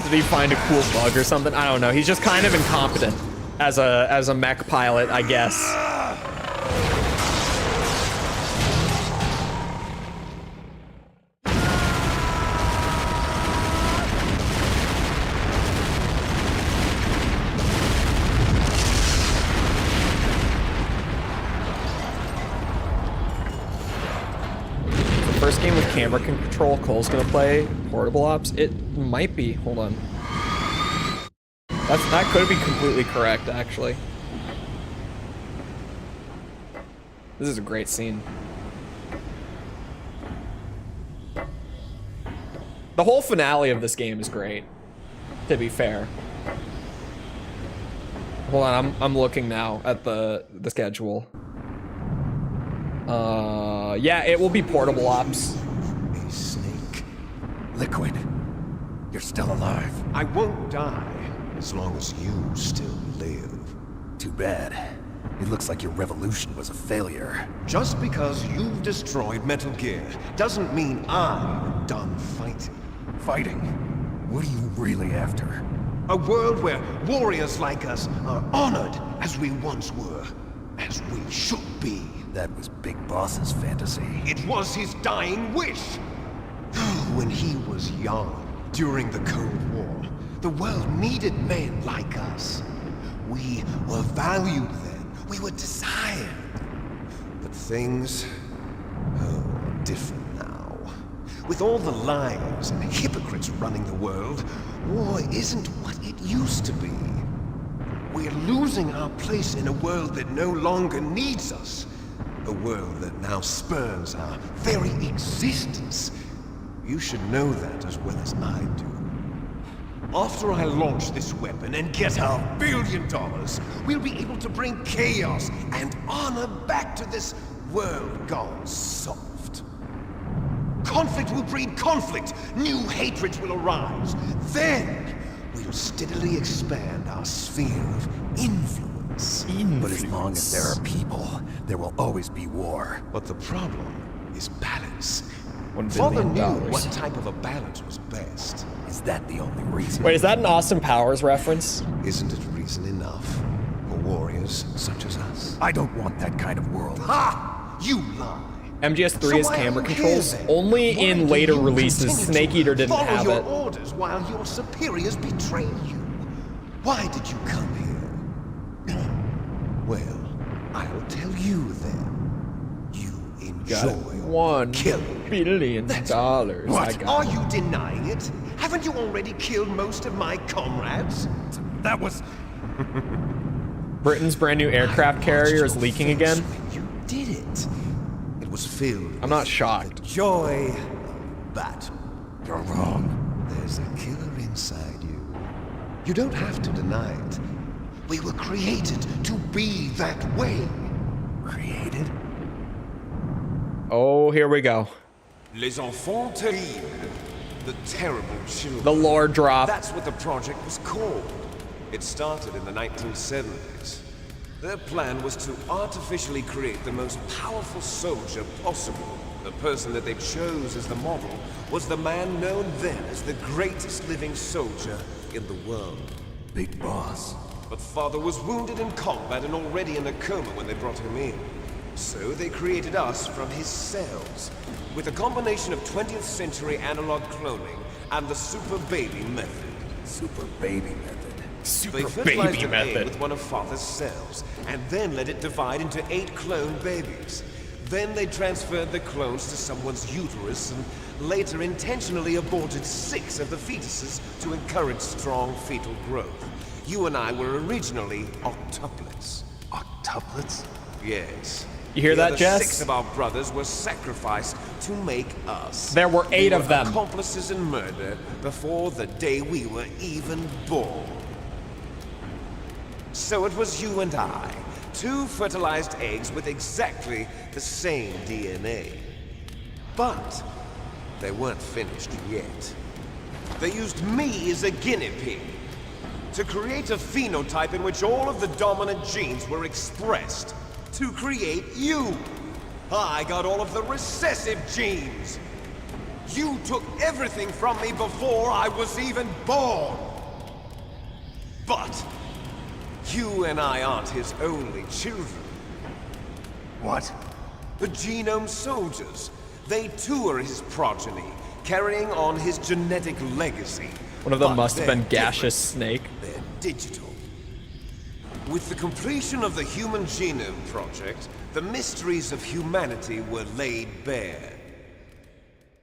Speaker 1: Did he find a cool bug or something? I don't know. He's just kind of incompetent as a mech pilot, I guess. First game with camera control Cole's gonna play portable ops? It might be. Hold on. That could be completely correct, actually. This is a great scene. The whole finale of this game is great, to be fair. Hold on, I'm looking now at the schedule. Yeah, it will be portable ops.
Speaker 3: Hey, Snake. Liquid. You're still alive.
Speaker 10: I won't die as long as you still live.
Speaker 3: Too bad. It looks like your revolution was a failure.
Speaker 10: Just because you've destroyed Metal Gear doesn't mean I'm done fighting.
Speaker 3: Fighting? What are you really after?
Speaker 10: A world where warriors like us are honored as we once were, as we should be.
Speaker 3: That was Big Boss's fantasy.
Speaker 10: It was his dying wish. When he was young, during the Cold War, the world needed men like us. We were valued then. We were desired. But things are different now. With all the lies and hypocrites running the world, war isn't what it used to be. We're losing our place in a world that no longer needs us. A world that now spurns our very existence. You should know that as well as I do. After I launch this weapon and get our $1 billion, we'll be able to bring chaos and honor back to this world gone soft. Conflict will breed conflict. New hatreds will arise. Then, we'll steadily expand our sphere of influence.
Speaker 3: But as long as there are people, there will always be war.
Speaker 10: But the problem is balance.
Speaker 1: $1
Speaker 10: Father
Speaker 1: billion.
Speaker 10: knew what type of a balance was best.
Speaker 3: Is that the only reason?
Speaker 1: Wait, is that an Austin Powers reference?
Speaker 10: Isn't it reason enough for warriors such as us?
Speaker 3: I don't want that kind of world.
Speaker 10: Ha! You lie.
Speaker 1: MGS3
Speaker 10: So
Speaker 1: has
Speaker 10: why are
Speaker 1: camera
Speaker 10: you
Speaker 1: controls.
Speaker 10: here, then?
Speaker 1: Only
Speaker 10: Why
Speaker 1: in
Speaker 10: do
Speaker 1: later
Speaker 10: you
Speaker 1: releases,
Speaker 10: continue
Speaker 1: Snake
Speaker 10: to
Speaker 1: Eater didn't
Speaker 10: follow
Speaker 1: have
Speaker 10: your
Speaker 1: it.
Speaker 10: orders while your superiors betray you. Why did you come here? Well, I'll tell you then. You enjoy
Speaker 1: $1 billion.
Speaker 10: What?
Speaker 1: I got
Speaker 10: Are
Speaker 1: it.
Speaker 10: you denying it? Haven't you already killed most of my comrades?
Speaker 3: That was...
Speaker 1: Britain's brand new aircraft carrier is leaking again.
Speaker 10: You did it. It was filled.
Speaker 1: I'm not
Speaker 10: with
Speaker 1: shocked.
Speaker 10: the joy of battle.
Speaker 3: You're wrong.
Speaker 10: There's a killer inside you. You don't have to deny it. We were created to be that way.
Speaker 3: Created?
Speaker 1: Oh, here we go.
Speaker 10: Les enfants terribles. The terrible children.
Speaker 1: The lore drop.
Speaker 10: That's what the project was called. It started in the 1970s. Their plan was to artificially create the most powerful soldier possible. The person that they chose as the model was the man known then as the greatest living soldier in the world.
Speaker 3: Big Boss.
Speaker 10: But Father was wounded in combat and already in a coma when they brought him in. So they created us from his cells, with a combination of 20th century analog cloning and the super baby method.
Speaker 3: Super baby method.
Speaker 1: Super
Speaker 10: They fertilized
Speaker 1: baby
Speaker 10: an egg
Speaker 1: method.
Speaker 10: with one of Father's cells, and then let it divide into 8 clone babies. Then they transferred the clones to someone's uterus and later intentionally aborted 6 of the fetuses to encourage strong fetal growth. You and I were originally octuplets.
Speaker 3: Octuplets?
Speaker 10: Yes.
Speaker 1: You hear
Speaker 10: The
Speaker 1: that,
Speaker 10: other
Speaker 1: Jess?
Speaker 10: 6 of our brothers were sacrificed to make us.
Speaker 1: There were 8
Speaker 10: They
Speaker 1: of them.
Speaker 10: Accomplices in murder before the day we were even born. So it was you and I, 2 fertilized eggs with exactly the same DNA. But they weren't finished yet. They used me as a guinea pig to create a phenotype in which all of the dominant genes were expressed. To create you. I got all of the recessive genes. You took everything from me before I was even born. But you and I aren't his only children.
Speaker 3: What?
Speaker 10: The Genome Soldiers. They too are his progeny, carrying on his genetic legacy.
Speaker 1: One of them
Speaker 10: But
Speaker 1: must have
Speaker 10: they're
Speaker 1: been Gaseous
Speaker 10: different.
Speaker 1: Snake.
Speaker 10: They're digital. With the completion of the Human Genome Project, the mysteries of humanity were laid bare.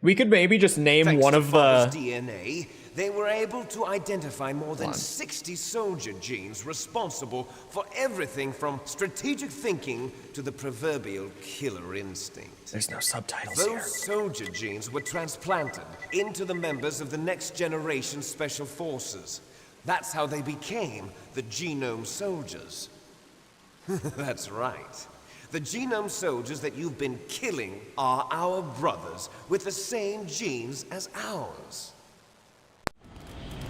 Speaker 1: We could maybe just name
Speaker 10: Thanks
Speaker 1: one
Speaker 10: to
Speaker 1: of
Speaker 10: Father's
Speaker 1: the...
Speaker 10: DNA, they were able to identify more than
Speaker 1: Come on.
Speaker 10: 60 soldier genes responsible for everything from strategic thinking to the proverbial killer instinct.
Speaker 1: There's no subtitles
Speaker 10: Those
Speaker 1: here.
Speaker 10: soldier genes were transplanted into the members of the next generation special forces. That's how they became the Genome Soldiers. That's right. The Genome Soldiers that you've been killing are our brothers with the same genes as ours.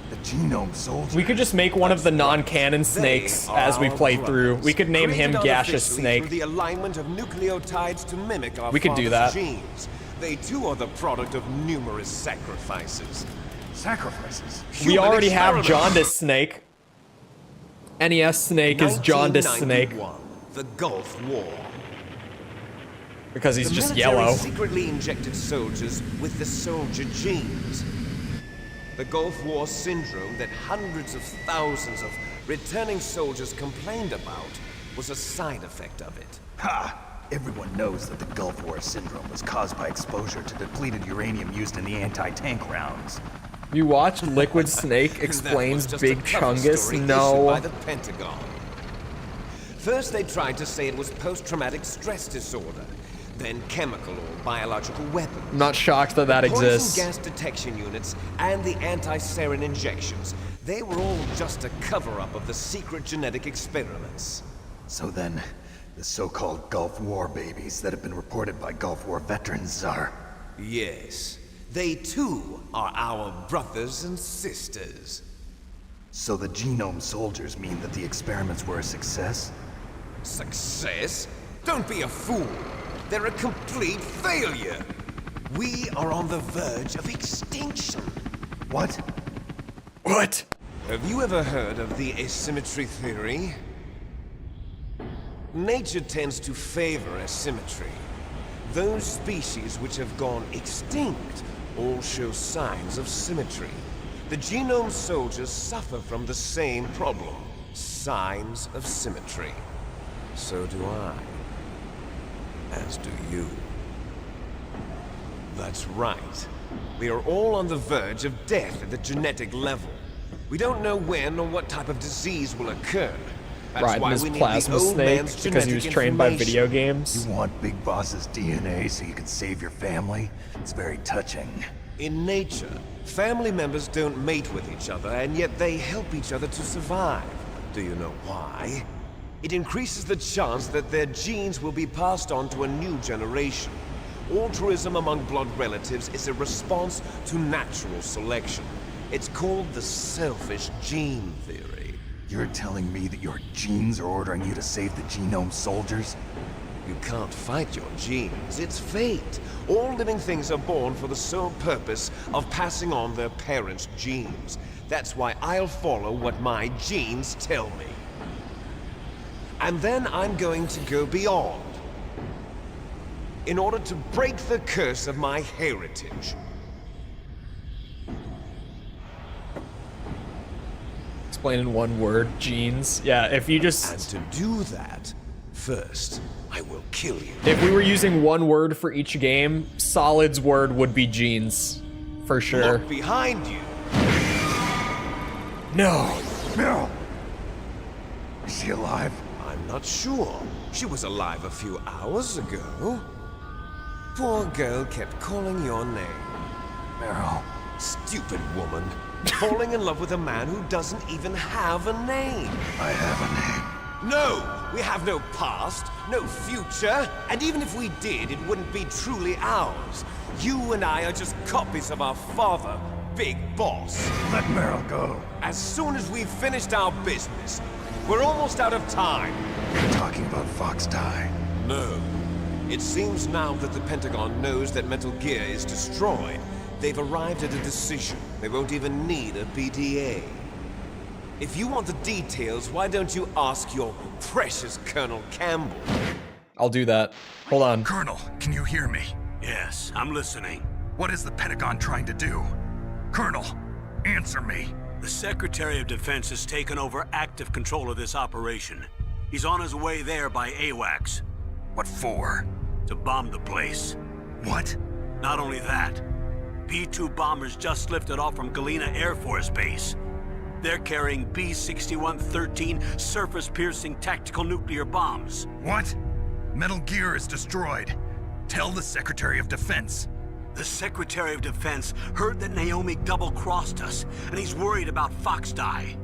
Speaker 10: The
Speaker 3: genome soldiers.
Speaker 1: We could just make one of the non-canon snakes as we play through. We could name him Gaseous Snake.
Speaker 10: The alignment of nucleotides to mimic our
Speaker 1: We could do
Speaker 10: father's
Speaker 1: that.
Speaker 10: genes. They too are the product of numerous sacrifices.
Speaker 8: Sacrifices?
Speaker 1: We
Speaker 10: Human
Speaker 1: already have
Speaker 10: experiments.
Speaker 1: Jaundice Snake. NES Snake is Jaundice Snake
Speaker 10: 1991, The Gulf War.
Speaker 1: because he's
Speaker 10: The
Speaker 1: just
Speaker 10: military
Speaker 1: yellow.
Speaker 10: secretly injected soldiers with the soldier genes. The Gulf War syndrome that hundreds of thousands of returning soldiers complained about was a side effect of it.
Speaker 8: Ha! Everyone knows that the Gulf War syndrome was caused by exposure to depleted uranium used in the anti-tank rounds.
Speaker 1: You watched Liquid Snake
Speaker 10: That
Speaker 1: explains
Speaker 10: was just
Speaker 1: Big
Speaker 10: a cover
Speaker 1: Chungus?
Speaker 10: story issued
Speaker 1: No.
Speaker 10: by the Pentagon. First, they tried to say it was post-traumatic stress disorder, then chemical or biological weapons.
Speaker 1: I'm not shocked that that
Speaker 10: Poison
Speaker 1: exists.
Speaker 10: gas detection units and the anti-sarin injections. They were all just a cover-up of the secret genetic experiments.
Speaker 8: So then, the so-called Gulf War babies that have been reported by Gulf War veterans are...
Speaker 10: Yes, they too are our brothers and sisters.
Speaker 8: So the genome soldiers mean that the experiments were a success?
Speaker 10: Success? Don't be a fool. They're a complete failure. We are on the verge of extinction.
Speaker 8: What?
Speaker 1: What?
Speaker 10: Have you ever heard of the asymmetry theory? Nature tends to favor asymmetry. Those species which have gone extinct all show signs of symmetry. The genome soldiers suffer from the same problem. Signs of symmetry. So do I. As do you. That's right. We are all on the verge of death at the genetic level. We don't know when or what type of disease will occur. That's
Speaker 1: Riding
Speaker 10: why
Speaker 1: his
Speaker 10: we need
Speaker 1: plasma
Speaker 10: the old
Speaker 1: snake
Speaker 10: man's
Speaker 1: because he was
Speaker 10: genetic
Speaker 1: trained by
Speaker 10: information.
Speaker 1: video games.
Speaker 8: You want Big Boss's DNA so you can save your family? It's very touching.
Speaker 10: In nature, family members don't mate with each other, and yet they help each other to survive. Do you know why? It increases the chance that their genes will be passed on to a new generation. Altruism among blood relatives is a response to natural selection. It's called the selfish gene theory.
Speaker 8: You're telling me that your genes are ordering you to save the genome soldiers?
Speaker 10: You can't fight your genes. It's fate. All living things are born for the sole purpose of passing on their parents' genes. That's why I'll follow what my genes tell me. And then I'm going to go beyond. In order to break the curse of my heritage.
Speaker 1: Explain in one word, genes. Yeah, if you just...
Speaker 10: And to do that, first, I will kill you.
Speaker 1: If we were using one word for each game, Solid's word would be genes. For sure.
Speaker 10: Look behind you.
Speaker 1: No.
Speaker 8: Meryl! Is she alive?
Speaker 10: I'm not sure. She was alive a few hours ago. Poor girl kept calling your name.
Speaker 8: Meryl.
Speaker 10: Stupid woman. Falling in love with a man who doesn't even have a name.
Speaker 8: I have a name.
Speaker 10: No! We have no past, no future, and even if we did, it wouldn't be truly ours. You and I are just copies of our father, Big Boss.
Speaker 8: Let Meryl go.
Speaker 10: As soon as we've finished our business, we're almost out of time.
Speaker 8: You're talking about Fox Die.
Speaker 10: No. It seems now that the Pentagon knows that Metal Gear is destroyed. They've arrived at a decision. They won't even need a BDA. If you want the details, why don't you ask your precious Colonel Campbell?
Speaker 1: I'll do that. Hold on.
Speaker 8: Colonel, can you hear me?
Speaker 11: Yes, I'm listening.
Speaker 8: What is the Pentagon trying to do? Colonel, answer me.
Speaker 11: The Secretary of Defense has taken over active control of this operation. He's on his way there by AWACS.
Speaker 8: What for?
Speaker 11: To bomb the place.
Speaker 8: What?
Speaker 11: Not only that, B-2 bombers just lifted off from Galena Air Force Base. They're carrying B-6113 surface-piercing tactical nuclear bombs.
Speaker 8: What? Metal Gear is destroyed. Tell the Secretary of Defense.
Speaker 11: The Secretary of Defense heard that Naomi double-crossed us, and he's worried about Fox Die.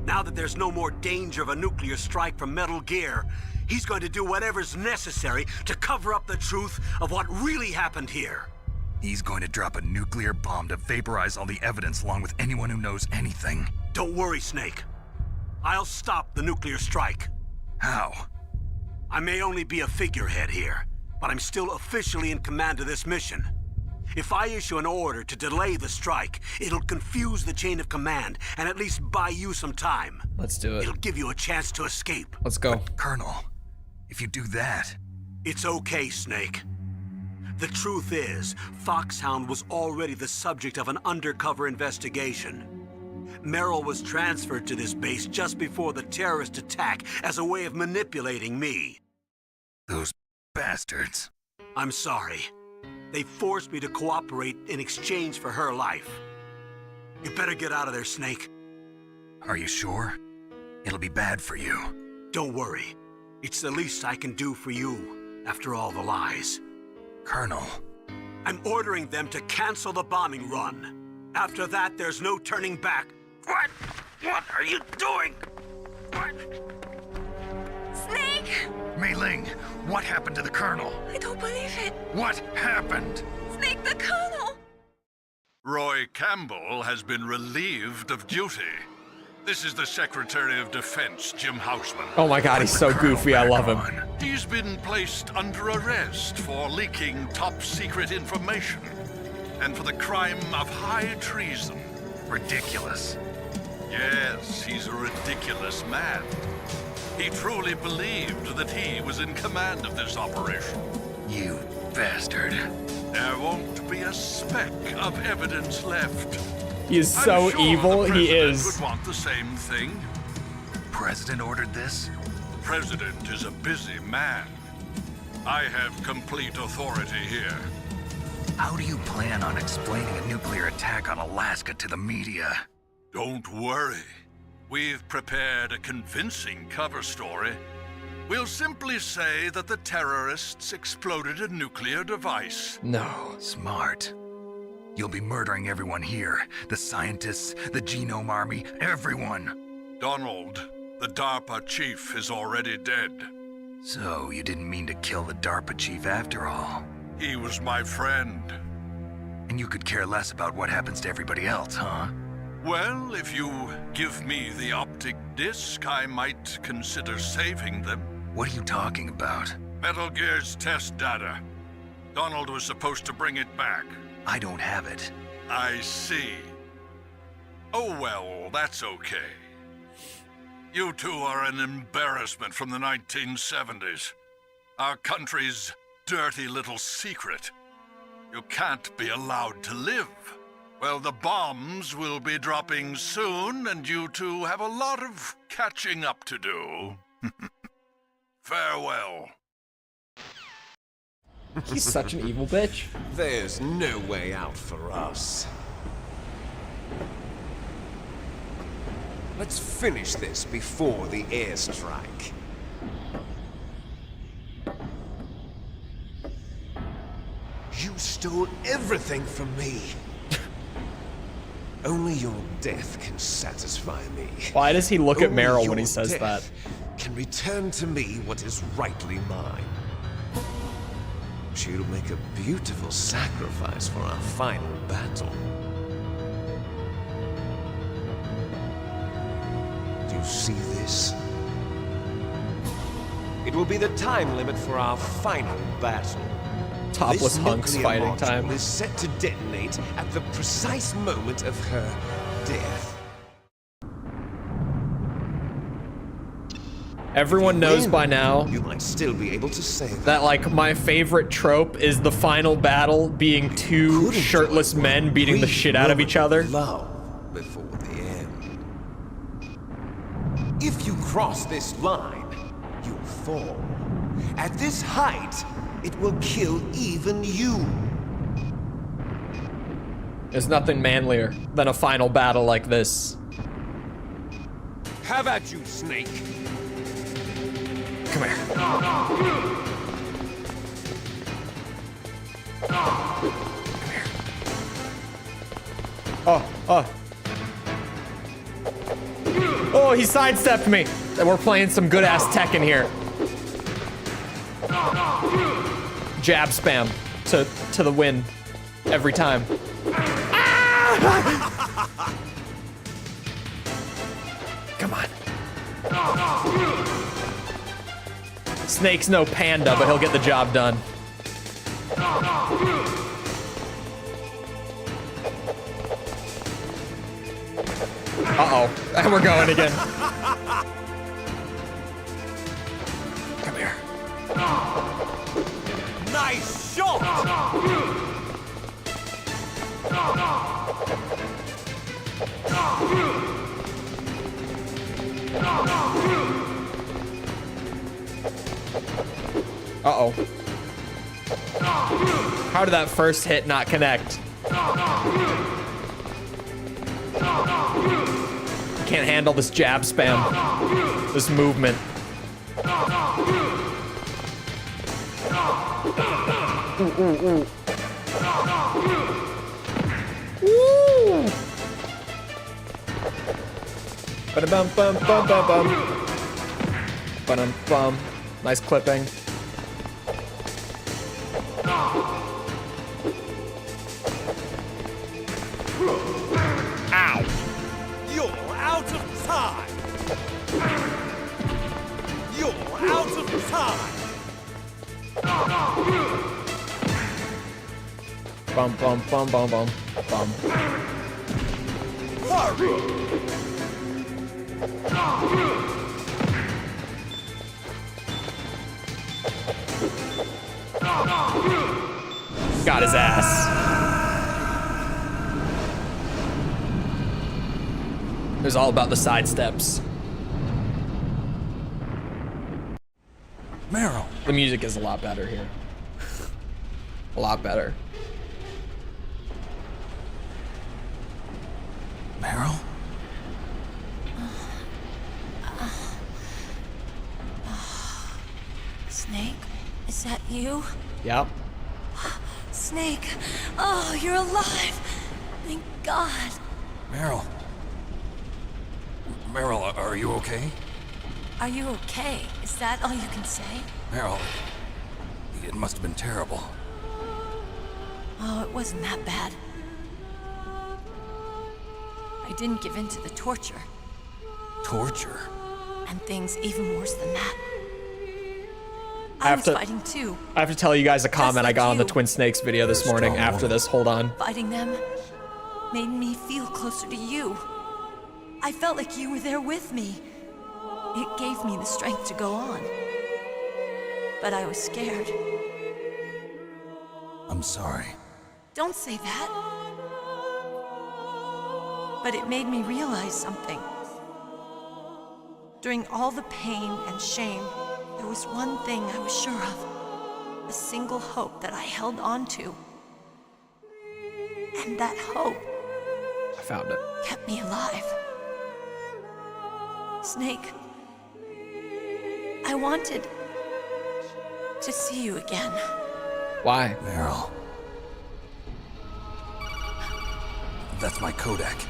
Speaker 11: Now that there's no more danger of a nuclear strike from Metal Gear, he's going to do whatever's necessary to cover up the truth of what really happened here.
Speaker 8: He's going to drop a nuclear bomb to vaporize all the evidence along with anyone who knows anything.
Speaker 11: Don't worry, Snake. I'll stop the nuclear strike.
Speaker 8: How?
Speaker 11: I may only be a figurehead here, but I'm still officially in command of this mission. If I issue an order to delay the strike, it'll confuse the chain of command and at least buy you some time.
Speaker 1: Let's do it.
Speaker 11: It'll give you a chance to escape.
Speaker 1: Let's go.
Speaker 8: But, Colonel, if you do that...
Speaker 11: It's okay, Snake. The truth is, Foxhound was already the subject of an undercover investigation. Merrill was transferred to this base just before the terrorist attack as a way of manipulating me.
Speaker 8: Those bastards.
Speaker 11: I'm sorry. They forced me to cooperate in exchange for her life. You better get out of there, Snake.
Speaker 8: Are you sure? It'll be bad for you.
Speaker 11: Don't worry. It's the least I can do for you, after all the lies.
Speaker 8: Colonel.
Speaker 11: I'm ordering them to cancel the bombing run. After that, there's no turning back.
Speaker 6: What? What are you doing? What?
Speaker 5: Snake!
Speaker 8: Mei Ling, what happened to the Colonel?
Speaker 5: I don't believe it.
Speaker 8: What happened?
Speaker 5: Snake, the Colonel!
Speaker 7: Roy Campbell has been relieved of duty. This is the Secretary of Defense, Jim Houseman.
Speaker 1: Oh my god, he's so goofy. I love him.
Speaker 7: He's been placed under arrest for leaking top-secret information and for the crime of high treason.
Speaker 8: Ridiculous.
Speaker 7: Yes, he's a ridiculous man. He truly believed that he was in command of this operation.
Speaker 8: You bastard.
Speaker 7: There won't be a speck of evidence left.
Speaker 1: He is so
Speaker 7: I'm sure
Speaker 1: evil.
Speaker 7: the
Speaker 1: He
Speaker 7: president
Speaker 1: is.
Speaker 7: would want the same thing.
Speaker 8: President ordered this?
Speaker 7: President is a busy man. I have complete authority here.
Speaker 8: How do you plan on explaining a nuclear attack on Alaska to the media?
Speaker 7: Don't worry. We've prepared a convincing cover story. We'll simply say that the terrorists exploded a nuclear device.
Speaker 1: No.
Speaker 8: Smart. You'll be murdering everyone here. The scientists, the Genome Army, everyone.
Speaker 7: Donald, the DARPA chief, is already dead.
Speaker 8: So, you didn't mean to kill the DARPA chief after all?
Speaker 7: He was my friend.
Speaker 8: And you could care less about what happens to everybody else, huh?
Speaker 7: Well, if you give me the optic disc, I might consider saving them.
Speaker 8: What are you talking about?
Speaker 7: Metal Gear's test data. Donald was supposed to bring it back.
Speaker 8: I don't have it.
Speaker 7: I see. Oh well, that's okay. You two are an embarrassment from the 1970s. Our country's dirty little secret. You can't be allowed to live. Well, the bombs will be dropping soon, and you two have a lot of catching up to do. Farewell.
Speaker 1: He's such an evil bitch.
Speaker 10: There's no way out for us. Let's finish this before the airstrike. You stole everything from me. Only your death can satisfy me.
Speaker 1: Why does he look at
Speaker 10: Only
Speaker 1: Meryl when he
Speaker 10: your
Speaker 1: says that?
Speaker 10: death can return to me what is rightly mine. She'll make a beautiful sacrifice for our final battle. Do you see this? It will be the time limit for our final battle.
Speaker 1: Topless
Speaker 10: This
Speaker 1: hunks
Speaker 10: nuclear
Speaker 1: fighting
Speaker 10: module
Speaker 1: time.
Speaker 10: is set to detonate at the precise moment of her death.
Speaker 1: Everyone knows by now
Speaker 10: You might still be able to save
Speaker 1: that, like, my favorite trope is the final battle being two shirtless men beating the shit out of each other.
Speaker 10: Love before the end. If you cross this line, you'll fall. At this height, it will kill even you.
Speaker 1: There's nothing manlier than a final battle like this.
Speaker 10: Have at you, Snake.
Speaker 1: Come here. Oh, he sidestepped me. We're playing some good ass Tekken here. Jab spam to the win. every time. Come on. Snake's no panda, but he'll get the job done. Uh-oh, and we're going again. Come here.
Speaker 11: Nice shot!
Speaker 1: Uh-oh. How did that first hit not connect? Can't handle this jab spam. This movement. Ooh, ooh, ooh. Woo! Ba-da-bum, bum, bum, bum, bum. Ba-dum, bum. Nice clipping. Ow.
Speaker 11: You're out of time! You're out of time!
Speaker 1: Bum, bum, bum, bum, bum, bum.
Speaker 11: Hurry!
Speaker 1: Got his ass. It was all about the side steps.
Speaker 3: Meryl.
Speaker 1: The music is a lot better here. A lot better.
Speaker 3: Meryl?
Speaker 5: Snake, is that you?
Speaker 1: Yep.
Speaker 5: Snake, oh, you're alive. Thank God.
Speaker 3: Meryl. Meryl, are you okay?
Speaker 5: Are you okay? Is that all you can say?
Speaker 3: Meryl, it must have been terrible.
Speaker 5: Oh, it wasn't that bad. I didn't give in to the torture.
Speaker 3: Torture?
Speaker 5: And things even worse than that.
Speaker 1: I
Speaker 5: I was fighting too.
Speaker 1: I have to tell you guys a comment I got on the
Speaker 5: you.
Speaker 1: Twin Snakes video this morning after this. Hold on.
Speaker 5: Fighting them made me feel closer to you. I felt like you were there with me. It gave me the strength to go on. But I was scared.
Speaker 3: I'm sorry.
Speaker 5: Don't say that. But it made me realize something. During all the pain and shame, there was one thing I was sure of. A single hope that I held on to. And that hope
Speaker 1: I found it.
Speaker 5: kept me alive. Snake, I wanted to see you again.
Speaker 1: Why?
Speaker 3: Meryl. That's my codec.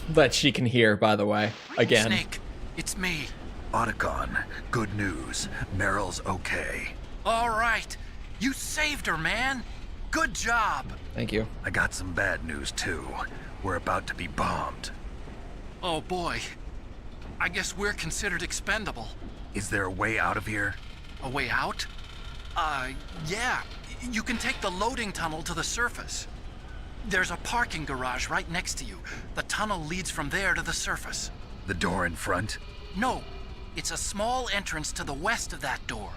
Speaker 1: That she can hear, by the way. Again.
Speaker 6: Snake, it's me.
Speaker 8: Otacon, good news. Meryl's okay.
Speaker 6: All right. You saved her, man. Good job.
Speaker 1: Thank you.
Speaker 8: I got some bad news, too. We're about to be bombed.
Speaker 6: Oh, boy. I guess we're considered expendable.
Speaker 8: Is there a way out of here?
Speaker 6: A way out? Yeah. You can take the loading tunnel to the surface. There's a parking garage right next to you. The tunnel leads from there to the surface.
Speaker 8: The door in front?
Speaker 6: No. It's a small entrance to the west of that door.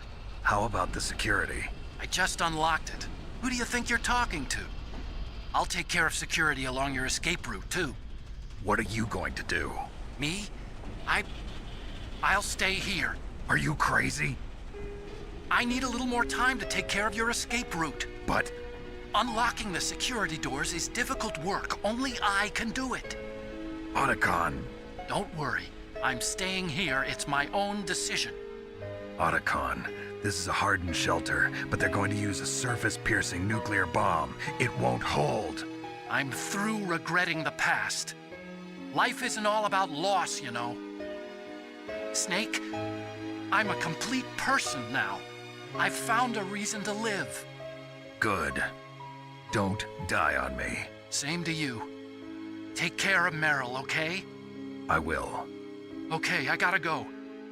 Speaker 8: How about the security?
Speaker 6: I just unlocked it. Who do you think you're talking to? I'll take care of security along your escape route, too.
Speaker 8: What are you going to do?
Speaker 6: Me? I'll stay here.
Speaker 8: Are you crazy?
Speaker 6: I need a little more time to take care of your escape route.
Speaker 8: But
Speaker 6: unlocking the security doors is difficult work. Only I can do it.
Speaker 8: Otacon.
Speaker 6: Don't worry. I'm staying here. It's my own decision.
Speaker 8: Otacon, this is a hardened shelter, but they're going to use a surface-piercing nuclear bomb. It won't hold.
Speaker 6: I'm through regretting the past. Life isn't all about loss, you know. Snake, I'm a complete person now. I've found a reason to live.
Speaker 8: Good. Don't die on me.
Speaker 6: Same to you. Take care of Meryl, okay?
Speaker 8: I will.
Speaker 6: Okay, I gotta go.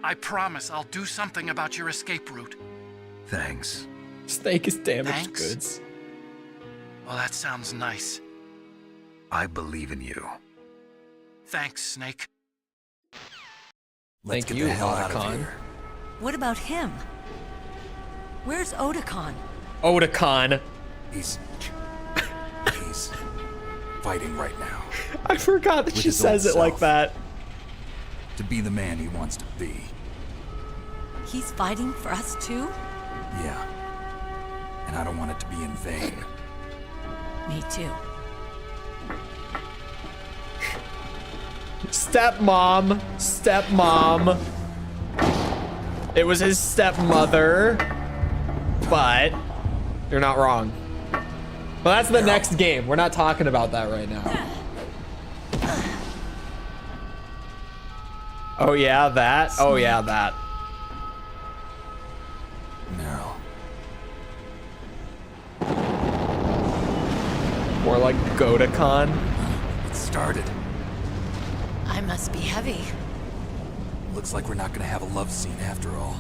Speaker 6: I promise I'll do something about your escape route.
Speaker 8: Thanks.
Speaker 1: Snake is damaged
Speaker 6: Thanks?
Speaker 1: goods.
Speaker 6: Well, that sounds nice.
Speaker 8: I believe in you.
Speaker 6: Thanks, Snake.
Speaker 3: Let's
Speaker 1: Thank
Speaker 3: get
Speaker 1: you,
Speaker 3: the hell out of
Speaker 1: Otacon.
Speaker 3: here.
Speaker 5: What about him? Where's Otacon?
Speaker 1: Otacon.
Speaker 3: He's fighting right now.
Speaker 1: I forgot that
Speaker 3: With
Speaker 1: she
Speaker 3: his
Speaker 1: says
Speaker 3: old
Speaker 1: it like
Speaker 3: self.
Speaker 1: that.
Speaker 3: To be the man he wants to be.
Speaker 5: He's fighting for us too?
Speaker 3: Yeah. And I don't want it to be in vain.
Speaker 5: Me too.
Speaker 1: Stepmom. Stepmom. It was his stepmother. But you're not wrong. Well, that's the next game. We're not talking about that right now. Oh yeah, that. Oh yeah, that.
Speaker 3: Meryl.
Speaker 1: More like Godacon.
Speaker 3: It started.
Speaker 5: I must be heavy.
Speaker 3: Looks like we're not gonna have a love scene after all.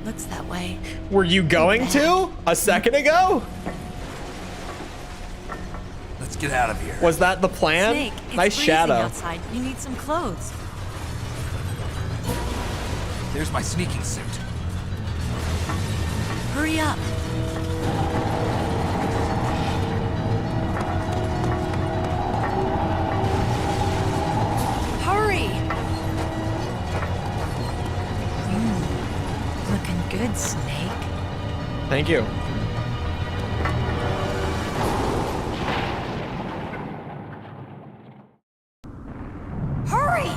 Speaker 5: Looks that way.
Speaker 1: Were you going to? A second ago?
Speaker 3: Let's get out of here.
Speaker 1: Was that the plan?
Speaker 5: Snake, it's
Speaker 1: Nice
Speaker 5: freezing
Speaker 1: shadow.
Speaker 5: outside. You need some clothes.
Speaker 3: There's my sneaking suit.
Speaker 5: Hurry up. Hurry! Looking good, Snake.
Speaker 1: Thank you.
Speaker 5: Hurry!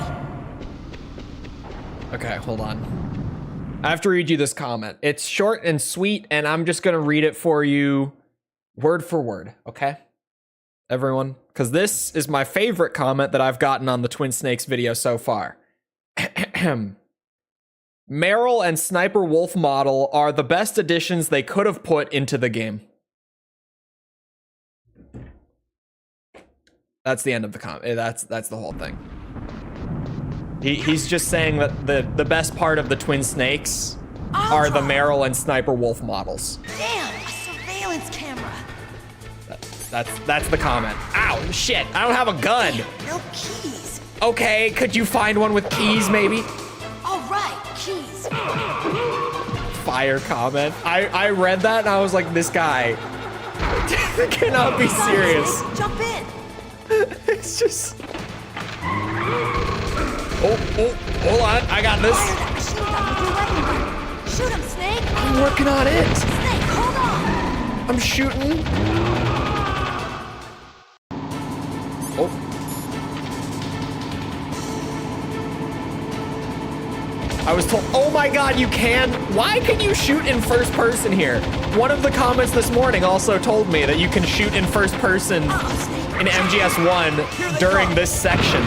Speaker 1: Okay, hold on. I have to read you this comment. It's short and sweet, and I'm just gonna read it for you word for word, okay? Everyone, because this is my favorite comment that I've gotten on the Twin Snakes video so far. Meryl and Sniper Wolf model are the best additions they could have put into the game. That's the end of the comment. That's the whole thing. He's just saying that the best part of the Twin Snakes are the Meryl and Sniper Wolf models.
Speaker 5: Damn, a surveillance camera.
Speaker 1: That's the comment. Ow, shit, I don't have a gun.
Speaker 5: No keys.
Speaker 1: Okay, could you find one with keys maybe?
Speaker 5: All right, keys.
Speaker 1: Fire comment. I read that and I was like, this guy cannot be serious.
Speaker 5: Jump in.
Speaker 1: It's just... Oh, hold on, I got this.
Speaker 5: Fire that machine gun with your weapon gun. Shoot him, Snake.
Speaker 1: I'm working on it.
Speaker 5: Snake, hold on.
Speaker 1: I'm shooting. Oh. I was told, oh my god, you can. Why can you shoot in first person here? One of the comments this morning also told me that you can shoot in first person in MGS1 during this section.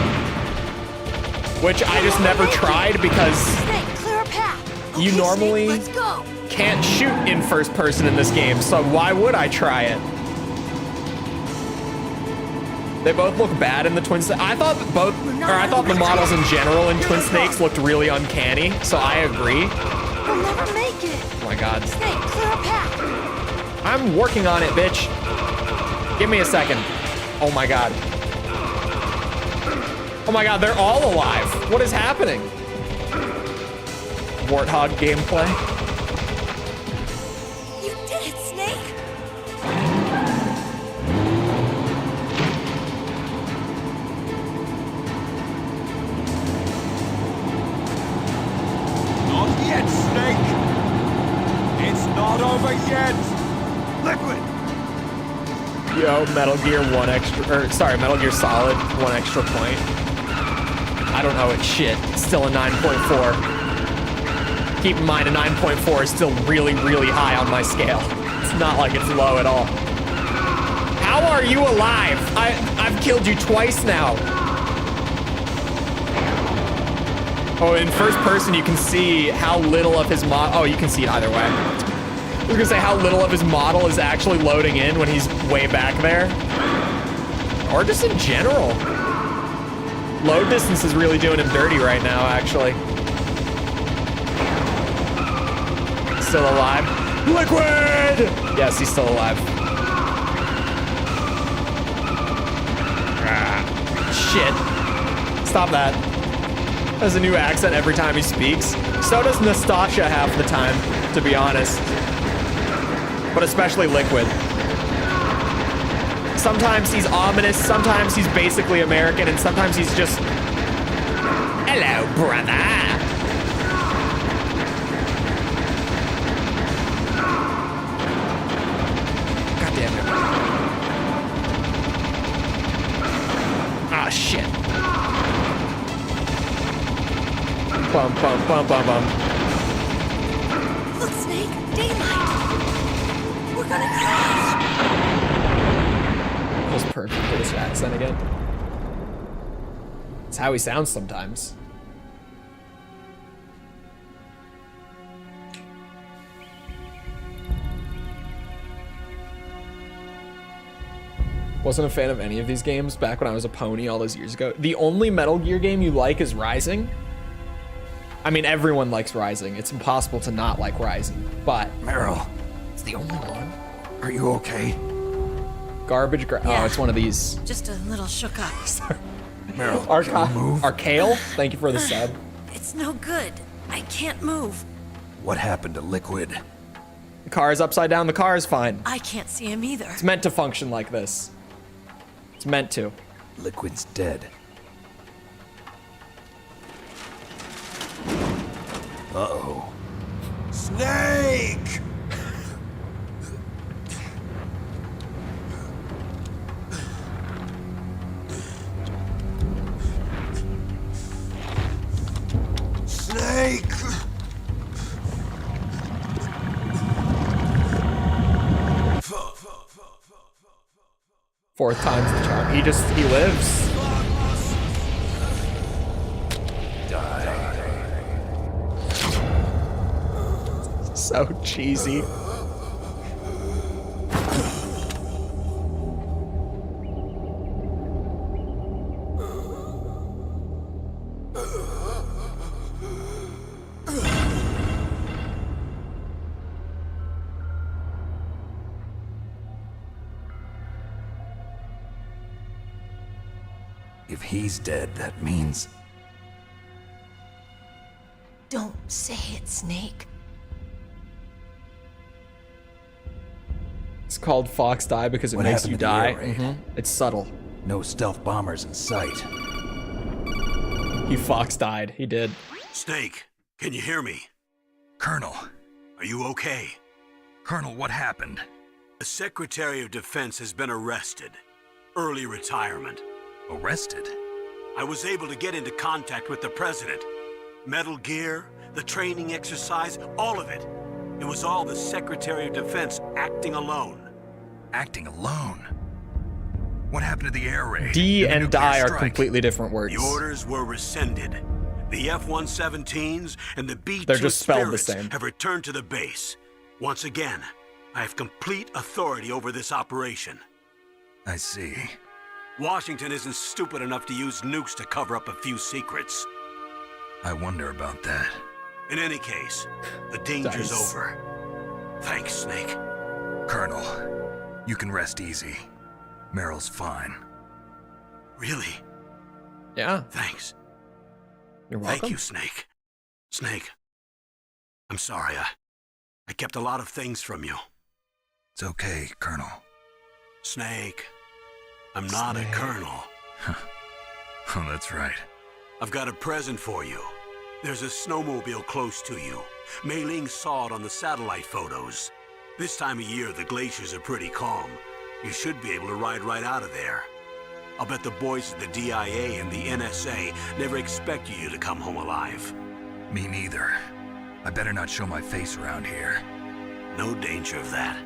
Speaker 1: Which I just never tried because
Speaker 5: Snake, clear a path.
Speaker 1: you
Speaker 5: Okay,
Speaker 1: normally
Speaker 5: Snake, let's go.
Speaker 1: can't shoot in first person in this game, so why would I try it? They both look bad in the Twin Snakes. I thought the models in general in Twin Snakes looked really uncanny, so I agree.
Speaker 5: We'll never make it.
Speaker 1: Oh my god.
Speaker 5: Snake, clear a path.
Speaker 1: I'm working on it, bitch. Give me a second. Oh my god. Oh my god, they're all alive. What is happening? Warthog gameplay.
Speaker 5: You did it, Snake.
Speaker 13: Not yet, Snake! It's not over yet! Liquid!
Speaker 1: Yo, Metal Gear Metal Gear Solid 1 extra point. I don't know it's shit. It's still a 9.4. Keep in mind, a 9.4 is still really, really high on my scale. It's not like it's low at all. How are you alive? I've killed you twice now. Oh, in first person, you can see how little of his oh, you can see it either way. was gonna say how little of his model is actually loading in when he's way back there. Or just in general. Load distance is really doing him dirty right now, actually. Still alive. Liquid! Yes, he's still alive. Shit. Stop that. Has a new accent every time he speaks. So does Nastasia half the time, to be honest. But especially Liquid. Sometimes he's ominous, sometimes he's basically American, and sometimes he's just... Hello, brother! God damn it. Ah, shit. Bum, bum, bum, bum, bum.
Speaker 5: Look, Snake, daylight. We're gonna crash.
Speaker 1: That was perfect for this accent again. It's how he sounds sometimes. Wasn't a fan of any of these games back when I was a pony all those years ago. The only Metal Gear game you like is Rising. I mean, everyone likes Rising. It's impossible to not like Rising, but
Speaker 3: Meryl,
Speaker 1: it's the only one.
Speaker 3: are you okay?
Speaker 1: Garbage. Oh, it's one of these.
Speaker 5: Just a little shook up.
Speaker 1: Sorry.
Speaker 3: Meryl,
Speaker 1: Arcale, thank you for the sub.
Speaker 5: It's no good. I can't move.
Speaker 3: What happened to Liquid?
Speaker 1: The car is upside down. The car is fine.
Speaker 5: I can't see him either.
Speaker 1: It's meant to function like this. It's meant to.
Speaker 3: Liquid's dead. Uh-oh.
Speaker 9: Snake! Snake!
Speaker 1: Fourth time's the charm. He lives. So cheesy.
Speaker 3: If he's dead, that means...
Speaker 5: Don't say it, Snake.
Speaker 1: It's called Fox Die because it
Speaker 3: What
Speaker 1: makes
Speaker 3: happened
Speaker 1: you
Speaker 3: to the
Speaker 1: die.
Speaker 3: air raid?
Speaker 1: It's subtle.
Speaker 3: No stealth bombers in sight.
Speaker 1: He Fox died. He did.
Speaker 11: Snake, can you hear me?
Speaker 8: Colonel.
Speaker 11: Are you okay?
Speaker 8: Colonel, what happened?
Speaker 11: The Secretary of Defense has been arrested. Early retirement.
Speaker 8: Arrested?
Speaker 11: I was able to get into contact with the President. Metal Gear, the training exercise, all of it. It was all the Secretary of Defense acting alone.
Speaker 8: Acting alone? What happened to the air raid?
Speaker 1: D and die are
Speaker 8: strike?
Speaker 1: completely different words.
Speaker 11: The orders were rescinded. The F-117s and the B-2
Speaker 1: They're just spelled the
Speaker 11: Spirits
Speaker 1: same.
Speaker 11: have returned to the base. Once again, I have complete authority over this operation.
Speaker 8: I see.
Speaker 11: Washington isn't stupid enough to use nukes to cover up a few secrets.
Speaker 8: I wonder about that.
Speaker 11: In any case, the danger's
Speaker 1: Dice.
Speaker 11: over. Thanks, Snake.
Speaker 8: Colonel, you can rest easy. Meryl's fine.
Speaker 11: Really?
Speaker 1: Yeah.
Speaker 11: Thanks.
Speaker 1: You're welcome.
Speaker 11: Thank you, Snake. Snake, I'm sorry. I kept a lot of things from you.
Speaker 8: It's okay, Colonel.
Speaker 11: Snake, I'm not a colonel.
Speaker 8: Oh, that's right.
Speaker 11: I've got a present for you. There's a snowmobile close to you. Mei Ling saw it on the satellite photos. This time of year, the glaciers are pretty calm. You should be able to ride right out of there. I'll bet the boys at the DIA and the NSA never expected you to come home alive.
Speaker 8: Me neither. I better not show my face around here.
Speaker 11: No danger of that.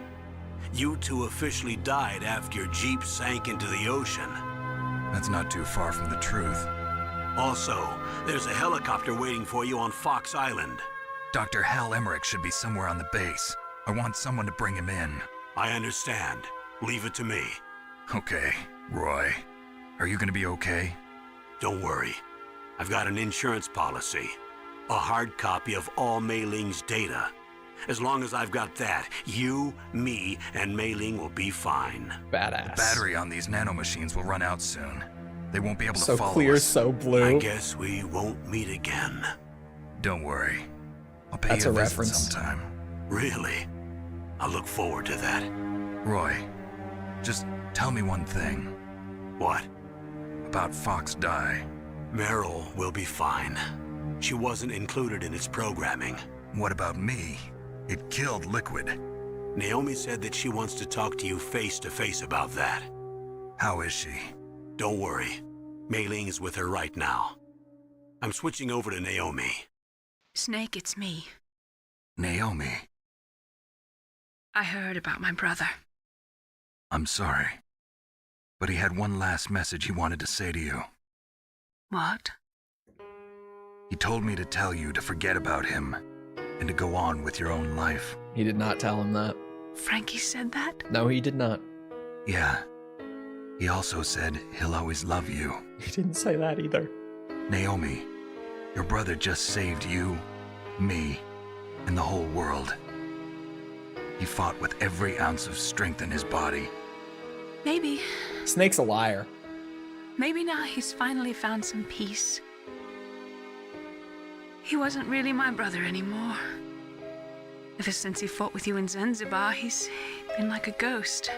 Speaker 11: You two officially died after your Jeep sank into the ocean.
Speaker 8: That's not too far from the truth.
Speaker 11: Also, there's a helicopter waiting for you on Fox Island.
Speaker 8: Dr. Hal Emmerich should be somewhere on the base. I want someone to bring him in.
Speaker 11: I understand. Leave it to me.
Speaker 8: Okay, Roy. Are you gonna be okay?
Speaker 11: Don't worry. I've got an insurance policy. A hard copy of all Mei Ling's data. As long as I've got that, you, me, and Mei Ling will be fine.
Speaker 1: Badass.
Speaker 8: The battery on these nanomachines will run out soon. They won't be able
Speaker 1: So
Speaker 8: to follow
Speaker 1: clear,
Speaker 8: us.
Speaker 1: so blue.
Speaker 11: I guess we won't meet again.
Speaker 8: Don't worry. I'll pay
Speaker 1: That's
Speaker 8: you
Speaker 1: a
Speaker 8: a visit
Speaker 1: reference.
Speaker 8: sometime.
Speaker 11: Really? I look forward to that.
Speaker 8: Roy, just tell me one thing.
Speaker 11: What?
Speaker 8: About Fox Die.
Speaker 11: Meryl will be fine. She wasn't included in its programming.
Speaker 8: What about me? It killed Liquid.
Speaker 11: Naomi said that she wants to talk to you face to face about that.
Speaker 8: How is she?
Speaker 11: Don't worry. Mei Ling is with her right now. I'm switching over to Naomi.
Speaker 14: Snake, it's me.
Speaker 8: Naomi.
Speaker 14: I heard about my brother.
Speaker 8: I'm sorry. But he had one last message he wanted to say to you.
Speaker 14: What?
Speaker 8: He told me to tell you to forget about him and to go on with your own life.
Speaker 1: He did not tell him that.
Speaker 14: Frankie said that?
Speaker 1: No, he did not.
Speaker 8: Yeah. He also said he'll always love you.
Speaker 1: He didn't say that either.
Speaker 8: Naomi, your brother just saved you, me, and the whole world. He fought with every ounce of strength in his body.
Speaker 14: Maybe.
Speaker 1: Snake's a liar.
Speaker 14: Maybe now he's finally found some peace. He wasn't really my brother anymore. Ever since he fought with you in Zanzibar, he's been like a ghost.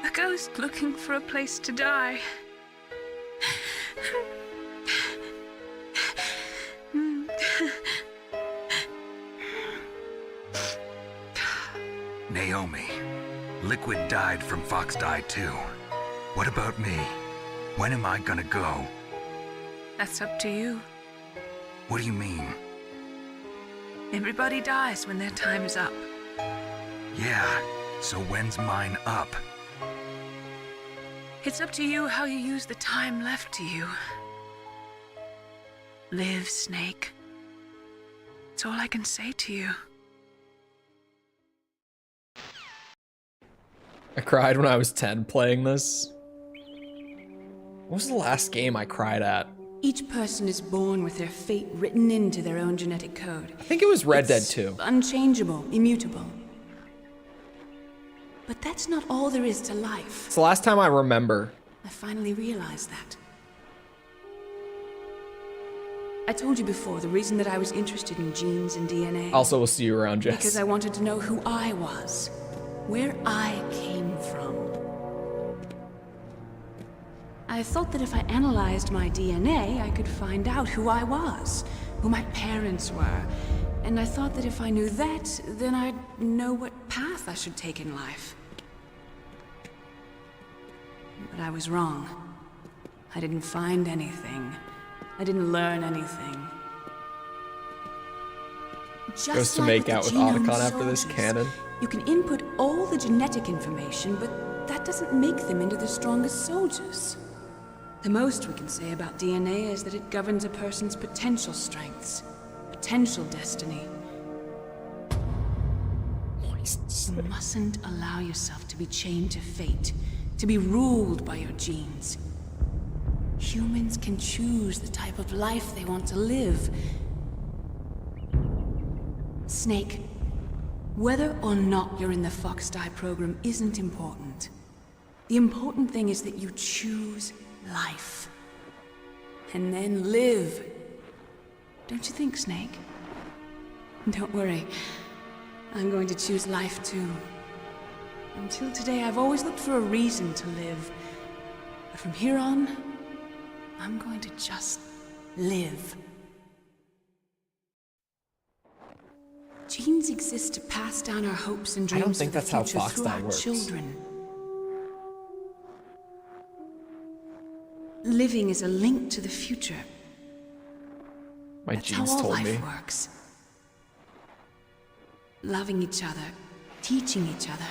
Speaker 14: A ghost looking for a place to die.
Speaker 8: Naomi, Liquid died from Fox Die too. What about me? When am I gonna go?
Speaker 14: That's up to you.
Speaker 8: What do you mean?
Speaker 14: Everybody dies when their time is up.
Speaker 8: Yeah, so when's mine up?
Speaker 14: It's up to you how you use the time left to you. Live, Snake. That's all I can say to you.
Speaker 1: I cried when I was 10 playing this. What was the last game I cried at?
Speaker 15: Each person is born with their fate written into their own genetic code.
Speaker 1: I think it was Red Dead
Speaker 15: It's
Speaker 1: 2.
Speaker 15: Unchangeable, immutable. But that's not all there is to life.
Speaker 1: It's the last time I remember.
Speaker 15: I finally realized that. I told you before the reason that I was interested in genes and DNA.
Speaker 1: Also, we'll see you around, Jess.
Speaker 15: Because I wanted to know who I was, where I came from. I thought that if I analyzed my DNA, I could find out who I was, who my parents were. And I thought that if I knew that, then I'd know what path I should take in life. But I was wrong. I didn't find anything. I didn't learn anything.
Speaker 1: Goes to make out with Otacon after this canon.
Speaker 15: You can input all the genetic information, but that doesn't make them into the strongest soldiers. The most we can say about DNA is that it governs a person's potential strengths, potential destiny. You mustn't allow yourself to be chained to fate, to be ruled by your genes. Humans can choose the type of life they want to live. Snake, whether or not you're in the Fox Die program isn't important. The important thing is that you choose life. And then live. Don't you think, Snake? Don't worry. I'm going to choose life too. Until today, I've always looked for a reason to live. But from here on, I'm going to just live. Genes exist to pass down our hopes and dreams.
Speaker 1: I don't think that's how Fox Die
Speaker 15: our
Speaker 1: works.
Speaker 15: Children. Living is a link to the future.
Speaker 1: My
Speaker 15: That's
Speaker 1: genes
Speaker 15: how all
Speaker 1: told
Speaker 15: life
Speaker 1: me.
Speaker 15: works. Loving each other, teaching each other.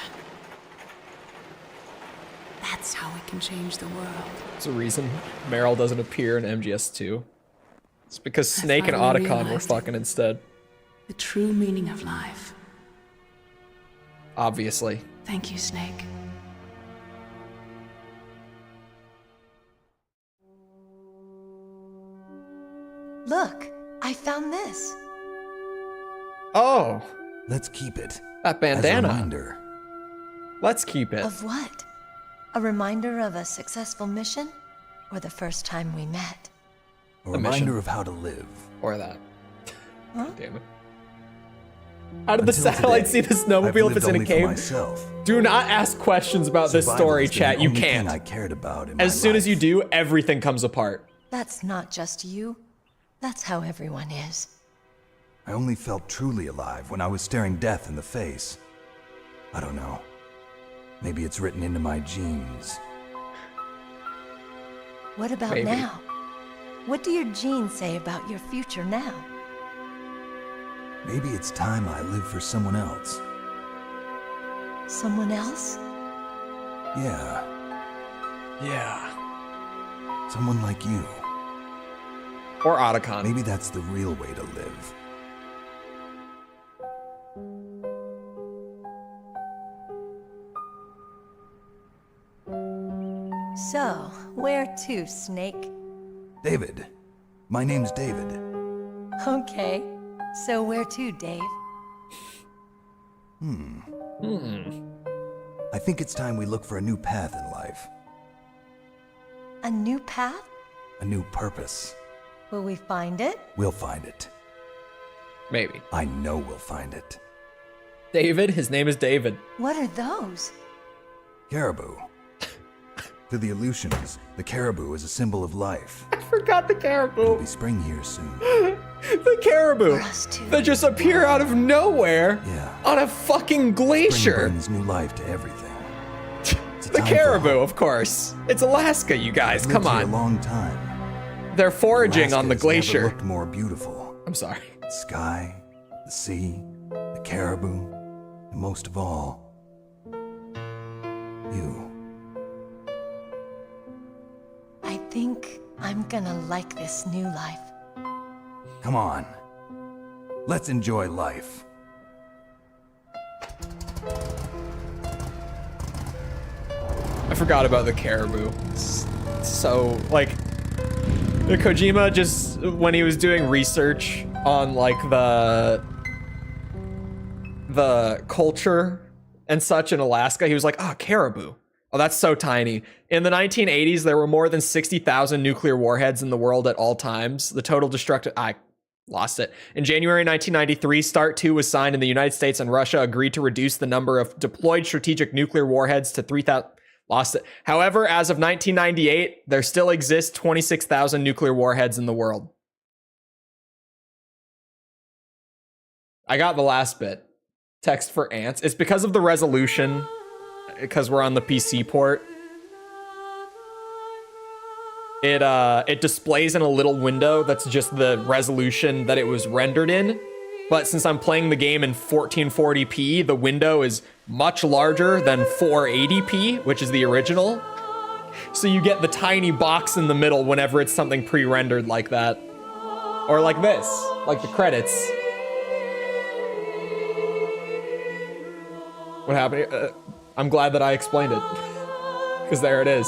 Speaker 15: That's how we can change the world.
Speaker 1: It's a reason Meryl doesn't appear in MGS2. It's because Snake and
Speaker 15: finally
Speaker 1: Otacon were
Speaker 15: realized
Speaker 1: fucking instead.
Speaker 15: the true meaning of life.
Speaker 1: Obviously.
Speaker 15: Thank you, Snake.
Speaker 16: Look, I found this.
Speaker 1: Oh.
Speaker 3: Let's keep it.
Speaker 1: That bandana.
Speaker 3: As a reminder.
Speaker 1: Let's keep it.
Speaker 16: Of what? A reminder of a successful mission? Or the first time we met?
Speaker 3: A reminder of how to live.
Speaker 1: Or that.
Speaker 16: Huh?
Speaker 1: Damn it. How did the satellite see the snowmobile if it's in a cave? Do not ask questions about this story, chat. You can't.
Speaker 3: I cared about
Speaker 1: as soon as you do, everything comes apart.
Speaker 16: That's not just you. That's how everyone is.
Speaker 3: I only felt truly alive when I was staring death in the face. I don't know. Maybe it's written into my genes.
Speaker 16: What about
Speaker 3: Maybe.
Speaker 16: now? What do your genes say about your future now?
Speaker 3: Maybe it's time I live for someone else.
Speaker 16: Someone else?
Speaker 3: Yeah.
Speaker 1: Yeah.
Speaker 3: Someone like you.
Speaker 1: Or Otacon.
Speaker 3: Maybe that's the real way to live.
Speaker 16: So, where to, Snake?
Speaker 3: David. My name's David.
Speaker 16: Okay. So where to, Dave?
Speaker 3: I think it's time we look for a new path in life.
Speaker 16: A new path?
Speaker 3: A new purpose.
Speaker 16: Will we find it?
Speaker 3: We'll find it.
Speaker 1: Maybe.
Speaker 3: I know we'll find it.
Speaker 1: David? His name is David.
Speaker 16: What are those?
Speaker 3: Caribou. To the Aleutians, the caribou is a symbol of life.
Speaker 1: I forgot the caribou.
Speaker 3: It'll be spring here soon.
Speaker 1: The caribou that just appear out of nowhere on a fucking glacier.
Speaker 3: Spring brings new life to everything.
Speaker 1: The caribou, of course. It's Alaska, you guys. Come on.
Speaker 3: A long time.
Speaker 1: They're foraging
Speaker 3: Alaska
Speaker 1: on the
Speaker 3: has never
Speaker 1: glacier.
Speaker 3: looked more beautiful.
Speaker 1: I'm sorry.
Speaker 3: The sky, the sea, the caribou, and most of all, you.
Speaker 16: I think I'm gonna like this new life.
Speaker 3: Come on. Let's enjoy life.
Speaker 1: I forgot about the caribou. So, like, Kojima just, when he was doing research on, like, the culture and such in Alaska, he was like, oh, caribou. Oh, that's so tiny. In the 1980s, there were more than 60,000 nuclear warheads in the world at all times. The total destructive... I lost it. In January 1993, START 2 was signed, and the United States and Russia agreed to reduce the number of deployed strategic nuclear warheads to 3,000... Lost it. However, as of 1998, there still exists 26,000 nuclear warheads in the world. I got the last bit. Text for ants. It's because of the resolution, because we're on the PC port. It displays in a little window that's just the resolution that it was rendered in. But since I'm playing the game in 1440p, the window is much larger than 480p, which is the original. So you get the tiny box in the middle whenever it's something pre-rendered like that. Or like this, like the credits. What happened? I'm glad that I explained it. Because there it is.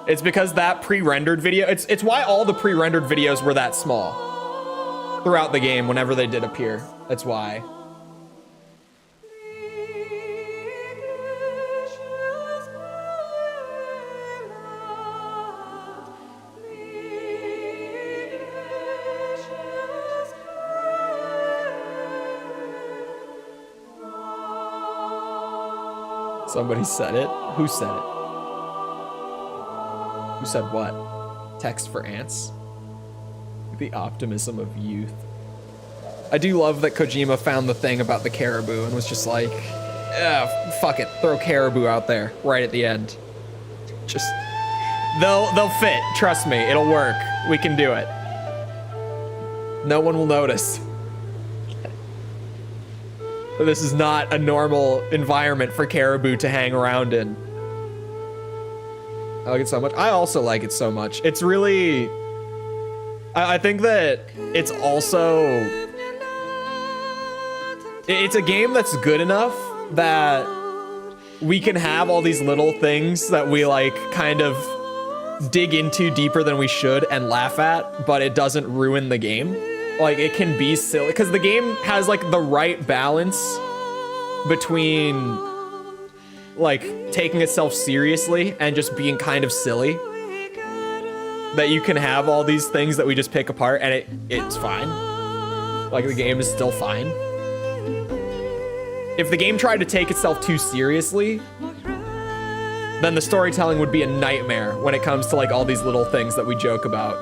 Speaker 1: It's because that pre-rendered video, it's why all the pre-rendered videos were that small throughout the game whenever they did appear. That's why. Somebody said it? Who said it? Who said what? Text for ants? The optimism of youth. I do love that Kojima found the thing about the caribou and was just like, fuck it, throw caribou out there right at the end. Just, they'll fit, trust me, it'll work. We can do it. No one will notice. This is not a normal environment for caribou to hang around in. I like it so much. I also like it so much. It's really... I think that it's also... It's a game that's good enough that we can have all these little things that we like kind of dig into deeper than we should and laugh at, but it doesn't ruin the game. Like, it can be silly because the game has like the right balance between like taking itself seriously and just being kind of silly, that you can have all these things that we just pick apart and it's fine. Like, the game is still fine. If the game tried to take itself too seriously, then the storytelling would be a nightmare when it comes to like all these little things that we joke about.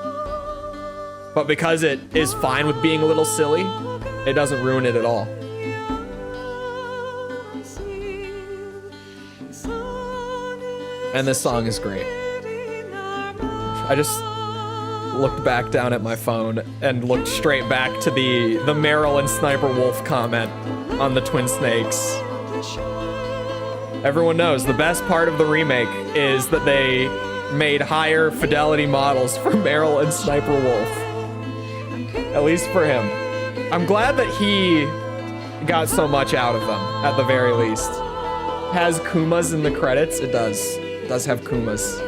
Speaker 1: But because it is fine with being a little silly, it doesn't ruin it at all. And this song is great. I just looked back down at my phone and looked straight back to the Meryl and Sniper Wolf comment on the Twin Snakes. Everyone knows the best part of the remake is that they made higher fidelity models for Meryl and Sniper Wolf. At least for him. I'm glad that he got so much out of them, at the very least. Has Kumas in the credits? It does. It does have Kumas.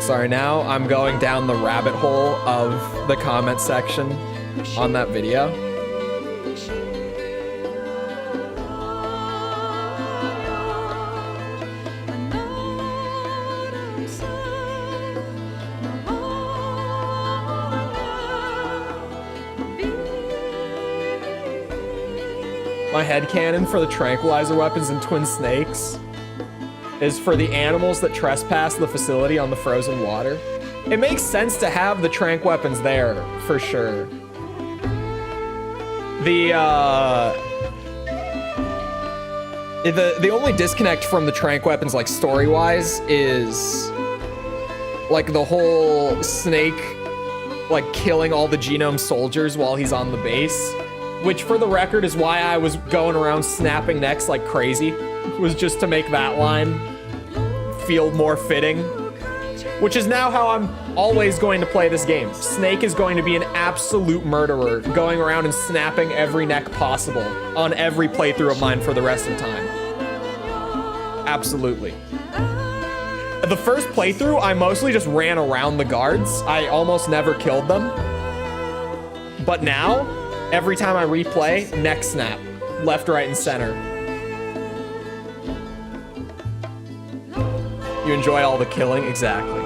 Speaker 1: Sorry, now I'm going down the rabbit hole of the comment section on that video. My headcanon for the tranquilizer weapons in Twin Snakes is for the animals that trespass the facility on the frozen water. It makes sense to have the tranq weapons there, for sure. The only disconnect from the tranq weapons, like story-wise, is like the whole Snake like killing all the Genome soldiers while he's on the base, which for the record is why I was going around snapping necks like crazy, was just to make that line feel more fitting, which is now how I'm always going to play this game. Snake is going to be an absolute murderer, going around and snapping every neck possible on every playthrough of mine for the rest of time. Absolutely. The first playthrough, I mostly just ran around the guards. I almost never killed them. But now, every time I replay, neck snap, left, right, and center. You enjoy all the killing? Exactly.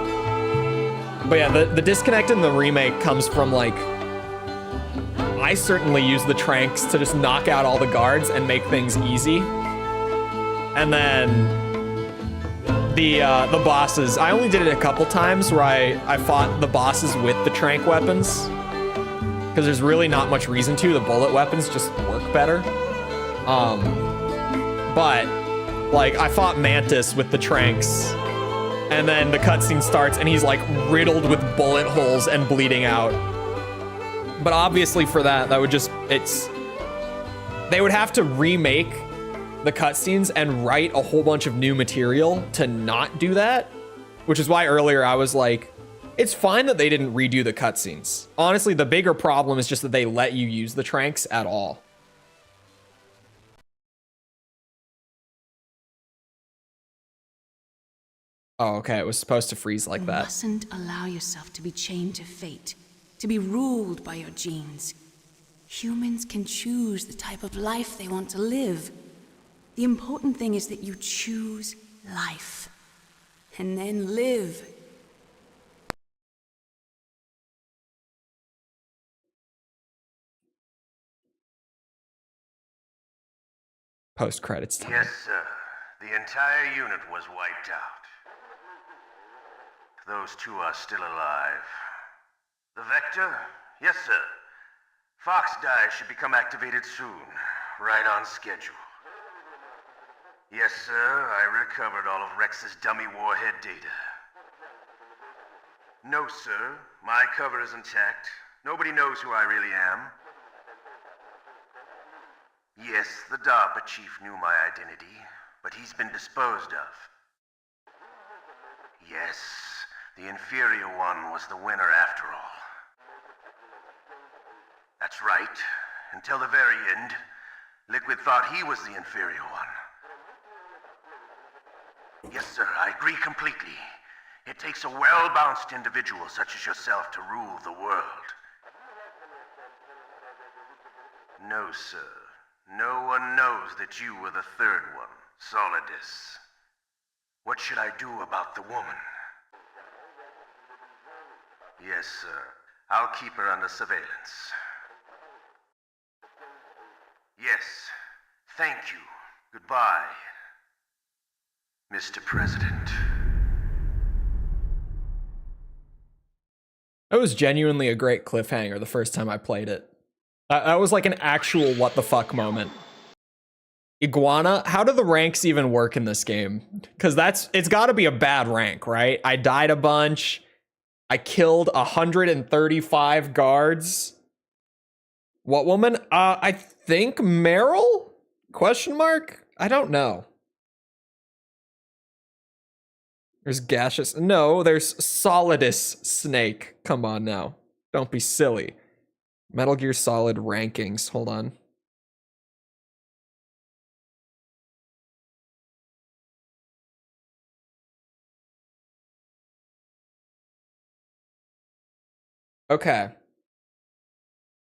Speaker 1: But yeah, the disconnect in the remake comes from like, I certainly use the tranks to just knock out all the guards and make things easy. And then the bosses, I only did it a couple times where I fought the bosses with the trank weapons, because there's really not much reason to. The bullet weapons just work better. But like, I fought Mantis with the tranks, and then the cutscene starts and he's like riddled with bullet holes and bleeding out. But obviously for that would just, they would have to remake the cutscenes and write a whole bunch of new material to not do that, which is why earlier I was like, it's fine that they didn't redo the cutscenes. Honestly, the bigger problem is just that they let you use the tranks at all. Oh, okay, it was supposed to freeze like that.
Speaker 15: You mustn't allow yourself to be chained to fate, to be ruled by your genes. Humans can choose the type of life they want to live. The important thing is that you choose life, and then live.
Speaker 1: Post-credits time.
Speaker 9: Yes, sir. The entire unit was wiped out. Those two are still alive. The Vector? Yes, sir. Fox Die should become activated soon. Right on schedule. Yes, sir. I recovered all of Rex's dummy warhead data. No, sir. My cover is intact. Nobody knows who I really am. Yes, the DARPA chief knew my identity. but he's been disposed of. Yes, the inferior one was the winner after all. That's right. Until the very end, Liquid thought he was the inferior one. Yes, sir, I agree completely. It takes a well-balanced individual such as yourself to rule the world. No, sir. No one knows that you were the third one, Solidus. What should I do about the woman? Yes, sir. I'll keep her under surveillance. Yes. Thank you. Goodbye, Mr. President.
Speaker 1: That was genuinely a great cliffhanger the first time I played it. That was like an actual what the fuck moment. Iguana, how do the ranks even work in this game? Because it's gotta be a bad rank, right? I died a bunch. I killed 135 guards. What woman? I think Meryl? Question mark? I don't know. There's gaseous. No, there's Solidus Snake. Come on now. Don't be silly. Metal Gear Solid rankings. Hold on. Okay.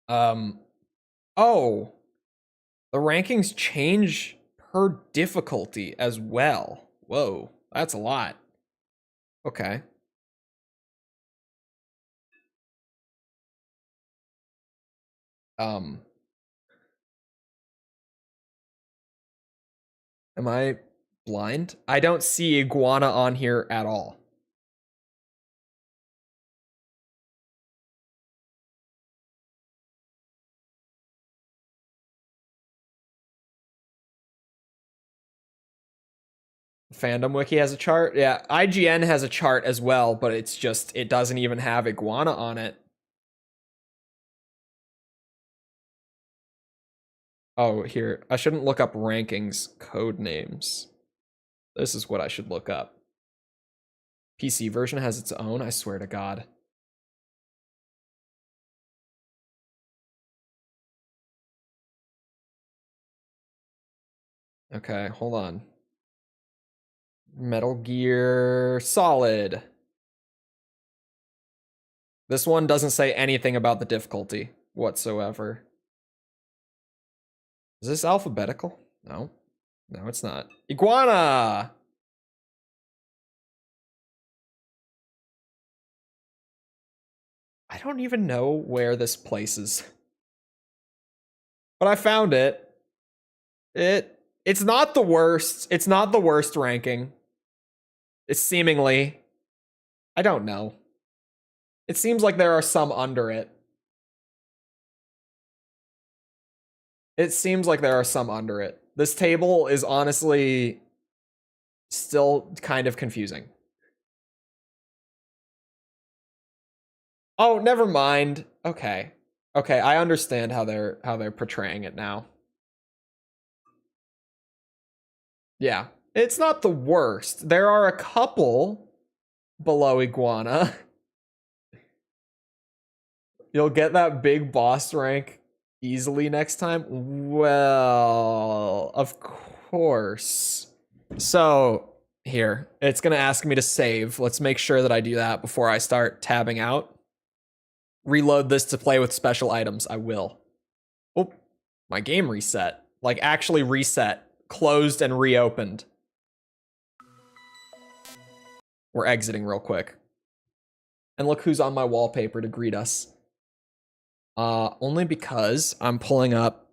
Speaker 1: Oh. The rankings change per difficulty as well. Whoa, that's a lot. Okay. Am I blind? I don't see Iguana on here at all. Fandom Wiki has a chart. Yeah, IGN has a chart as well, but it's just, it doesn't even have Iguana on it. Oh, here. I shouldn't look up rankings, code names. This is what I should look up. PC version has its own, I swear to God. Okay, hold on. Metal Gear Solid. This one doesn't say anything about the difficulty whatsoever. Is this alphabetical? No. No, it's not. Iguana! I don't even know where this places. But I found it. It's not the worst. It's not the worst ranking. It's seemingly. I don't know. It seems like there are some under it. It seems like there are some under it. This table is honestly still kind of confusing. Oh, never mind. Okay. Okay, I understand how they're portraying it now. Yeah, it's not the worst. There are a couple below Iguana. You'll get that big boss rank easily next time? Well, of course. So, here. It's going to ask me to save. Let's make sure that I do that before I start tabbing out. Reload this to play with special items. I will. Oh, my game reset. Like, actually reset. Closed and reopened. We're exiting real quick. And look who's on my wallpaper to greet us. Only because I'm pulling up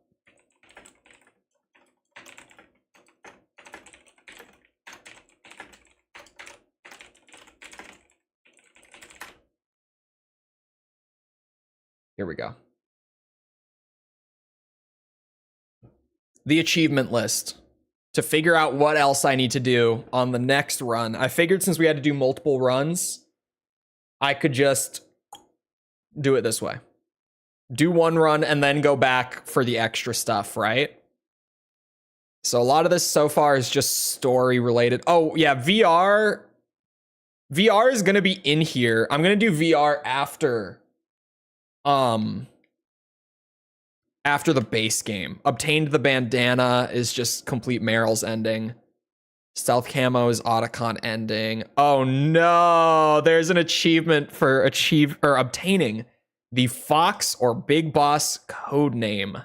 Speaker 1: here we go. The achievement list to figure out what else I need to do on the next run. I figured since we had to do multiple runs, I could just do it this way. Do one run and then go back for the extra stuff, right? So a lot of this so far is just story related. Oh yeah, VR. VR is gonna be in here. I'm gonna do VR after the base game. Obtained the bandana is just complete Meryl's ending. Stealth camo is Otacon ending. Oh no, there's an achievement for obtaining the Fox or Big Boss code name.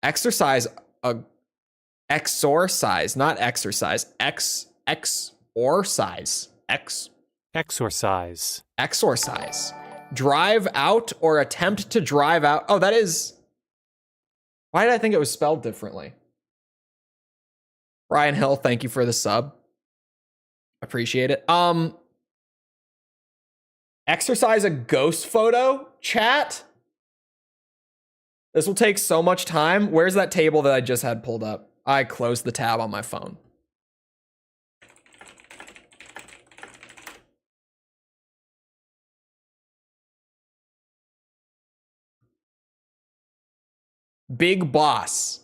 Speaker 1: Exercise exorcise, not exercise. Exorcise. Drive out or attempt to drive out. Oh, that is. Why did I think it was spelled differently? Ryan Hill, thank you for the sub. Appreciate it. Exercise a ghost photo, chat. This will take so much time. Where's that table that I just had pulled up? I closed the tab on my phone. Big Boss.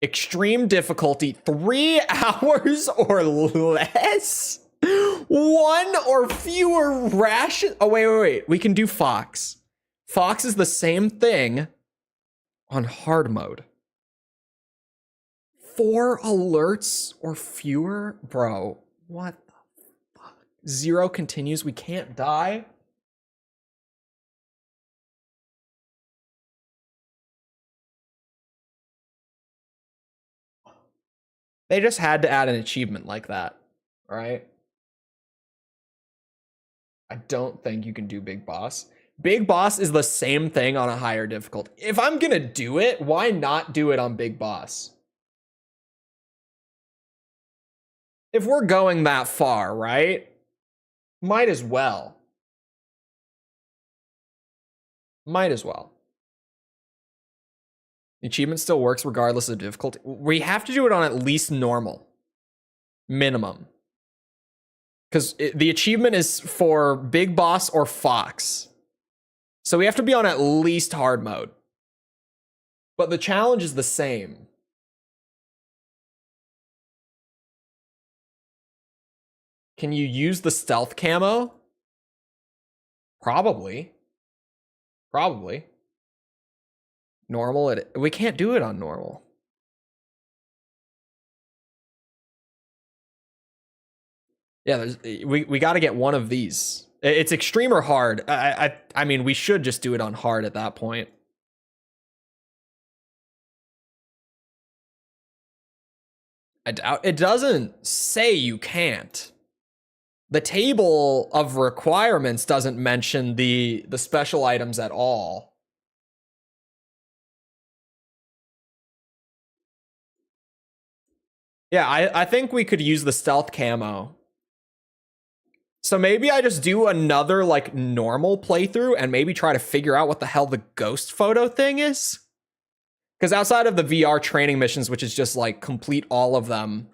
Speaker 1: Extreme difficulty, 3 hours or less? 1 or fewer rations. Oh, wait. We can do Fox. Fox is the same thing on hard mode. 4 alerts or fewer? Bro, what the fuck? 0 continues. We can't die. They just had to add an achievement like that, right? I don't think you can do Big Boss. Big Boss is the same thing on a higher difficulty. If I'm gonna do it, why not do it on Big Boss? If we're going that far, right? Might as well. The achievement still works regardless of difficulty. We have to do it on at least normal. Minimum. Because the achievement is for Big Boss or Fox. So we have to be on at least hard mode. But the challenge is the same. Can you use the stealth camo? Probably. Normal, we can't do it on normal. Yeah, we got to get one of these. It's extreme or hard. I mean, we should just do it on hard at that point. I doubt it doesn't say you can't. The table of requirements doesn't mention the special items at all. Yeah, I think we could use the stealth camo. So maybe I just do another like normal playthrough and maybe try to figure out what the hell the ghost photo thing is. Because outside of the VR training missions, which is just like complete all of them.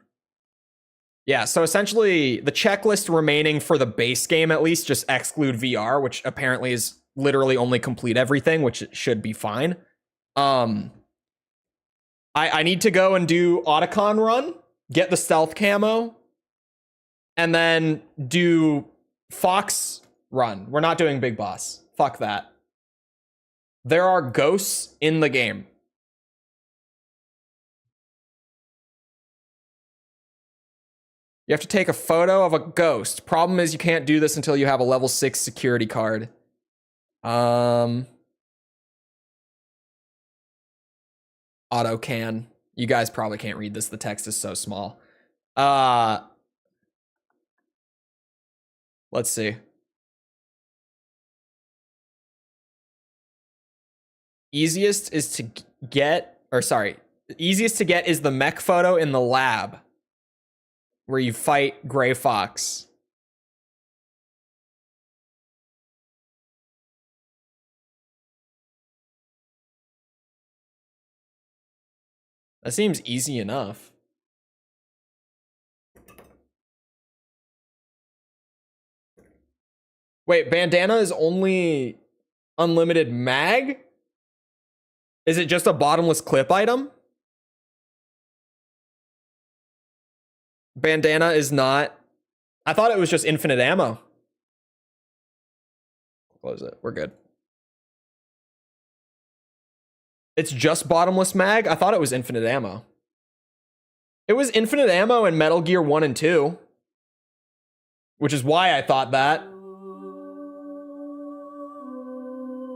Speaker 1: Yeah, so essentially the checklist remaining for the base game at least just exclude VR, which apparently is literally only complete everything, which should be fine. I need to go and do Otacon run, get the stealth camo, and then do Fox run. We're not doing Big Boss. Fuck that. There are ghosts in the game. You have to take a photo of a ghost. Problem is you can't do this until you have a level 6 security card. Auto can. You guys probably can't read this. The text is so small. Let's see. Easiest to get is the mech photo in the lab where you fight Gray Fox. That seems easy enough. Wait, bandana is only unlimited mag? Is it just a bottomless clip item? Bandana is not. I thought it was just infinite ammo. Close it. We're good. It's just bottomless mag? I thought it was infinite ammo. It was infinite ammo in Metal Gear 1 and 2. Which is why I thought that.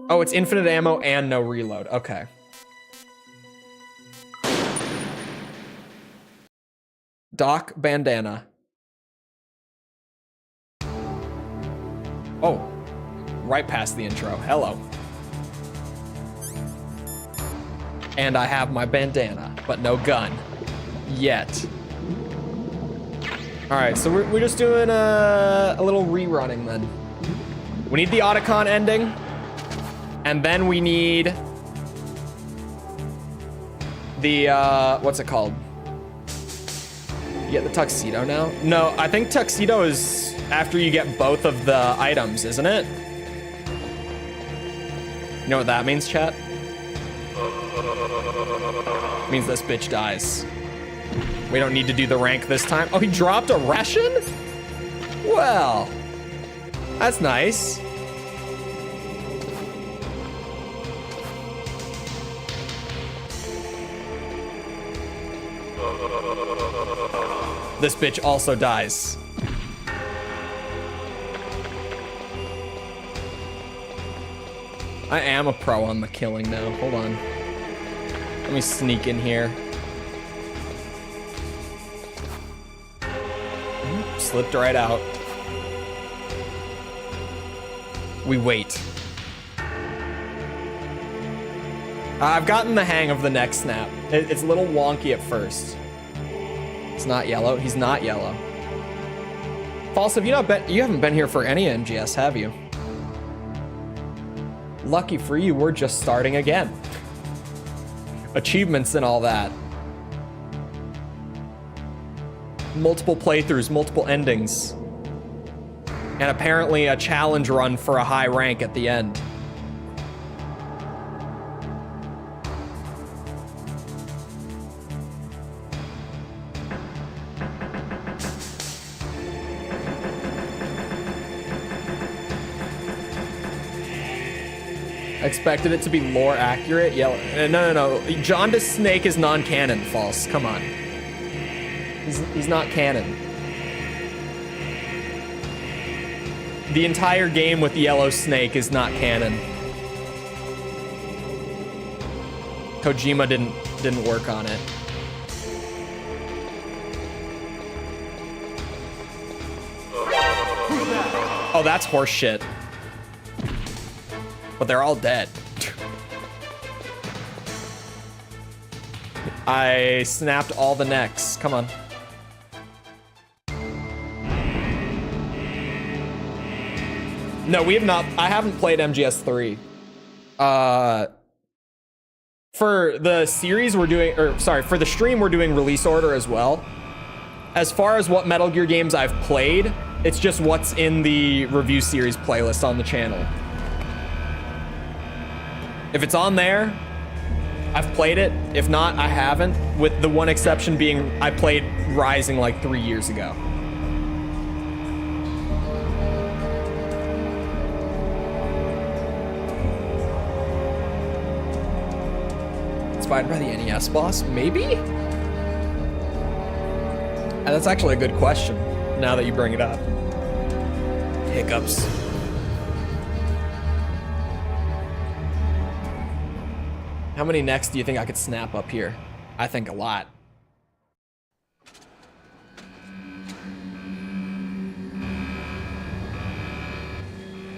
Speaker 1: Oh, it's infinite ammo and no reload. Okay. Doc Bandana. Oh, right past the intro. Hello. And I have my bandana, but no gun. Yet. Alright, so we're just doing a little rerunning then. We need the Otacon ending. And then we need the, what's it called? You get the tuxedo now? No, I think tuxedo is after you get both of the items, isn't it? You know what that means, chat? It means this bitch dies. We don't need to do the rank this time. Oh, he dropped a ration? Well, that's nice. This bitch also dies. I am a pro on the killing now. Hold on. Let me sneak in here. Slipped right out. We wait. I've gotten the hang of the neck snap. It's a little wonky at first. It's not yellow. He's not yellow. False, have you not been? You haven't been here for any MGS, have you? Lucky for you, we're just starting again. Achievements and all that. Multiple playthroughs, multiple endings. And apparently a challenge run for a high rank at the end. Expected it to be lore accurate. Yeah, no. Jaundice Snake is non-canon. False. Come on. He's not canon. The entire game with Yellow Snake is not canon. Kojima didn't work on it. Oh, that's horse shit. But they're all dead. I snapped all the necks. Come on. No, we have not. I haven't played MGS3. For the series we're doing, or sorry, for the stream we're doing release order as well. As far as what Metal Gear games I've played, it's just what's in the review series playlist on the channel. If it's on there, I've played it. If not, I haven't, with the one exception being I played Rising like 3 years ago. Inspired by the NES boss? Maybe? That's actually a good question, now that you bring it up. Hiccups. How many necks do you think I could snap up here? I think a lot.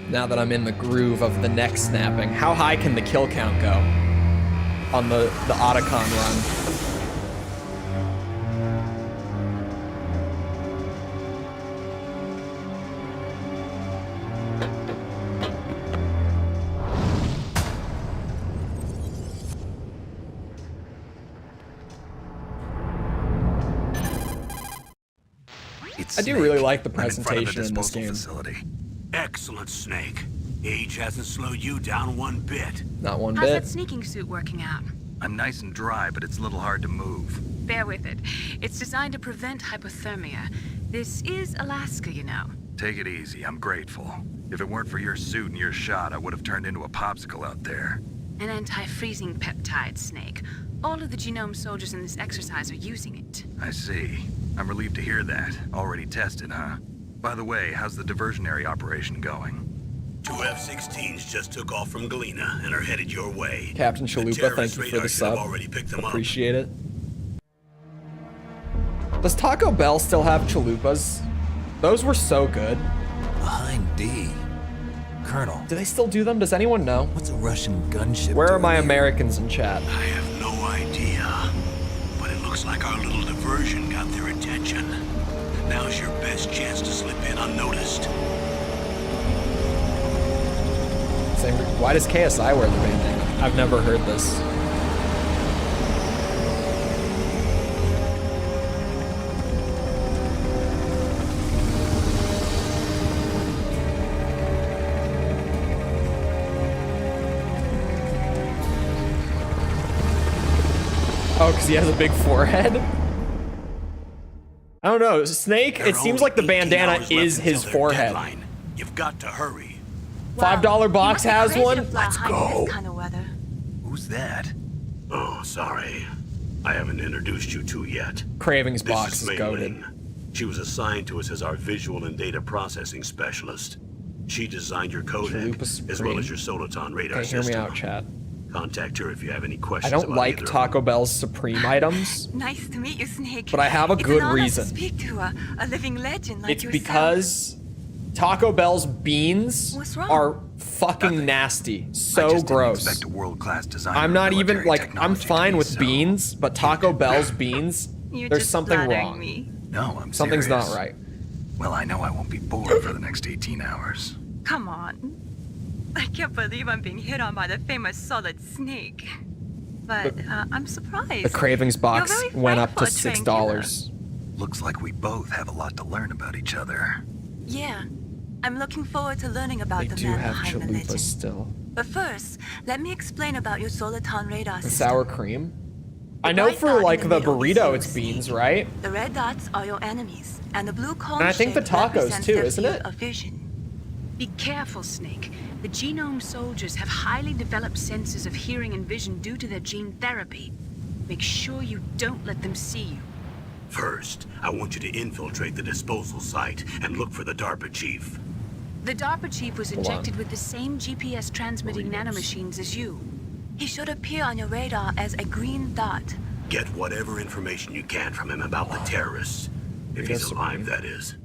Speaker 1: Now that I'm in the groove of the neck snapping, how high can the kill count go on the Otacon run? I do really like the presentation in this game.
Speaker 11: Excellent, Snake. Age hasn't slowed you down one bit.
Speaker 1: Not one
Speaker 14: How's
Speaker 1: bit.
Speaker 14: that sneaking suit working out?
Speaker 8: I'm nice and dry, but it's a little hard to move.
Speaker 14: bear with it. It's designed to prevent hypothermia. This is Alaska, you know.
Speaker 8: Take it easy, I'm grateful. If it weren't for your suit and your shot, I would have turned into a popsicle out there.
Speaker 14: An anti-freezing peptide, Snake. All of the genome soldiers in this exercise are using it.
Speaker 8: I see. I'm relieved to hear that. Already tested, huh? By the way, how's the diversionary operation going?
Speaker 11: 2 F-16s just took off from Galena and are headed your way.
Speaker 1: Captain Chalupa, thank you for the sub. Appreciate it. Does Taco Bell still have chalupas? Those were so good.
Speaker 3: Behind D. Colonel.
Speaker 1: Do they still do them? Does anyone know?
Speaker 3: What's a Russian gunship?
Speaker 1: Where are
Speaker 3: doing
Speaker 1: my
Speaker 3: here?
Speaker 1: Americans in chat?
Speaker 11: I have no idea. But it looks like our little diversion got their attention. Now's your best chance to slip in unnoticed.
Speaker 1: Why does KSI wear the bandana? I've never heard this. Oh, because he has a big forehead? I don't know. Snake, it seems like the bandana is his forehead.
Speaker 11: You've got to hurry.
Speaker 1: $5 box has one?
Speaker 5: Let's
Speaker 1: go.
Speaker 5: Kind of weather.
Speaker 8: Who's that?
Speaker 11: Oh, sorry. I haven't introduced you to yet.
Speaker 1: Craving's
Speaker 11: This
Speaker 1: box is
Speaker 11: Mei
Speaker 1: goated.
Speaker 11: Ling. She was assigned to us as our visual and data processing specialist. She designed your codec, as well as your Soliton radar
Speaker 1: Okay, hear
Speaker 11: system.
Speaker 1: me out, chat.
Speaker 11: Contact her if you have any
Speaker 1: I
Speaker 11: questions
Speaker 1: don't
Speaker 11: about
Speaker 1: like
Speaker 11: either of
Speaker 1: Taco Bell's Supreme items.
Speaker 5: Nice to meet you, Snake.
Speaker 1: But I have a
Speaker 5: It's
Speaker 1: good
Speaker 5: an honor
Speaker 1: reason.
Speaker 5: To speak to a living legend like
Speaker 1: It's
Speaker 5: yourself.
Speaker 1: because Taco Bell's beans
Speaker 5: What's wrong?
Speaker 1: are fucking nasty.
Speaker 8: I
Speaker 1: So
Speaker 8: just didn't
Speaker 1: gross.
Speaker 8: expect a world-class designer
Speaker 1: I'm
Speaker 8: of
Speaker 1: not even
Speaker 8: military
Speaker 1: like I'm
Speaker 8: technology
Speaker 1: fine
Speaker 8: to
Speaker 1: with
Speaker 8: be so-
Speaker 1: beans, but Taco Bell's beans,
Speaker 5: You're
Speaker 1: there's
Speaker 5: just
Speaker 1: something
Speaker 5: flattering
Speaker 1: wrong.
Speaker 5: me.
Speaker 8: No, I'm
Speaker 1: Something's
Speaker 8: serious.
Speaker 1: not right.
Speaker 8: Well, I know I won't be bored for the next 18 hours.
Speaker 5: Come on. I can't believe I'm being hit on by the famous Solid Snake. But I'm surprised.
Speaker 1: The Cravings box
Speaker 5: You're very
Speaker 1: went
Speaker 5: frank
Speaker 1: up to
Speaker 5: for a trained killer.
Speaker 1: $6.
Speaker 8: Looks like we both have a lot to learn about each other.
Speaker 5: Yeah. I'm looking forward to learning about
Speaker 1: They
Speaker 5: the
Speaker 1: do
Speaker 5: man
Speaker 1: have
Speaker 5: behind the
Speaker 1: chalupas
Speaker 5: legend.
Speaker 1: still.
Speaker 5: But first, let me explain about your Soliton radar
Speaker 1: The
Speaker 5: system.
Speaker 1: sour cream? I know
Speaker 5: white
Speaker 1: for
Speaker 5: dot in
Speaker 1: like
Speaker 5: the
Speaker 1: the
Speaker 5: middle is
Speaker 1: burrito
Speaker 5: you,
Speaker 1: it's beans, right?
Speaker 5: The red dots are your enemies, and the blue cone
Speaker 1: And I think the
Speaker 5: shape
Speaker 1: tacos
Speaker 5: represents
Speaker 1: too,
Speaker 5: their
Speaker 1: isn't
Speaker 5: field
Speaker 1: it?
Speaker 5: of vision.
Speaker 14: Be careful, Snake. The genome soldiers have highly developed senses of hearing and vision due to their gene therapy. Make sure you don't let them see you.
Speaker 11: First, I want you to infiltrate the disposal site and look for the DARPA chief.
Speaker 14: The DARPA chief was
Speaker 1: Hold on.
Speaker 14: injected with the same GPS transmitting nanomachines as you.
Speaker 5: He should appear on your radar as a green dot.
Speaker 11: Get whatever information you can from him about the terrorists. If he's alive, that is.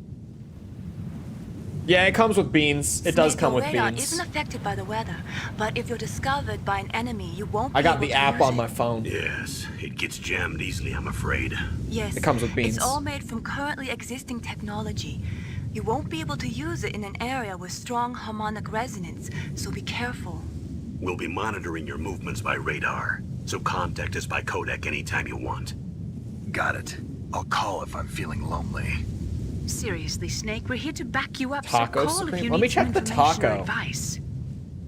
Speaker 1: Yeah, it comes with beans. It does
Speaker 5: Snake,
Speaker 1: come
Speaker 5: your
Speaker 1: with
Speaker 5: radar
Speaker 1: beans.
Speaker 5: isn't affected by the weather, but if you're discovered by an enemy, you won't be
Speaker 1: I got
Speaker 5: able
Speaker 1: the
Speaker 5: to
Speaker 1: app
Speaker 5: use
Speaker 1: on
Speaker 5: it.
Speaker 1: my phone.
Speaker 11: Yes, it gets jammed easily, I'm afraid.
Speaker 5: Yes,
Speaker 1: It comes with beans.
Speaker 5: It's all made from currently existing technology. You won't be able to use it in an area with strong harmonic resonance, so be careful.
Speaker 11: We'll be monitoring your movements by radar, so contact us by codec anytime you want.
Speaker 8: Got it. I'll call if I'm feeling lonely.
Speaker 14: Seriously, Snake, we're here to back you up,
Speaker 1: Taco
Speaker 14: so call if
Speaker 1: Supreme?
Speaker 14: you
Speaker 1: Let
Speaker 14: need
Speaker 1: me
Speaker 14: some
Speaker 1: check the
Speaker 14: information or
Speaker 1: taco.
Speaker 14: advice.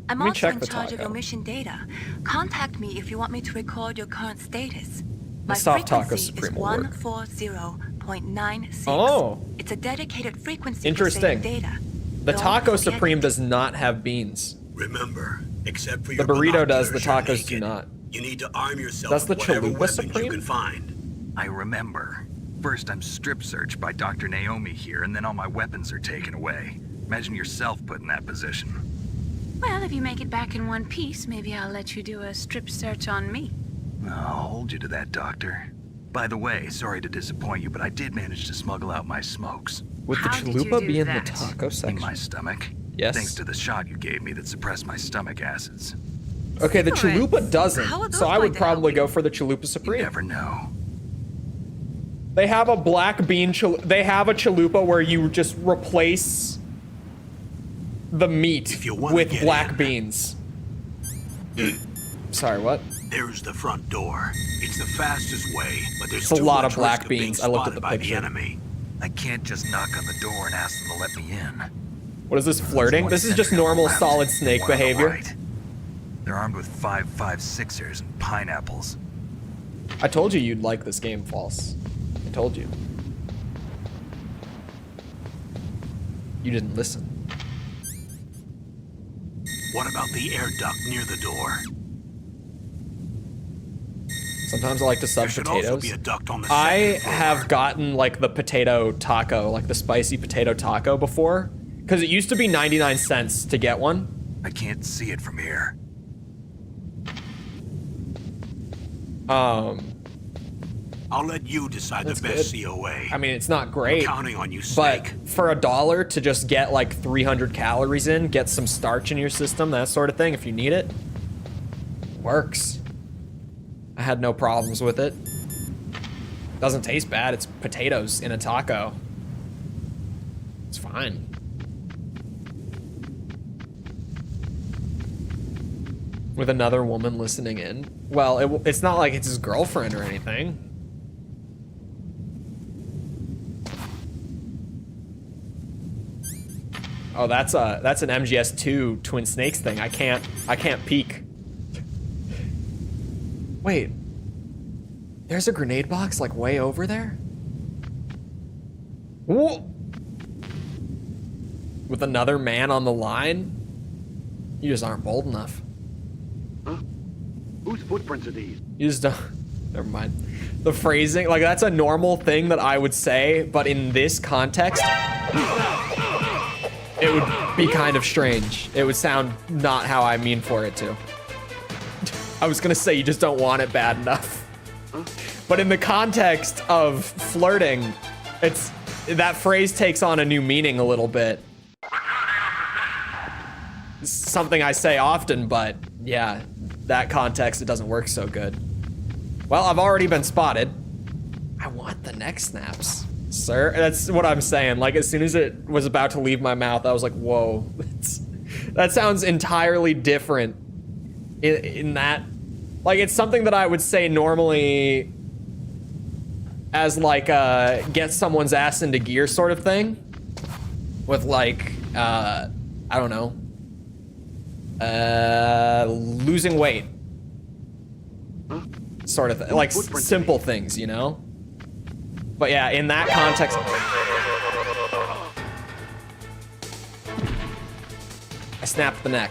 Speaker 5: I'm
Speaker 1: Let me
Speaker 5: also
Speaker 1: check
Speaker 5: in
Speaker 1: the
Speaker 5: charge of
Speaker 1: taco.
Speaker 5: your mission data. Contact me if you want me to record your current status. My
Speaker 1: soft taco
Speaker 5: frequency
Speaker 1: Supreme
Speaker 5: is
Speaker 1: will work.
Speaker 5: 140.96.
Speaker 1: Oh.
Speaker 5: It's a dedicated frequency
Speaker 1: Interesting.
Speaker 5: for saving data.
Speaker 1: The
Speaker 5: Don't
Speaker 1: Taco
Speaker 5: forget
Speaker 1: Supreme does not have beans.
Speaker 11: Remember, except for
Speaker 1: The
Speaker 11: your
Speaker 1: burrito does, the
Speaker 11: binoculars,
Speaker 1: tacos
Speaker 11: you're
Speaker 1: do
Speaker 11: naked.
Speaker 1: not.
Speaker 11: You need to arm yourself
Speaker 1: That's the
Speaker 11: with whatever
Speaker 1: Chalupa
Speaker 11: weapons
Speaker 1: Supreme?
Speaker 11: you can find.
Speaker 8: I remember. First I'm strip searched by Dr. Naomi here, and then all my weapons are taken away. Imagine yourself put in that position.
Speaker 14: Well, if you make it back in one piece, maybe I'll let you do a strip search on me.
Speaker 8: I'll hold you to that, Doctor. By the way, sorry to disappoint you, but I did manage to smuggle out my smokes.
Speaker 1: Would the
Speaker 14: How did you
Speaker 1: chalupa
Speaker 14: do
Speaker 1: be in
Speaker 14: that?
Speaker 1: the taco
Speaker 8: In
Speaker 1: section?
Speaker 8: my stomach.
Speaker 1: Yes.
Speaker 8: Thanks to the shot you gave me that suppressed my stomach acids.
Speaker 1: Okay, the
Speaker 5: Secrets.
Speaker 1: chalupa doesn't,
Speaker 5: How are those
Speaker 1: so I would
Speaker 5: going to help
Speaker 1: probably
Speaker 5: you?
Speaker 1: go for the chalupa
Speaker 8: You
Speaker 1: Supreme.
Speaker 8: never know.
Speaker 1: They have a black bean they have a chalupa where you just replace the meat
Speaker 11: If you wanna
Speaker 1: with
Speaker 11: get
Speaker 1: black
Speaker 11: in.
Speaker 1: beans. Sorry, what?
Speaker 11: There's the front door. It's the fastest way, but there's
Speaker 1: It's a
Speaker 11: too
Speaker 1: lot
Speaker 11: much
Speaker 1: of black
Speaker 11: risk being
Speaker 1: beans. I looked at
Speaker 11: spotted
Speaker 1: the
Speaker 11: by
Speaker 1: picture.
Speaker 11: the enemy.
Speaker 8: I can't just knock on the door and ask them to let me in.
Speaker 1: What is this, flirting? This is just normal Solid Snake
Speaker 8: One on the
Speaker 1: behavior.
Speaker 8: right. They're armed with 5.56ers and pineapples.
Speaker 1: I told you you'd like this game, False. I told you. You didn't listen.
Speaker 11: What about the air duct near the door?
Speaker 1: Sometimes I like to sub
Speaker 11: There should
Speaker 1: potatoes.
Speaker 11: also be a duct on the
Speaker 1: I
Speaker 11: second floor.
Speaker 1: have gotten like the potato taco, like the spicy potato taco before, because it used to be 99 cents to get one.
Speaker 8: I can't see it from here.
Speaker 11: I'll let you decide the best COA.
Speaker 1: I mean, it's not great.
Speaker 11: I'm counting on you,
Speaker 1: But
Speaker 11: Snake.
Speaker 1: for $1 to just get like 300 calories in, get some starch in your system, that sort of thing, if you need it, works. I had no problems with it. Doesn't taste bad. It's potatoes in a taco. It's fine. With another woman listening in. Well, it's not like it's his girlfriend or anything. Oh, that's an MGS2 Twin Snakes thing. I can't peek. Wait. There's a grenade box like way over there? Whoa. With another man on the line? You just aren't bold enough.
Speaker 11: Huh? Whose footprints are these?
Speaker 1: You just don't. Never mind. The phrasing, like that's a normal thing that I would say, but in this context, it would be kind of strange. It would sound not how I mean for it to. I was gonna say you just don't want it bad enough. But in the context of flirting, that phrase takes on a new meaning a little bit. It's something I say often, but yeah, that context, it doesn't work so good. Well, I've already been spotted. I want the neck snaps, sir. That's what I'm saying. Like, as soon as it was about to leave my mouth, I was like, whoa. That sounds entirely different in that. Like, it's something that I would say normally as, like, get someone's ass into gear sort of thing. With, like, I don't know. Losing weight. Sort of, like, simple things, you know? But yeah, in that context... I snapped the neck.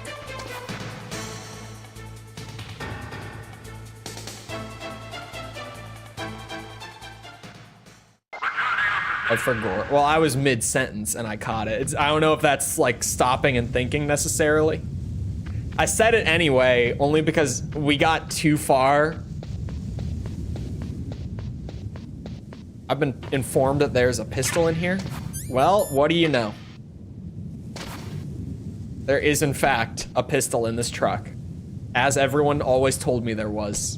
Speaker 1: I forgot. Well, I was mid-sentence and I caught it. I don't know if that's like stopping and thinking necessarily. I said it anyway, only because we got too far. I've been informed that there's a pistol in here. Well, what do you know? There is, in fact, a pistol in this truck. As everyone always told me there was.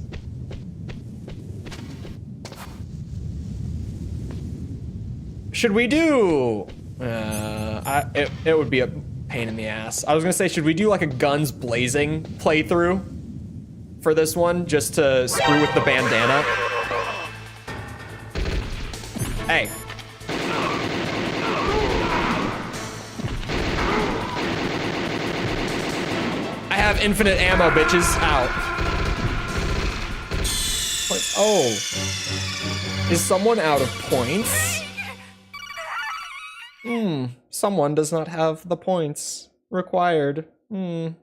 Speaker 1: Should we do... it would be a pain in the ass. I was gonna say, should we do like a guns blazing playthrough for this one, just to screw with the bandana? Hey. I have infinite ammo, bitches. Out. Oh. Is someone out of points? Someone does not have the points required. Sorry,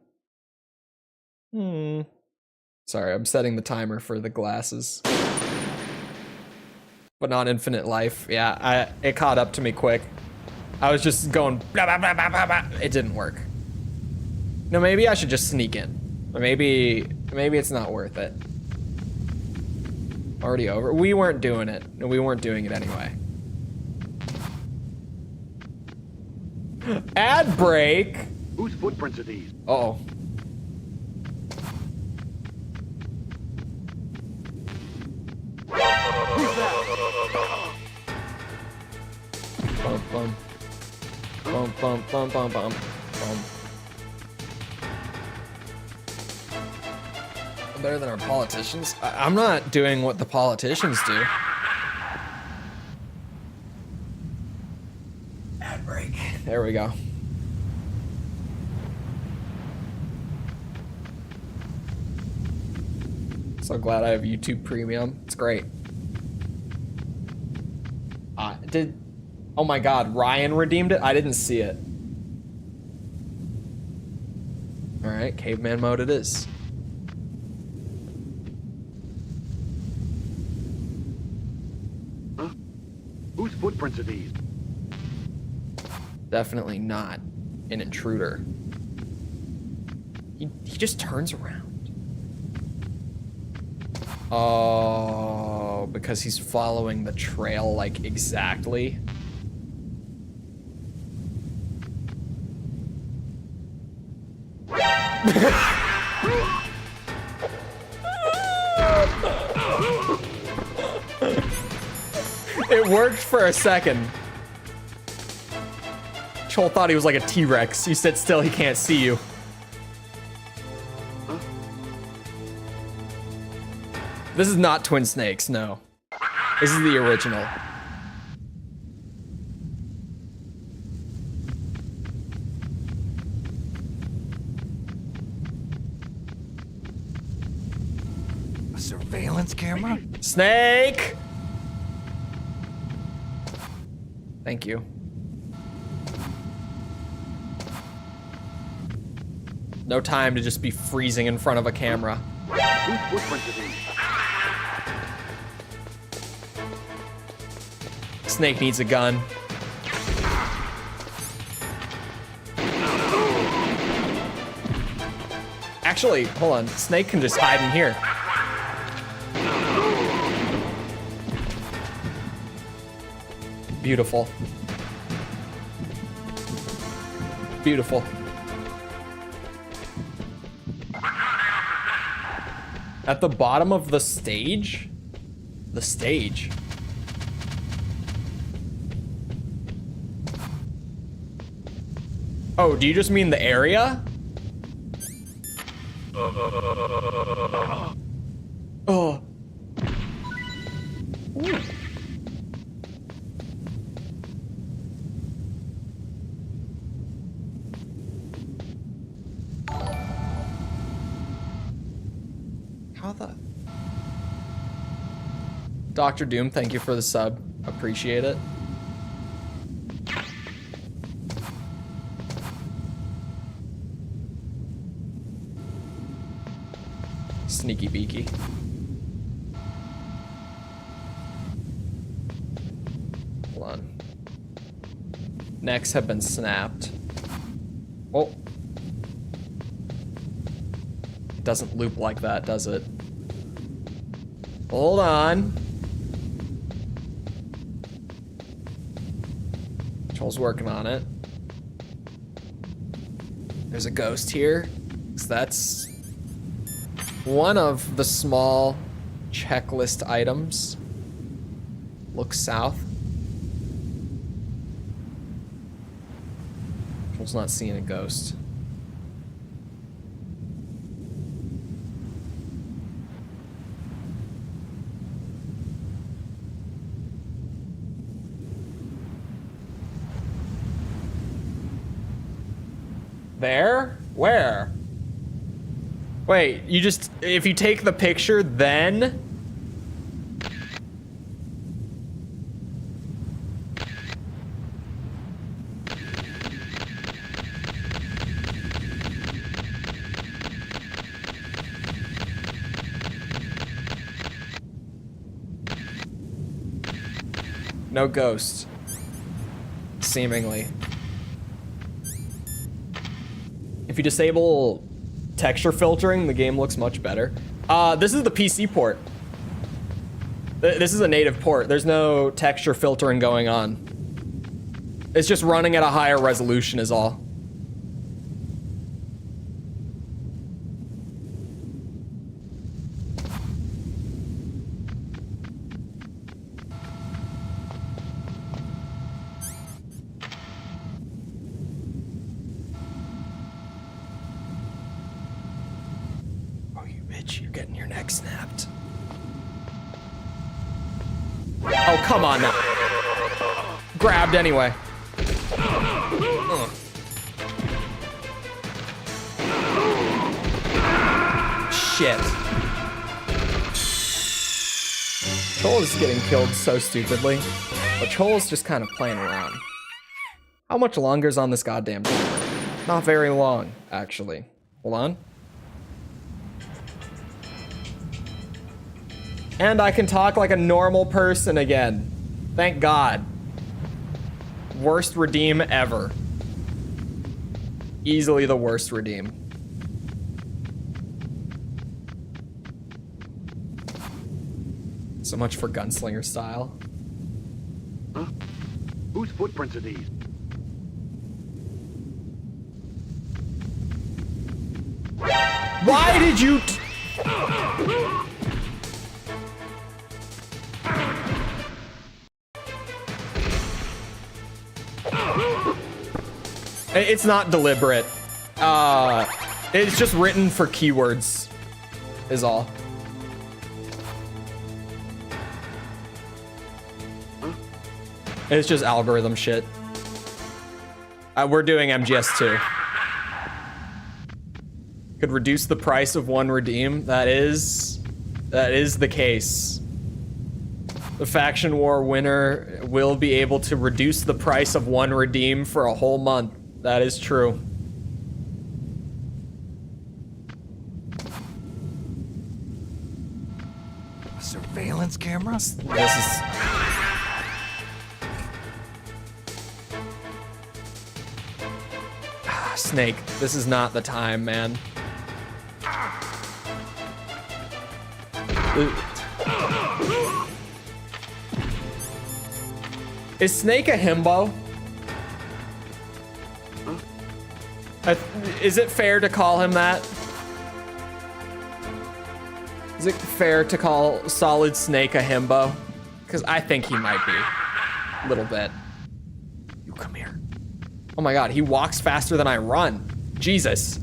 Speaker 1: I'm setting the timer for the glasses. But not infinite life. Yeah, it caught up to me quick. I was just going blah, blah, blah, blah, blah, blah. It didn't work. No, maybe I should just sneak in. Or maybe it's not worth it. Already over. We weren't doing it. No, we weren't doing it anyway. Ad break.
Speaker 11: Whose footprints are these?
Speaker 1: Uh-oh.
Speaker 11: Who's that?
Speaker 1: Bum bum. Bum bum bum bum bum bum. Better than our politicians? I'm not doing what the politicians do. Ad break. There we go. So glad I have YouTube Premium. It's great. Oh my God, Ryan redeemed it? I didn't see it. All right, caveman mode it is.
Speaker 11: Huh? Whose footprints are these?
Speaker 1: Definitely not an intruder. He just turns around. Oh, because he's following the trail like exactly. It worked for a second. Joel thought he was like a T-Rex. You sit still, he can't see you. This is not Twin Snakes, no. This is the original.
Speaker 8: A surveillance camera?
Speaker 1: Snake! Thank you. No time to just be freezing in front of a camera.
Speaker 11: Whose footprints are these?
Speaker 1: Snake needs a gun. Actually, hold on. Snake can just hide in here. Beautiful. Beautiful. At the bottom of the stage? The stage. Oh, do you just mean the area? Oh. Ooh. How the... Dr. Doom, thank you for the sub. Appreciate it. Sneaky beaky. Hold on. Necks have been snapped. Oh. It doesn't loop like that, does it? Hold on. Joel's working on it. There's a ghost here. So that's one of the small checklist items. Look south. Joel's not seeing a ghost. There? Where? Wait, you just, if you take the picture, then? No ghost. Seemingly. If you disable texture filtering, the game looks much better. This is the PC port. This is a native port. There's no texture filtering going on. It's just running at a higher resolution is all. You're getting your neck snapped. Oh, come on now. Grabbed anyway. Shit. Chol is getting killed so stupidly, but Chol's just kind of playing around. How much longer is on this goddamn timer? Not very long, actually. Hold on. And I can talk like a normal person again. Thank God. Worst redeem ever. Easily the worst redeem. So much for gunslinger style.
Speaker 11: Huh? Whose footprints are these?
Speaker 1: Why did you... It's not deliberate. It's just written for keywords, is all. It's just algorithm shit. We're doing MGS2. Could reduce the price of one redeem. That is the case. The faction war winner will be able to reduce the price of one redeem for a whole month. That is true.
Speaker 8: Surveillance cameras?
Speaker 1: This is... Snake, this is not the time, man. Is Snake a himbo? Is it fair to call him that? Is it fair to call Solid Snake a himbo? Because I think he might be. A little bit. You come here. Oh my God, he walks faster than I run. Jesus.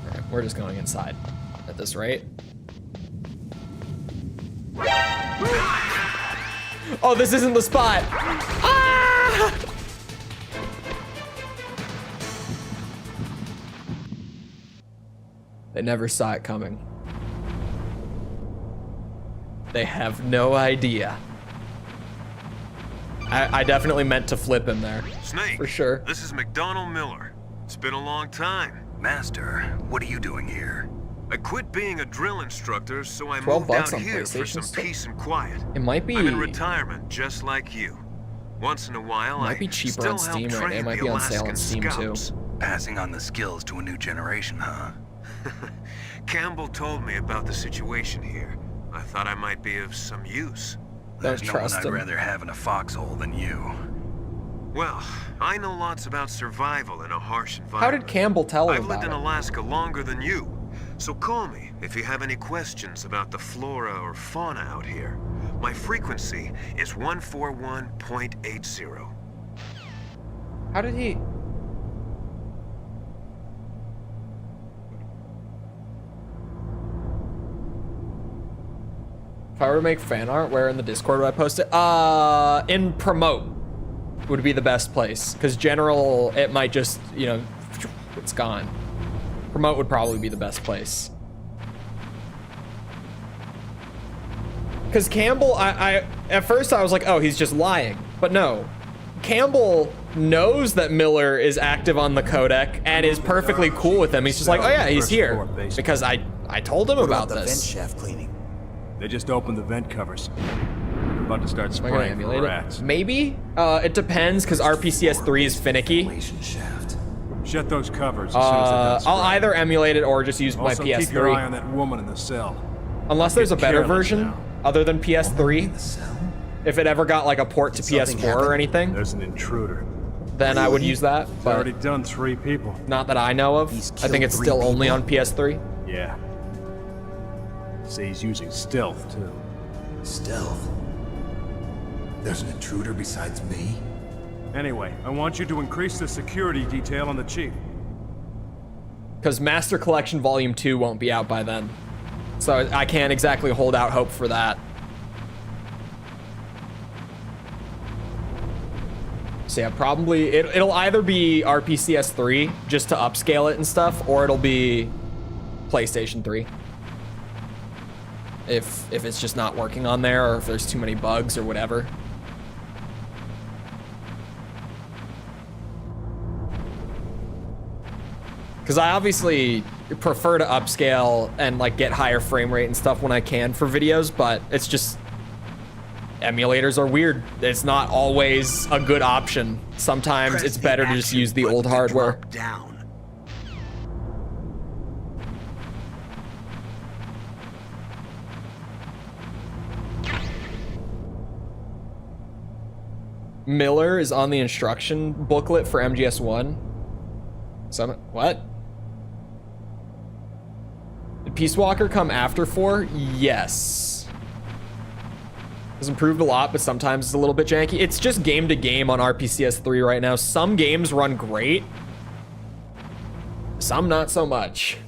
Speaker 1: All right, we're just going inside at this rate. Oh, this isn't the spot. Ah! They never saw it coming. They have no idea. I definitely meant to flip him there.
Speaker 2: Snake,
Speaker 1: for sure.
Speaker 2: This is McDonald Miller. It's been a long time.
Speaker 8: Master, what are you doing here?
Speaker 2: I quit being a drill instructor, so I
Speaker 1: 12
Speaker 2: moved
Speaker 1: bucks
Speaker 2: out
Speaker 1: on
Speaker 2: here for
Speaker 1: PlayStation
Speaker 2: some peace and quiet.
Speaker 1: It might be...
Speaker 2: I'm in retirement, just like you. Once in a while,
Speaker 1: might be cheaper
Speaker 2: still
Speaker 1: on Steam
Speaker 2: help
Speaker 1: right now. It
Speaker 2: train
Speaker 1: might
Speaker 2: the
Speaker 1: be on sale on
Speaker 2: Alaskan
Speaker 1: Steam
Speaker 2: Scouts.
Speaker 1: too.
Speaker 8: Passing on the skills to a new generation, huh?
Speaker 2: Campbell told me about the situation here. I thought I might be of some use.
Speaker 8: There's no one
Speaker 1: trust
Speaker 8: I'd
Speaker 1: him.
Speaker 8: rather have in a foxhole than you.
Speaker 2: Well, I know lots about survival in a harsh environment.
Speaker 1: How did Campbell tell him
Speaker 2: I've lived
Speaker 1: about
Speaker 2: in
Speaker 1: it?
Speaker 2: Alaska longer than you. So call me if you have any questions about the flora or fauna out here. My frequency is 141.80.
Speaker 1: How did he... If I were to make fan art, where in the Discord would I post it? In promote would be the best place. Because general, it might just, you know, it's gone. Promote would probably be the best place. Because Campbell, at first I was like, oh, he's just lying. But no. Campbell knows that Miller is active on the codec and is perfectly cool with him. He's just like, oh yeah, he's here. Because I told him about
Speaker 3: the vent
Speaker 1: this.
Speaker 3: shaft cleaning?
Speaker 17: They just opened the vent covers. We're about to start
Speaker 1: Am I gonna
Speaker 17: spraying for
Speaker 1: emulate
Speaker 17: rats.
Speaker 1: it? Maybe? It depends, because RPCS3 is finicky.
Speaker 17: Shut those covers as soon as they're done
Speaker 1: I'll
Speaker 17: spraying.
Speaker 1: either emulate it or just use my
Speaker 17: Also, keep your eye on
Speaker 1: PS3.
Speaker 17: that woman in the cell.
Speaker 1: Unless there's a
Speaker 17: Get
Speaker 1: better
Speaker 17: careless
Speaker 1: version,
Speaker 17: now.
Speaker 1: other than PS3. If it ever got like a port to PS4 or anything,
Speaker 17: There's an intruder.
Speaker 1: then I would use that.
Speaker 17: He's
Speaker 1: But
Speaker 17: already done 3 people.
Speaker 1: not that I know of. I think it's still only on PS3.
Speaker 17: Yeah. Say he's using stealth, too.
Speaker 3: Stealth? There's an intruder besides me?
Speaker 17: Anyway, I want you to increase the security detail on the chief.
Speaker 1: Because Master Collection Volume 2 won't be out by then. So I can't exactly hold out hope for that. So yeah, probably it'll either be RPCS 3 just to upscale it and stuff, or it'll be PlayStation 3. If it's just not working on there, or if there's too many bugs or whatever. Because I obviously prefer to upscale and like get higher frame rate and stuff when I can for videos, but it's just emulators are weird. It's not always a good option. Sometimes it's better to just use the old hardware.
Speaker 11: Down.
Speaker 1: Miller is on the instruction booklet for MGS1. What? Did Peace Walker come after 4? Yes. Has improved a lot, but sometimes it's a little bit janky. It's just game to game on RPCS 3 right now. Some games run great. Some not so much.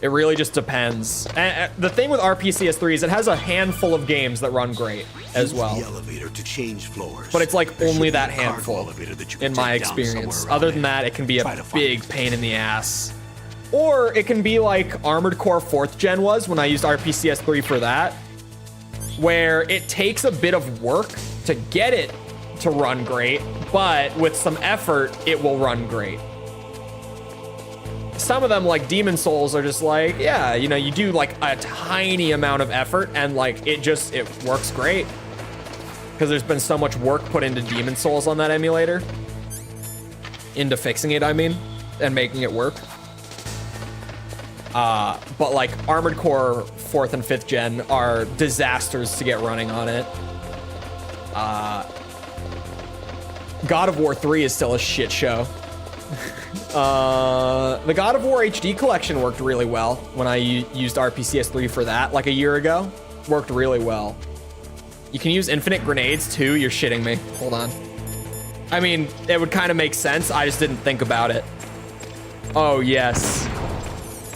Speaker 1: It really just depends. And the thing with RPCS 3 is it has a handful of games that run great as well.
Speaker 11: Use the elevator to change floors.
Speaker 1: But it's like only that handful in my experience. Other than that, it can be a big pain in the ass. Or it can be like Armored Core 4th Gen was when I used RPCS 3 for that, where it takes a bit of work to get it to run great, but with some effort, it will run great. Some of them, like Demon Souls, are just like, yeah, you know, you do like a tiny amount of effort and like it works great. Because there's been so much work put into Demon Souls on that emulator. Into fixing it, I mean, and making it work. But like Armored Core 4th and 5th Gen are disasters to get running on it. God of War 3 is still a shit show. The God of War HD collection worked really well when I used RPCS 3 for that like a year ago. Worked really well. You can use infinite grenades too? You're shitting me. Hold on. I mean, it would kind of make sense. I just didn't think about it. Oh, yes.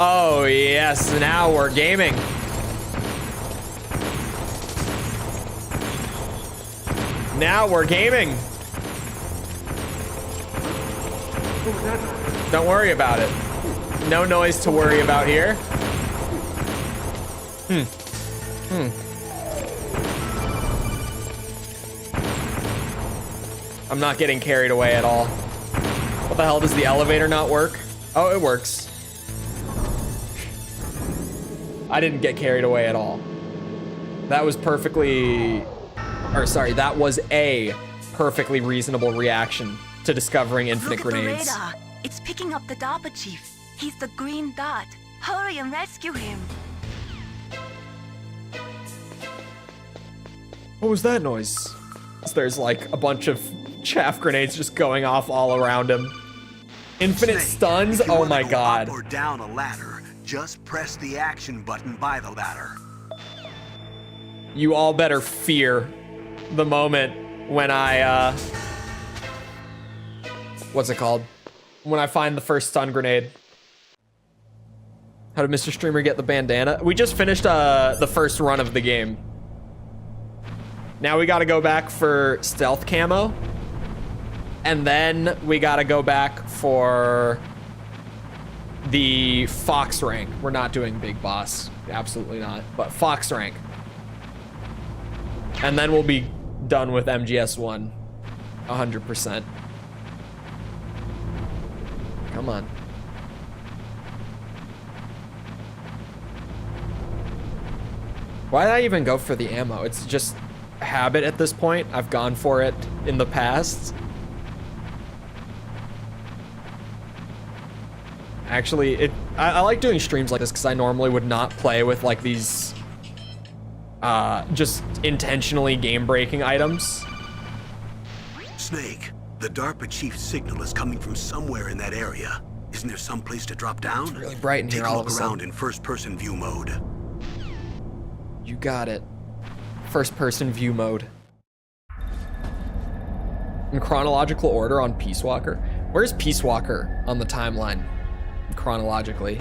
Speaker 1: Oh, yes. Now we're gaming. Now we're gaming. Don't worry about it. No noise to worry about here. I'm not getting carried away at all. What the hell, does the elevator not work? Oh, it works. I didn't get carried away at all. That was that was a perfectly reasonable reaction to discovering infinite grenades.
Speaker 5: Look at the radar. It's picking up the DARPA chief. He's the green dot. Hurry and rescue him.
Speaker 1: What was that noise? There's like a bunch of chaff grenades just going off all around him. Infinite stuns? Oh my god.
Speaker 11: Up or down a ladder, just press the action button by the ladder.
Speaker 1: You all better fear the moment when I, what's it called? When I find the first stun grenade. How did Mr. Streamer get the bandana? We just finished the first run of the game. Now we gotta go back for stealth camo. And then we gotta go back for the Fox rank. We're not doing Big Boss. Absolutely not. But Fox rank. And then we'll be done with MGS1. 100%. Come on. Why did I even go for the ammo? It's just habit at this point. I've gone for it in the past. Actually, I like doing streams like this because I normally would not play with like these just intentionally game-breaking items.
Speaker 11: Snake, the DARPA chief's signal is coming from somewhere in that area. Isn't there some place to drop down?
Speaker 1: It's really bright in here all of a sudden.
Speaker 11: Take a look around in first-person view mode.
Speaker 1: You got it. First-person view mode. In chronological order on Peace Walker. Where's Peace Walker on the timeline? Chronologically.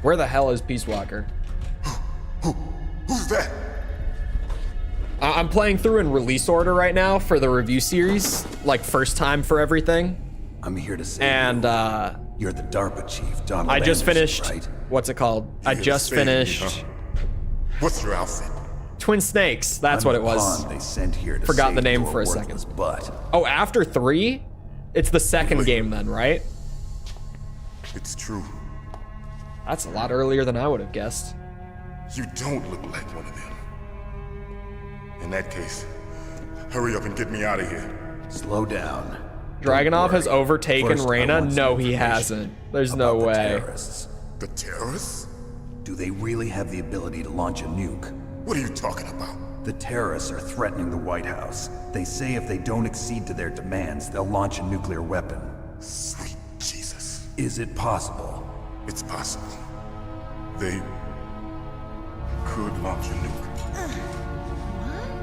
Speaker 1: Where the hell is Peace Walker?
Speaker 7: Who's that?
Speaker 1: I'm playing through in release order right now for the review series, like first time for everything.
Speaker 3: I'm here to say.
Speaker 1: And
Speaker 3: you're the DARPA chief, Donald
Speaker 1: I just
Speaker 3: Anderson,
Speaker 1: finished.
Speaker 3: right?
Speaker 1: What's it called? I just finished.
Speaker 7: What's your outfit?
Speaker 1: Twin Snakes. That's
Speaker 3: I'm
Speaker 1: what
Speaker 3: the
Speaker 1: it was.
Speaker 3: pawn they sent here to
Speaker 1: Forgot the
Speaker 3: save
Speaker 1: name
Speaker 3: your
Speaker 1: for a
Speaker 3: worthless
Speaker 1: second.
Speaker 3: Butt.
Speaker 1: Oh, after 3, it's the second game then, right?
Speaker 7: It's true.
Speaker 1: That's a lot earlier than I would have guessed.
Speaker 7: You don't look like one of them. In that case, hurry up and get me out of here.
Speaker 3: Slow down.
Speaker 1: Dragunov has overtaken
Speaker 3: First, I
Speaker 1: Reyna?
Speaker 3: want some
Speaker 1: No, he
Speaker 3: information
Speaker 1: hasn't. There's no
Speaker 3: about the
Speaker 1: way.
Speaker 3: Terrorists.
Speaker 7: The terrorists?
Speaker 3: Do they really have the ability to launch a nuke?
Speaker 7: What are you talking about?
Speaker 3: The terrorists are threatening the White House. They say if they don't accede to their demands, they'll launch a nuclear weapon.
Speaker 7: Sweet Jesus.
Speaker 3: Is it possible?
Speaker 7: It's possible. They could launch a nuke.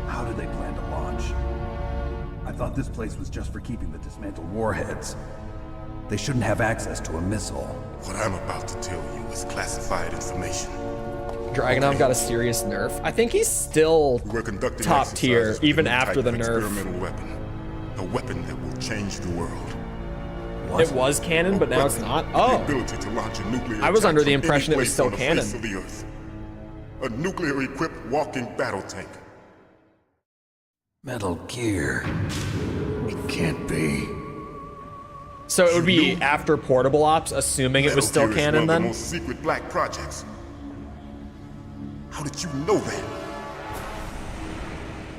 Speaker 3: How do they plan to launch? I thought this place was just for keeping the dismantled warheads. They shouldn't have access to a missile.
Speaker 7: What I'm about to tell you is classified information.
Speaker 1: Dragunov got a serious nerf. I think he's still top tier, even after the nerf.
Speaker 7: Experimental weapon. A weapon that will change the world.
Speaker 3: What?
Speaker 1: It was canon, but now it's not?
Speaker 7: The
Speaker 1: Oh.
Speaker 7: ability to launch a nuclear
Speaker 1: I was
Speaker 7: attack
Speaker 1: under the
Speaker 7: from any
Speaker 1: impression it was
Speaker 7: place
Speaker 1: still
Speaker 7: on the face
Speaker 1: canon.
Speaker 7: of the Earth. A nuclear-equipped walking battle tank.
Speaker 3: Metal Gear. It can't be.
Speaker 1: So it would be after Portable Ops, assuming it was still
Speaker 7: Metal Gear is
Speaker 1: canon
Speaker 7: one of the
Speaker 1: then?
Speaker 7: most secret black projects. How did you know that?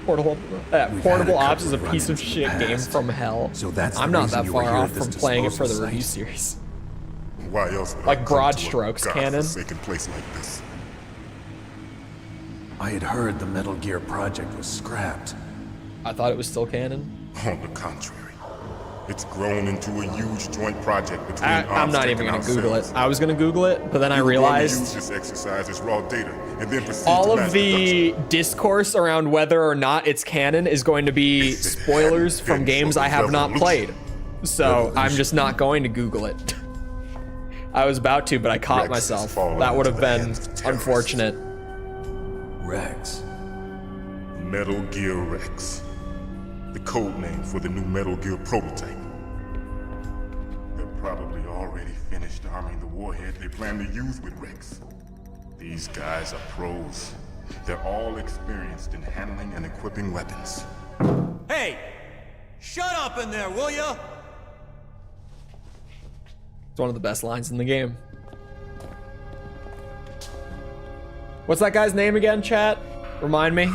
Speaker 1: Portable
Speaker 3: We've had a
Speaker 1: Ops is a
Speaker 3: couple
Speaker 1: piece of
Speaker 3: run-ins in the
Speaker 1: shit game
Speaker 3: past.
Speaker 1: from hell.
Speaker 3: So that's
Speaker 1: I'm
Speaker 3: the
Speaker 1: not
Speaker 3: reason
Speaker 1: that
Speaker 3: you were
Speaker 1: far
Speaker 3: here
Speaker 1: off
Speaker 3: at this
Speaker 1: from playing it for the
Speaker 3: disposal
Speaker 1: review
Speaker 3: site.
Speaker 1: series.
Speaker 7: Why else would
Speaker 1: Like
Speaker 7: I come
Speaker 1: Broad
Speaker 7: to a
Speaker 1: Strokes canon?
Speaker 7: godforsaken place like this?
Speaker 3: I had heard the Metal Gear project was scrapped.
Speaker 1: I thought it was still canon.
Speaker 7: On the contrary, it's grown into a huge joint project between
Speaker 1: I'm not
Speaker 7: Armstrong
Speaker 1: even
Speaker 7: and
Speaker 1: gonna Google it.
Speaker 7: ourselves.
Speaker 1: I was gonna Google it, but then I
Speaker 7: We were going to
Speaker 1: realized
Speaker 7: use this exercise as raw data and then proceed
Speaker 1: all
Speaker 7: to
Speaker 1: of
Speaker 7: mass
Speaker 1: the discourse around whether or not it's canon is going to be spoilers from games I have not played. So I'm just not going to Google it. I was about to, but I caught
Speaker 7: Rex has
Speaker 1: myself.
Speaker 7: fallen
Speaker 1: That would have
Speaker 7: into the
Speaker 1: been
Speaker 7: hands of terrorists.
Speaker 1: unfortunate.
Speaker 3: Rex.
Speaker 7: Metal Gear Rex. The code name for the new Metal Gear prototype. They're probably already finished arming the warhead they plan to use with Rex. These guys are pros. They're all experienced in handling and equipping weapons.
Speaker 18: Hey! Shut up in there, will ya?
Speaker 1: It's one of the best lines in the game. What's that guy's name again, chat? Remind me.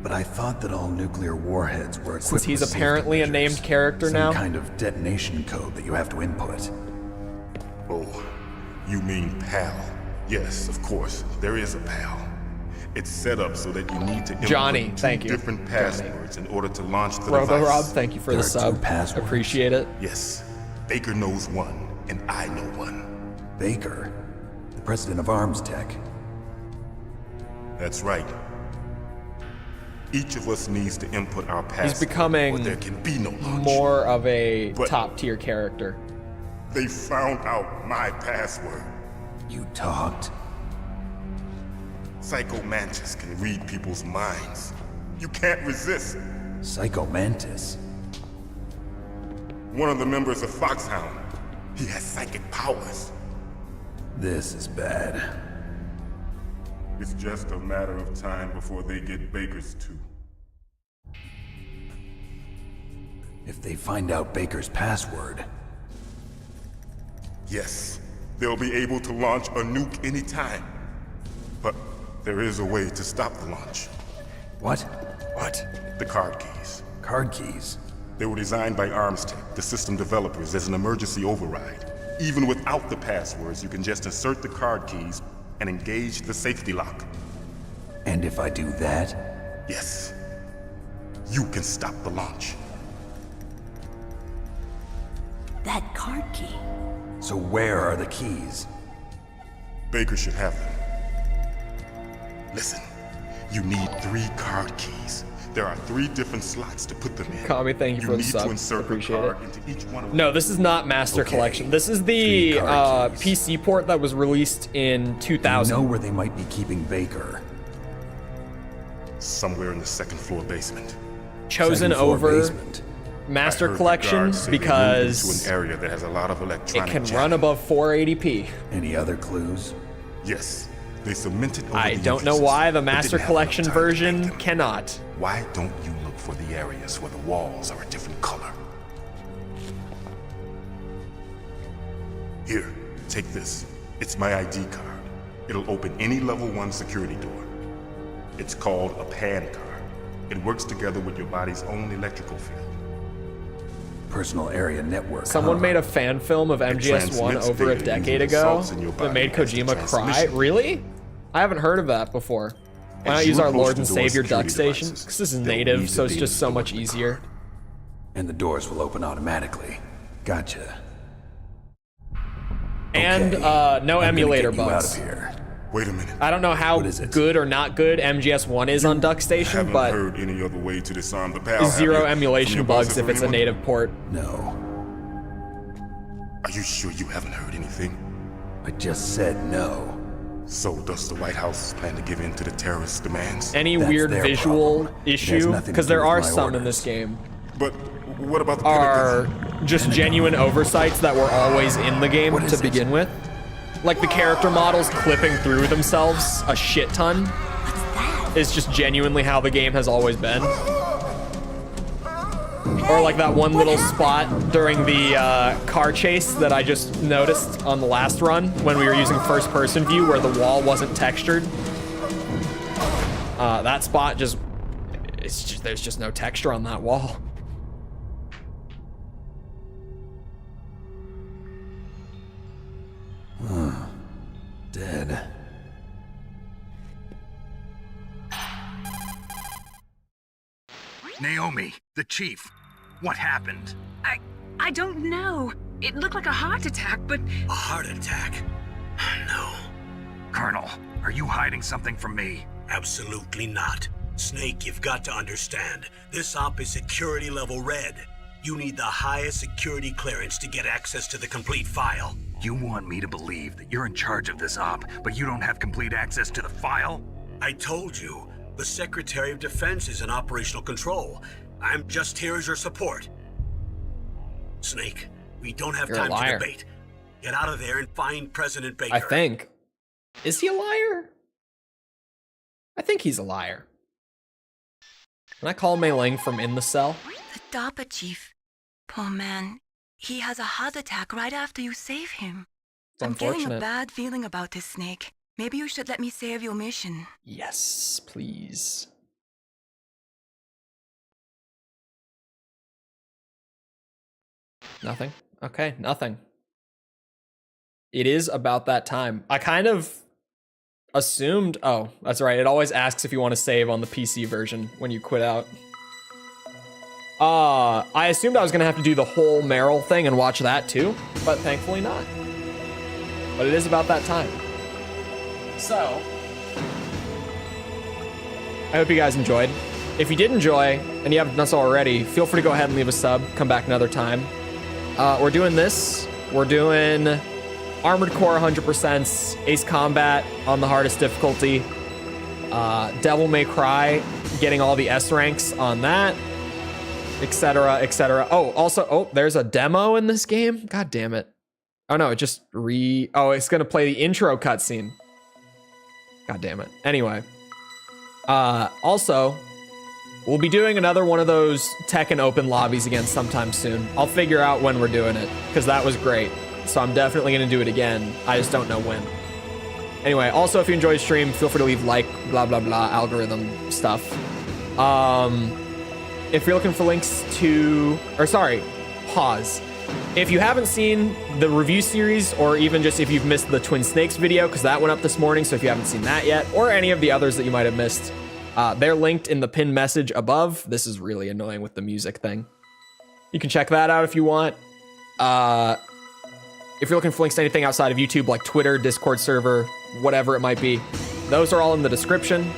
Speaker 3: But I thought that all nuclear warheads were equipped
Speaker 1: Since he's
Speaker 3: with safety
Speaker 1: apparently a
Speaker 3: measures,
Speaker 1: named character
Speaker 3: some
Speaker 1: now.
Speaker 3: kind of detonation code that you have to input.
Speaker 7: Oh, you mean PAL? Yes, of course. There is a PAL. It's set up so that you need to input
Speaker 1: Johnny,
Speaker 7: two
Speaker 1: thank you.
Speaker 7: different passwords in order to launch the
Speaker 1: Robo
Speaker 7: device.
Speaker 1: Rob, thank you for the sub. Appreciate it.
Speaker 7: Yes. Baker knows one, and I know one.
Speaker 3: Baker? The president of Arms Tech.
Speaker 7: That's right. Each of us needs to input our password.
Speaker 1: He's becoming
Speaker 7: or there can be no launch.
Speaker 1: more of a
Speaker 7: But-
Speaker 1: top tier character.
Speaker 7: They found out my password.
Speaker 3: You talked.
Speaker 7: Psycho Mantis can read people's minds. You can't resist.
Speaker 3: Psycho Mantis?
Speaker 7: One of the members of Foxhound. He has psychic powers.
Speaker 3: This is bad.
Speaker 7: It's just a matter of time before they get Baker's too.
Speaker 3: If they find out Baker's password.
Speaker 7: Yes, they'll be able to launch a nuke anytime. But there is a way to stop the launch.
Speaker 3: What?
Speaker 7: What? The card keys.
Speaker 3: Card keys?
Speaker 7: They were designed by Armstech, the system developers, as an emergency override. Even without the passwords, you can just insert the card keys and engage the safety lock.
Speaker 3: And if I do that?
Speaker 7: Yes. You can stop the launch.
Speaker 15: That card key.
Speaker 3: So where are the keys?
Speaker 7: Baker should have them. Listen, you need 3 card keys. There are 3 different slots to put them in.
Speaker 1: Kami, thank you for the
Speaker 7: need
Speaker 1: sub.
Speaker 7: to insert
Speaker 1: Appreciate
Speaker 7: a card
Speaker 1: it.
Speaker 7: into each one of
Speaker 1: No, this is not Master Collection. This is the PC port that was released in 2000.
Speaker 3: You know where they might be keeping Baker.
Speaker 19: Somewhere in the second floor basement.
Speaker 1: Chosen over Master Collection because
Speaker 19: to an area that has a lot of
Speaker 1: it
Speaker 19: electronic
Speaker 1: can
Speaker 19: jamming.
Speaker 1: run above 480p.
Speaker 3: Any other clues?
Speaker 19: Yes. They cemented over
Speaker 1: I
Speaker 19: the
Speaker 1: don't know
Speaker 19: entrances,
Speaker 1: why the
Speaker 19: but
Speaker 1: Master
Speaker 19: didn't have
Speaker 1: Collection
Speaker 19: enough time to
Speaker 1: version
Speaker 19: paint them.
Speaker 1: cannot.
Speaker 19: Why don't you look for the areas where the walls are a different color? Here, take this. It's my ID card. It'll open any level 1 security door. It's called a PAN card. It works together with your body's own electrical field.
Speaker 3: Personal area network.
Speaker 1: Someone made a fan film of MGS1 over a decade ago that made Kojima cry. Really? I haven't heard of that before. Why not use our Lord and Savior Duck Station? Because this is native, so it's just so much easier.
Speaker 3: And the doors will open automatically. Gotcha.
Speaker 1: And no emulator bugs.
Speaker 19: Wait a minute.
Speaker 1: I don't know how good or not good MGS1 is on Duck Station,
Speaker 19: Haven't
Speaker 1: but
Speaker 19: heard any other way to disarm the power.
Speaker 1: zero emulation bugs if it's a native port.
Speaker 3: No.
Speaker 19: Are you sure you haven't heard anything?
Speaker 3: I just said no.
Speaker 19: So does the White House plan to give in to the terrorist demands?
Speaker 1: Any weird visual issue, because there are some in this game,
Speaker 19: but what about the
Speaker 1: are just genuine oversights that were always in the game to begin with. Like the character models clipping through themselves a shit ton is just genuinely how the game has always been. Or like that one little spot during the car chase that I just noticed on the last run when we were using first person view where the wall wasn't textured. That spot just, there's just no texture on that wall.
Speaker 3: Dead.
Speaker 8: Naomi, the chief. What happened?
Speaker 14: I don't know. It looked like a heart attack, but...
Speaker 11: A heart attack? No.
Speaker 8: Colonel, are you hiding something from me?
Speaker 11: Absolutely not. Snake, you've got to understand. This op is security level red. You need the highest security clearance to get access to the complete file.
Speaker 8: You want me to believe that you're in charge of this op, but you don't have complete access to the file?
Speaker 11: I told you. The Secretary of Defense is in operational control. I'm just here as your support. Snake, we don't have time to debate. Get out of there and find President Baker.
Speaker 1: I think. Is he a liar? I think he's a liar. Can I call Mei Ling from in the cell?
Speaker 5: The DARPA chief. Poor man. He has a heart attack right after you save him.
Speaker 1: It's
Speaker 5: I'm getting a
Speaker 1: unfortunate.
Speaker 5: bad feeling about this, Snake. Maybe you should let me save your mission.
Speaker 1: Yes, please. Nothing? Okay, nothing. It is about that time. I kind of assumed... Oh, that's right. It always asks if you want to save on the PC version when you quit out. I assumed I was going to have to do the whole Meryl thing and watch that too, but thankfully not. But it is about that time. So, I hope you guys enjoyed. If you did enjoy, and you haven't done so already, feel free to go ahead and leave a sub. Come back another time. We're doing this. We're doing Armored Core 100%, Ace Combat on the hardest difficulty, Devil May Cry, getting all the S ranks on that, etc., etc. Oh, also, there's a demo in this game? God damn it. Oh no, it just it's gonna play the intro cutscene. God damn it. Anyway. Also, we'll be doing another one of those Tekken open lobbies again sometime soon. I'll figure out when we're doing it, because that was great. So I'm definitely gonna do it again. I just don't know when. Anyway, also if you enjoyed the stream, feel free to leave like, blah, blah, blah, algorithm stuff. If you're looking for links to, pause. If you haven't seen the review series, or even just if you've missed the Twin Snakes video, because that went up this morning, so if you haven't seen that yet, or any of the others that you might have missed, they're linked in the pinned message above. This is really annoying with the music thing. You can check that out if you want. If you're looking for links to anything outside of YouTube, like Twitter, Discord server, whatever it might be, those are all in the description.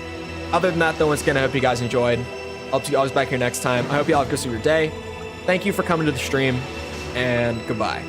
Speaker 1: Other than that, though, once again, I hope you guys enjoyed. I'll see you always back here next time. I hope you all have a good rest of your day. Thank you for coming to the stream, and goodbye.